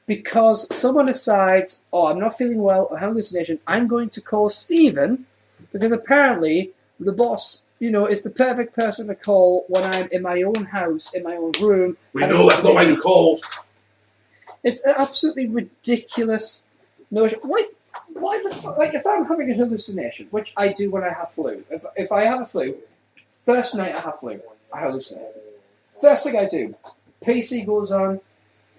[SPEAKER 1] Because someone decides, I'm not feeling well, I have a hallucination, I'm going to call Stephen Because apparently the boss, is the perfect person to call when I'm in my own house, in my own room.
[SPEAKER 3] We know that's not why you called.
[SPEAKER 1] It's an absolutely ridiculous notion. Why the fuck? Like, if I'm having a hallucination, which I do when I have flu, if I have a flu, first night I have flu, I hallucinate. First thing I do, PC goes on,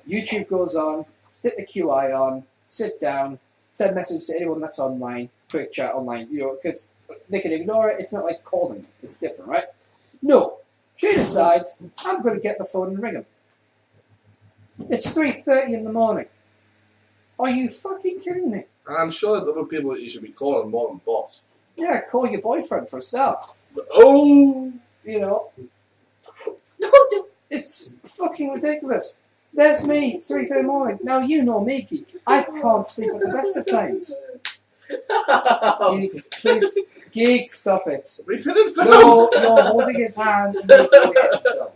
[SPEAKER 1] YouTube goes on, stick the QI on, sit down, send message to anyone that's online, quick chat online, because they can ignore it. It's not like calling. It's different, right? No. She decides, I'm going to get the phone and ring him. It's 3:30 in the morning. Are you fucking kidding me?
[SPEAKER 3] And I'm sure there's other people that you should be calling more than boss.
[SPEAKER 1] Yeah, call your boyfriend for a start.
[SPEAKER 3] Oh!
[SPEAKER 1] No, it's fucking ridiculous. There's me, 3:30 in the morning. Now, you know me, Geek. I can't sleep at the best of times. Geek, please. Geek, stop it.
[SPEAKER 3] He said himself!
[SPEAKER 1] No, you're holding his hand and making it himself.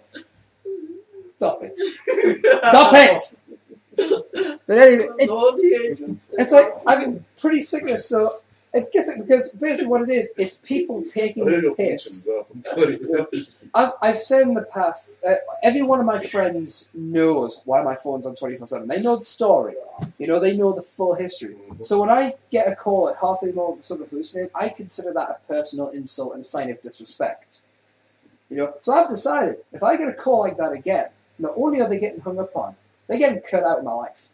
[SPEAKER 1] Stop it. Stop it! But anyway, it's like, I'm pretty sick of this, so I guess because basically what it is, it's people taking the piss. As I've said in the past, every one of my friends knows why my phone's on 24/7. They know the story. They know the full history. So when I get a call at half the moment someone hallucinating, I consider that a personal insult and a sign of disrespect. So I've decided, if I get a call like that again, not only are they getting hung up on, they're getting cut out of my life.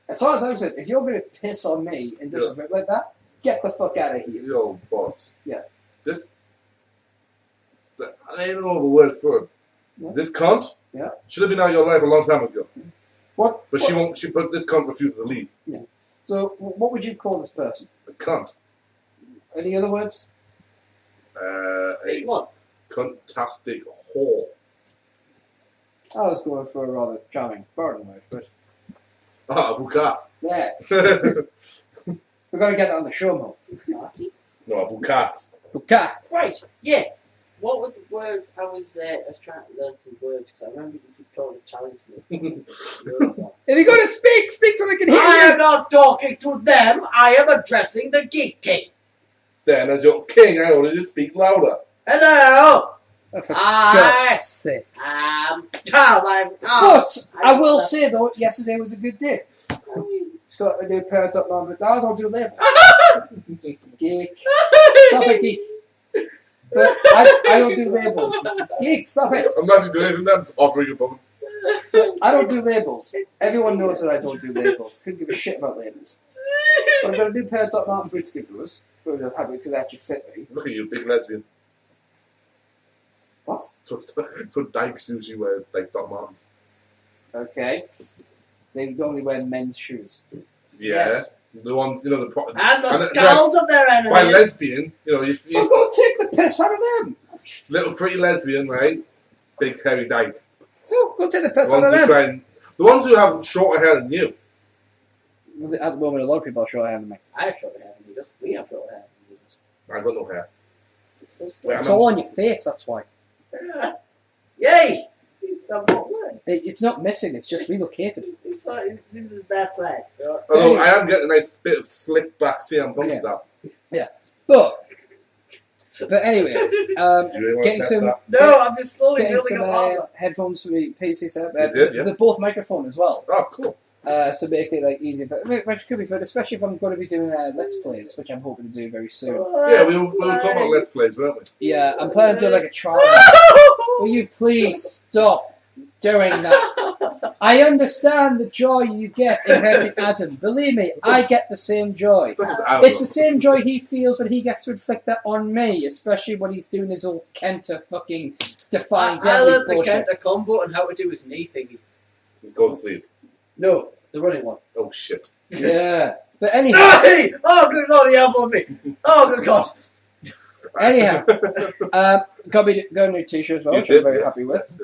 [SPEAKER 1] As far as I'm concerned, if you're going to piss on me and disrespect like that, get the fuck out of here.
[SPEAKER 3] Yo, boss.
[SPEAKER 1] Yeah.
[SPEAKER 3] I don't know the word for it.
[SPEAKER 1] Yeah.
[SPEAKER 3] This cunt should have been out of your life a long time ago.
[SPEAKER 1] What?
[SPEAKER 3] She won't. This cunt refuses to leave.
[SPEAKER 1] Yeah. So, what would you call this person?
[SPEAKER 3] A cunt.
[SPEAKER 1] Any other words?
[SPEAKER 3] A
[SPEAKER 2] What?
[SPEAKER 3] cuntastic whore.
[SPEAKER 1] I was going for a rather charming foreign word, but
[SPEAKER 3] bukat.
[SPEAKER 1] yeah, we're going to get that on the show, Mo.
[SPEAKER 3] No, bukat.
[SPEAKER 1] Bukat.
[SPEAKER 2] Right, yeah. What were the words? I was trying to learn some words because I remember you keep trying to challenge me.
[SPEAKER 1] If you're going to speak so they can hear
[SPEAKER 2] I
[SPEAKER 1] you.
[SPEAKER 2] am not talking to them. I am addressing the Geek King.
[SPEAKER 3] Then, as your king, I order you to speak louder.
[SPEAKER 2] Hello.
[SPEAKER 1] Oh, for
[SPEAKER 2] I
[SPEAKER 1] God's sake.
[SPEAKER 2] Tom.
[SPEAKER 1] But I will say though, yesterday was a good day. It's got a new pair of top but I don't do labels. Geek. Stop it, Geek. But I don't do labels. Geek, stop it.
[SPEAKER 3] I'm not actually doing anything. I'm offering a bum.
[SPEAKER 1] But I don't do labels. Everyone knows that I don't do labels. Couldn't give a shit about labels. But I've got a new pair of Doc Martens boots to give to us. But I'm happy because they actually fit me.
[SPEAKER 3] Look at you, big lesbian.
[SPEAKER 1] What?
[SPEAKER 3] That's what Dykes usually wears, like Doc Martens.
[SPEAKER 1] Okay. They only wear men's shoes.
[SPEAKER 3] Yeah.
[SPEAKER 2] Yes.
[SPEAKER 3] The ones,
[SPEAKER 2] And the skulls of their enemies.
[SPEAKER 3] By lesbian, if
[SPEAKER 1] Well, go take the piss out of them.
[SPEAKER 3] little pretty lesbian, right? Big hairy dyke.
[SPEAKER 1] So, go take the
[SPEAKER 3] The
[SPEAKER 1] piss out
[SPEAKER 3] ones
[SPEAKER 1] of
[SPEAKER 3] who
[SPEAKER 1] them.
[SPEAKER 3] the ones who have shorter hair than you.
[SPEAKER 1] At the moment, a lot of people are short hair than me.
[SPEAKER 2] I have short hair. We have short hair.
[SPEAKER 3] I've got no hair.
[SPEAKER 1] It's all on your face, that's why.
[SPEAKER 2] Yay! It's somewhat worse.
[SPEAKER 1] It's not missing, it's just relocated.
[SPEAKER 2] This is a bad play.
[SPEAKER 3] Although I am getting a nice bit of slick back CM Punk stuff.
[SPEAKER 1] But anyway,
[SPEAKER 3] You really want
[SPEAKER 1] getting
[SPEAKER 3] to test
[SPEAKER 1] some,
[SPEAKER 3] that?
[SPEAKER 2] No, I'm just slowly
[SPEAKER 1] getting
[SPEAKER 2] building
[SPEAKER 1] some
[SPEAKER 2] up.
[SPEAKER 1] headphones for the PC setup.
[SPEAKER 3] You did, yeah.
[SPEAKER 1] They're both microphone as well.
[SPEAKER 3] Oh, cool.
[SPEAKER 1] So make it easier, which could be fun, especially if I'm going to be doing Let's Plays, which I'm hoping to do very soon.
[SPEAKER 3] Yeah, we were talking about Let's Plays, weren't we?
[SPEAKER 1] Yeah, I'm planning to do like a trial. Will you please stop doing that? I understand the joy you get in hurting Adam. Believe me, I get the same joy. It's the same joy he feels when he gets to inflict that on me, especially when he's doing his old Kenta fucking defying
[SPEAKER 2] I
[SPEAKER 1] gravity
[SPEAKER 2] learned the
[SPEAKER 1] bullshit.
[SPEAKER 2] Kenta combo and how to do his knee thingy.
[SPEAKER 3] He's going to sleep.
[SPEAKER 2] No, the running one.
[SPEAKER 3] Oh, shit.
[SPEAKER 1] Yeah. But anyhow,
[SPEAKER 2] Hey! Oh, good lord, he elbowed me. Oh, good god.
[SPEAKER 1] anyhow, got a new t-shirt as well,
[SPEAKER 3] You
[SPEAKER 1] which I'm
[SPEAKER 3] did,
[SPEAKER 1] very
[SPEAKER 3] yeah. It's
[SPEAKER 1] happy with.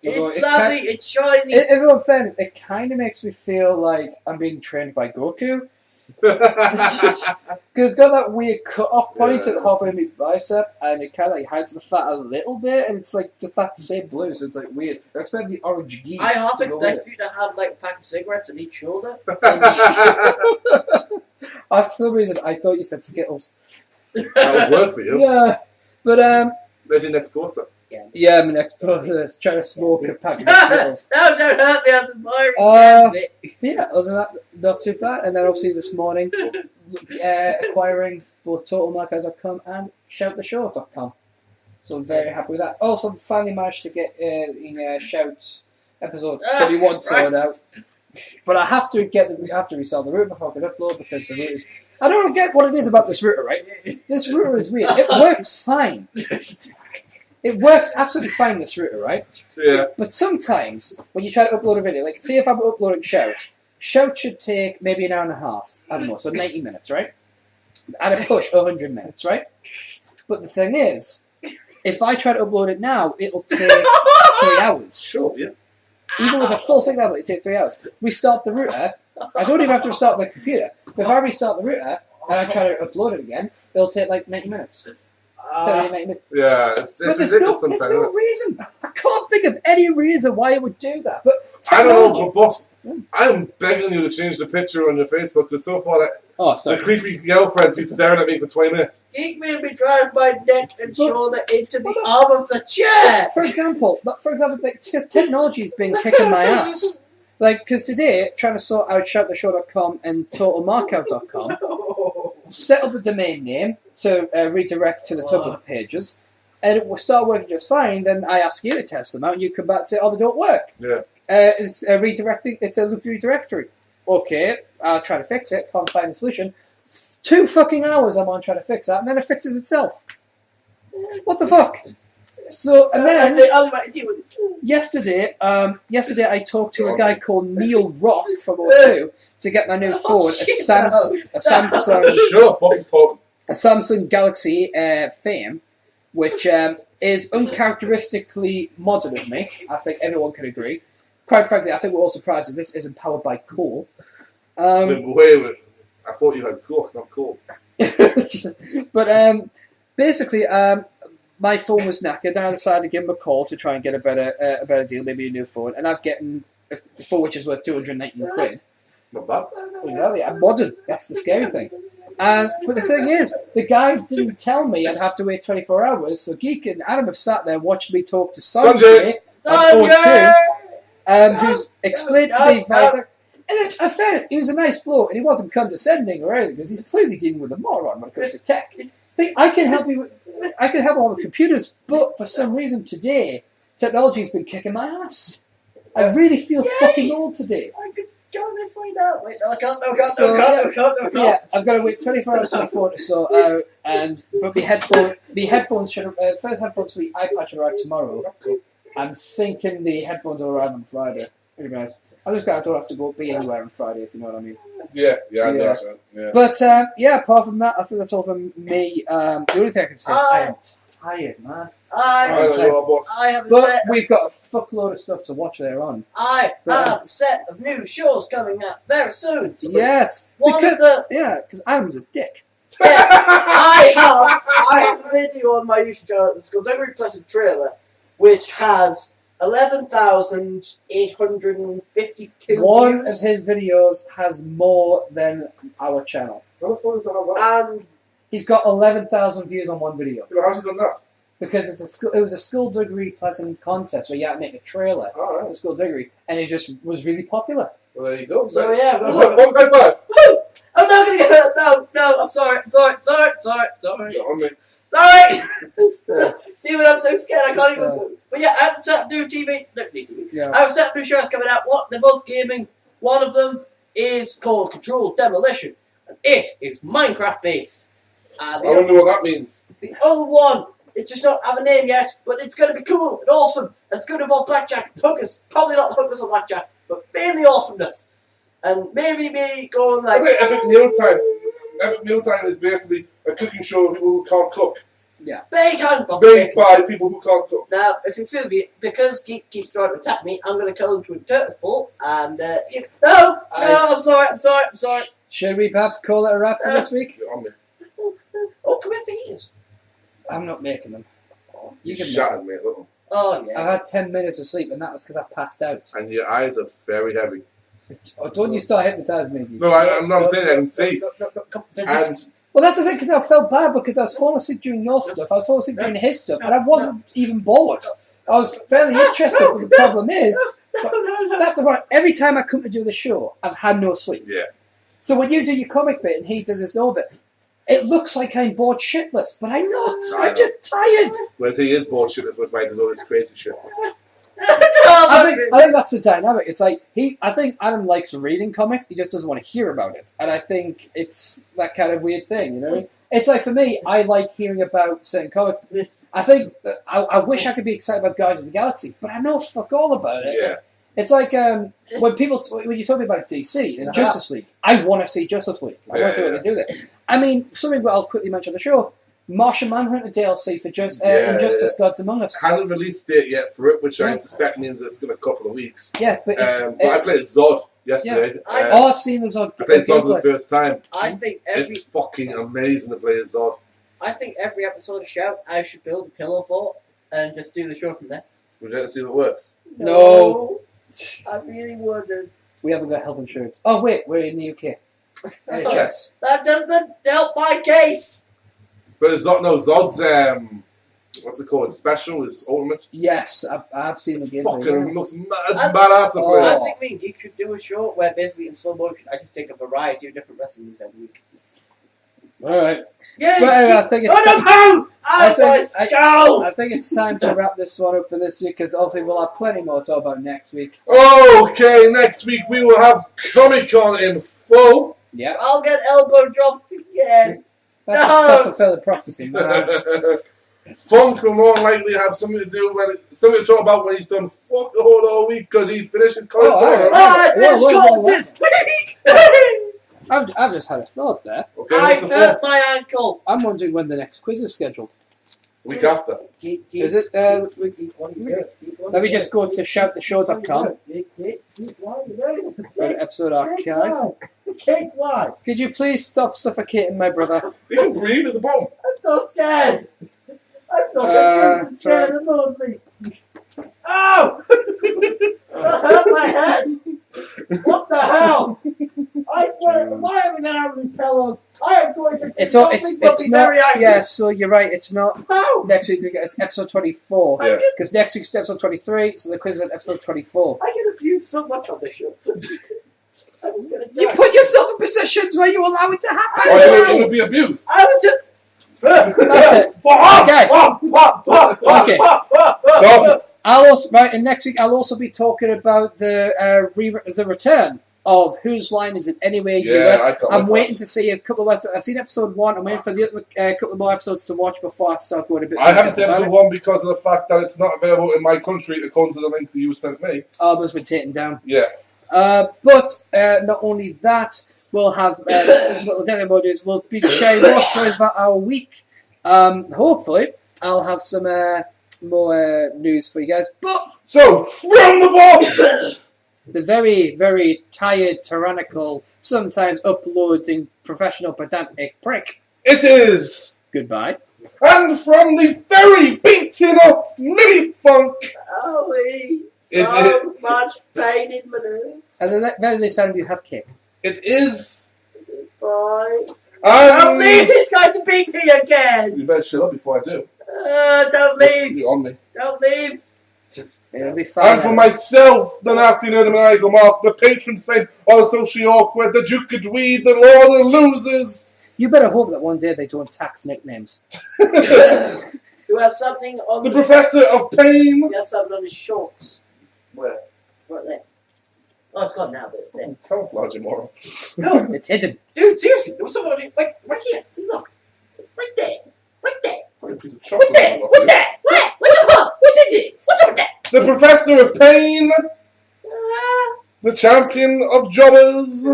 [SPEAKER 2] It's lovely, it's shiny.
[SPEAKER 1] Everyone fairness, it kind of makes me feel like I'm being trained by Goku. Because it's got that weird cut-off point
[SPEAKER 3] Yeah.
[SPEAKER 1] at halfway in my bicep, and it kind of like hides the fat a little bit, and it's like just that same blue, so it's like weird. I expect the orange gi.
[SPEAKER 2] I half
[SPEAKER 1] to go
[SPEAKER 2] expect
[SPEAKER 1] with
[SPEAKER 2] for you to have like a pack of cigarettes on each shoulder.
[SPEAKER 1] it. For some reason, I thought you said Skittles.
[SPEAKER 3] That would work for you.
[SPEAKER 1] Yeah, but
[SPEAKER 3] There's your next poster.
[SPEAKER 1] yeah, my next brother is trying to smoke a pack of cigarettes.
[SPEAKER 2] No, don't hurt me. I'm the
[SPEAKER 1] Yeah, other than that, not too bad. And then obviously this morning, acquiring both TotalMarkout.com and ShoutTheShow.com. So I'm very happy with that. Also, finally managed to get in Shout episode 31 sorted out. But I have to resell the router before I can upload because the router's... I don't get what it is about this router, right? This router is weird. It works fine. It works absolutely fine, this router, right?
[SPEAKER 3] Yeah.
[SPEAKER 1] But sometimes, when you try to upload a video, like, say if I'm uploading Shout should take maybe an hour and a half, I don't know, so 90 minutes, right? At a push, 100 minutes, right? But the thing is, if I try to upload it now, it'll take 3 hours.
[SPEAKER 3] Sure, yeah.
[SPEAKER 1] Even with a full signal, it'll take 3 hours. Restart the router, I don't even have to restart my computer. But if I restart the router, and I try to upload it again, it'll take like 90 minutes. 70, 90 minutes.
[SPEAKER 3] Yeah, it's
[SPEAKER 1] But there's
[SPEAKER 3] ridiculous
[SPEAKER 1] no
[SPEAKER 3] sometimes.
[SPEAKER 1] reason. I can't think of any reason why it would do that. But
[SPEAKER 3] I don't
[SPEAKER 1] technology...
[SPEAKER 3] know, but boss, I'm begging you to change the picture on your Facebook because so far
[SPEAKER 1] Oh, sorry.
[SPEAKER 3] the creepy girlfriends who stared at me for 20 minutes.
[SPEAKER 2] Geek made me drive my neck and shoulder into the arm of the chair.
[SPEAKER 1] For example, like, because technology's been kicking my ass. Like, because today, trying to sort out ShoutTheShow.com and TotalMarkout.com, set up the domain name to redirect to the Tumblr pages, and it will start working just fine. Then I ask you to test them out, and you come back and say, "Oh, they don't work."
[SPEAKER 3] Yeah.
[SPEAKER 1] It's redirecting. It's a loop redirectory. Okay, I'll try to fix it. Can't find a solution. 2 fucking hours I'm on trying to fix that, and then it fixes itself. What the fuck? So, and then yesterday I talked to a guy called Neil Rock from O2 to get my new phone, a Samsung Galaxy Fame, which is uncharacteristically modern of me. I think everyone can agree. Quite frankly, I think we're all surprised that this isn't powered by coal.
[SPEAKER 3] Wait, I thought you had coke, not coal.
[SPEAKER 1] But basically, my phone was knackered, and I decided to give him a call to try and get a better deal, maybe a new phone. And I've gotten a phone which is worth 219 quid.
[SPEAKER 3] Not bad.
[SPEAKER 1] Exactly, I'm modern. That's the scary thing. But the thing is, the guy didn't tell me I'd have to wait 24 hours. So Geek and Adam have sat there and watched me talk to Sanjay on O2, who's explained to me. And in fairness, he was a nice bloke, and he wasn't condescending or anything because he's clearly dealing with a moron when it comes to tech. I can help you. I can help all the computers, but for some reason today, technology's been kicking my ass. I really feel fucking old today.
[SPEAKER 2] I could go this way now. Wait, no, I can't.
[SPEAKER 1] Yeah, I've got to wait 24 hours for my phone to sort out. But my headphones should first headphones for the iPad should arrive tomorrow. I'm thinking the headphones will arrive on Friday. Pretty nice. I don't have to be anywhere on Friday, if you know what I mean.
[SPEAKER 3] Yeah, I know that. Yeah.
[SPEAKER 1] But apart from that, I think that's all from me. The only thing I can say is I am tired, man.
[SPEAKER 2] I have a
[SPEAKER 1] but
[SPEAKER 2] set.
[SPEAKER 1] We've got a fuckload of stuff to watch later on.
[SPEAKER 2] I have a set of new shows coming up very soon. So
[SPEAKER 1] yes, because Adam's a dick.
[SPEAKER 2] Yeah, I have a video on my YouTube channel that's called Every Pleasant Trailer, which has 11,852 views.
[SPEAKER 1] One of his videos has more than our channel.
[SPEAKER 2] And
[SPEAKER 1] he's got 11,000 views on one video.
[SPEAKER 3] How's he done that?
[SPEAKER 1] Because it was a Skullduggery Pleasant contest where you had to make a trailer for Skullduggery, and it just was really popular.
[SPEAKER 3] Well, there you go.
[SPEAKER 2] So yeah,
[SPEAKER 3] high five.
[SPEAKER 2] I'm not gonna get no. I'm sorry.
[SPEAKER 3] On me.
[SPEAKER 2] Sorry! Steven, I'm so scared I can't even move. But yeah, I have set new TV. No, TV.
[SPEAKER 1] Yeah.
[SPEAKER 2] I have set new shows coming out. They're both gaming. One of them is called Controlled Demolition. And it is Minecraft based.
[SPEAKER 3] I wonder what that means.
[SPEAKER 2] The other one, it just don't have a name yet, but it's going to be cool and awesome. And it's going to involve blackjack and hookers. Probably not hookers or blackjack, but mainly awesomeness. And maybe me going like...
[SPEAKER 3] I think Epic Mealtime. Epic Mealtime is basically a cooking show of people who can't cook.
[SPEAKER 1] Yeah.
[SPEAKER 2] They can't cook.
[SPEAKER 3] Made by people who can't cook.
[SPEAKER 2] Now, if it's going to be, because Geek keeps trying to attack me, I'm going to kill him to a turtle ball. And, no, I'm sorry.
[SPEAKER 1] Should we perhaps call it a wrap for this week?
[SPEAKER 3] On me.
[SPEAKER 2] Oh, come here for ears.
[SPEAKER 1] I'm not making them. You can
[SPEAKER 3] shattered me a little.
[SPEAKER 2] Oh, yeah.
[SPEAKER 1] I had 10 minutes of sleep, and that was because I passed out.
[SPEAKER 3] And your eyes are very heavy.
[SPEAKER 1] Oh, don't you start hypnotising me.
[SPEAKER 3] No, I'm not saying I can see.
[SPEAKER 2] No,
[SPEAKER 3] And
[SPEAKER 1] Well, that's the thing, because I felt bad because I was falling asleep during your stuff, I was falling asleep during his stuff, and I wasn't even bored. I was fairly interested, but the problem is, that's about every time I come to do the show, I've had no sleep.
[SPEAKER 3] Yeah.
[SPEAKER 1] So when you do your comic bit and he does his no bit, it looks like I'm bored shitless, but I'm not. I'm just tired.
[SPEAKER 3] Whereas he is bored shitless with why he does all this crazy shit.
[SPEAKER 1] I think that's the dynamic. It's like I think Adam likes reading comics. He just doesn't want to hear about it, and I think it's that kind of weird thing. You know, it's like for me, I like hearing about certain comics. I think that I wish I could be excited about Guardians of the Galaxy, but I know fuck all about it.
[SPEAKER 3] Yeah.
[SPEAKER 1] It's like when you told me about DC and Justice League, I want to see Justice League. I want to see what they do there. I mean, something that I'll quickly mention on the show. Martian Manhunter DLC for Injustice Gods Among Us.
[SPEAKER 3] Hasn't released date yet for it, which I suspect means it's going to a couple of weeks.
[SPEAKER 1] Yeah, but
[SPEAKER 3] I played Zod yesterday.
[SPEAKER 1] Yeah. I've seen the Zod.
[SPEAKER 3] I played Zod for the first time.
[SPEAKER 4] I think
[SPEAKER 3] it's fucking amazing to play as Zod.
[SPEAKER 4] I think every episode of Shout, I should build a pillow fort and just do the show from there.
[SPEAKER 3] Would you like to see if it works?
[SPEAKER 1] No.
[SPEAKER 4] I really wouldn't.
[SPEAKER 1] We haven't got health insurance. Oh wait, we're in the UK. NHS.
[SPEAKER 4] That doesn't help my case.
[SPEAKER 3] But Zod's what's it called? Special is ultimate.
[SPEAKER 1] Yes, I've seen the game.
[SPEAKER 3] Fucking looks badass to play.
[SPEAKER 4] I think me and Geek should do a show where basically in slow motion I just take a variety of different wrestling moves every week.
[SPEAKER 1] All right.
[SPEAKER 4] Yeah.
[SPEAKER 1] But anyway, I think it's I think it's time to wrap this one up for this week because obviously we'll have plenty more to talk about next week.
[SPEAKER 3] Okay, next week we will have ComiCon in full.
[SPEAKER 1] Yeah.
[SPEAKER 4] I'll get elbow dropped again.
[SPEAKER 1] That's a self-fulfilling prophecy, man.
[SPEAKER 3] Funk will more likely have something to do something to talk about when he's done fuck all week because he finished his comic.
[SPEAKER 4] This week.
[SPEAKER 1] I've just had a thought there.
[SPEAKER 3] Okay,
[SPEAKER 4] I hurt my ankle.
[SPEAKER 1] I'm wondering when the next quiz is scheduled.
[SPEAKER 3] Week after.
[SPEAKER 1] Is it? Let me just go to shouttheshow.com. Episode archive.
[SPEAKER 4] Cake, why?
[SPEAKER 1] Could you please stop suffocating my brother?
[SPEAKER 3] You can breathe at the bottom.
[SPEAKER 4] I'm so scared. I'm so scared. Oh! That hurt my head. What the hell? I swear, if I ever get out of these pillows, I am going to.
[SPEAKER 1] It's not. Yeah, so you're right. It's not.
[SPEAKER 4] No.
[SPEAKER 1] Next week it's episode 24.
[SPEAKER 3] Yeah.
[SPEAKER 1] Because next week's episode 23, so the quiz is at episode 24.
[SPEAKER 4] I get abused so much on this show. I'm just gonna
[SPEAKER 1] You put yourself in positions where you allow it to happen.
[SPEAKER 3] Oh, you're going to be abused.
[SPEAKER 4] I was just.
[SPEAKER 1] That's it. Guys. Okay.
[SPEAKER 3] Stop.
[SPEAKER 1] And next week I'll also be talking about the return of Whose Line Is It Anyway? US. I'm waiting to see a couple of episodes. I've seen episode 1. I'm waiting for the other couple more episodes to watch before I start going a bit.
[SPEAKER 3] I haven't seen episode 1 because of the fact that it's not available in my country according to the link that you sent me.
[SPEAKER 1] Oh, those been taken down.
[SPEAKER 3] Yeah.
[SPEAKER 1] But not only that, we'll have we'll be sharing more stories about our week. Hopefully, I'll have some more news for you guys. But
[SPEAKER 3] so from the box,
[SPEAKER 1] the very, very tired, tyrannical, sometimes uploading, professional, pedantic prick.
[SPEAKER 3] It is.
[SPEAKER 1] Goodbye.
[SPEAKER 3] And from the very beaten up Millie Funk.
[SPEAKER 4] So much pain in my nerves.
[SPEAKER 1] And the very least time you have cake.
[SPEAKER 3] It is.
[SPEAKER 4] Bye. Don't leave! He's going to beat me again!
[SPEAKER 3] You better shut up before I do.
[SPEAKER 4] Don't leave!
[SPEAKER 3] You're on me.
[SPEAKER 4] Don't leave!
[SPEAKER 1] It'll be fine.
[SPEAKER 3] And for myself, the nasty nerd maniacal Mark, the patron saint of the socially awkward, the Duke of Dweed, the Lord of Losers.
[SPEAKER 1] You better hope that one day they don't tax nicknames.
[SPEAKER 4] Who has something on
[SPEAKER 3] the Professor of Pain.
[SPEAKER 4] He has something on his shorts.
[SPEAKER 3] Where?
[SPEAKER 4] Right there. Oh, it's gone now, but it's there.
[SPEAKER 3] Camouflage, immoral.
[SPEAKER 4] No,
[SPEAKER 1] it's hidden.
[SPEAKER 4] Dude, seriously, there was someone like right here. See, look, right there, right there.
[SPEAKER 3] Probably a piece of chocolate.
[SPEAKER 4] What there? What there? What the fuck? What is it? What's up with that?
[SPEAKER 3] The Professor of Pain. The Champion of Jobbers.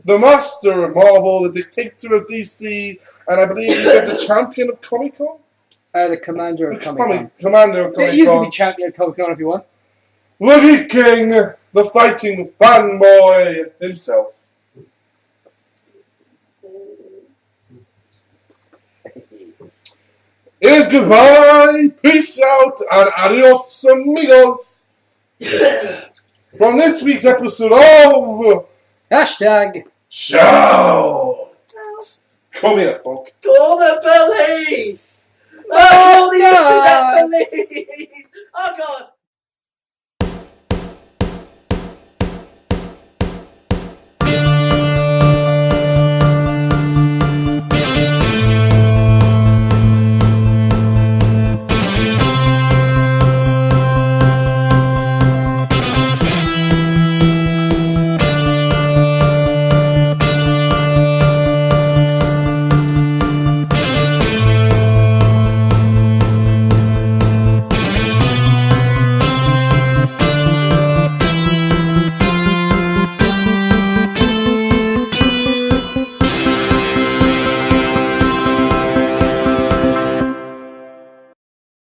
[SPEAKER 3] The Master of Marvel. The Dictator of DC. And I believe you said the Champion of ComiCon.
[SPEAKER 1] The Commander of ComiCon.
[SPEAKER 3] Commander of ComiCon.
[SPEAKER 1] You can be Champion of ComiCon if you want.
[SPEAKER 3] The Geek King, the fighting fanboy himself. It is goodbye, peace out, and adios, amigos. From this week's episode of
[SPEAKER 1] Hashtag
[SPEAKER 3] Show. Come here, fuck.
[SPEAKER 4] Call the police!
[SPEAKER 1] Oh,
[SPEAKER 4] Call the internet police! Oh god!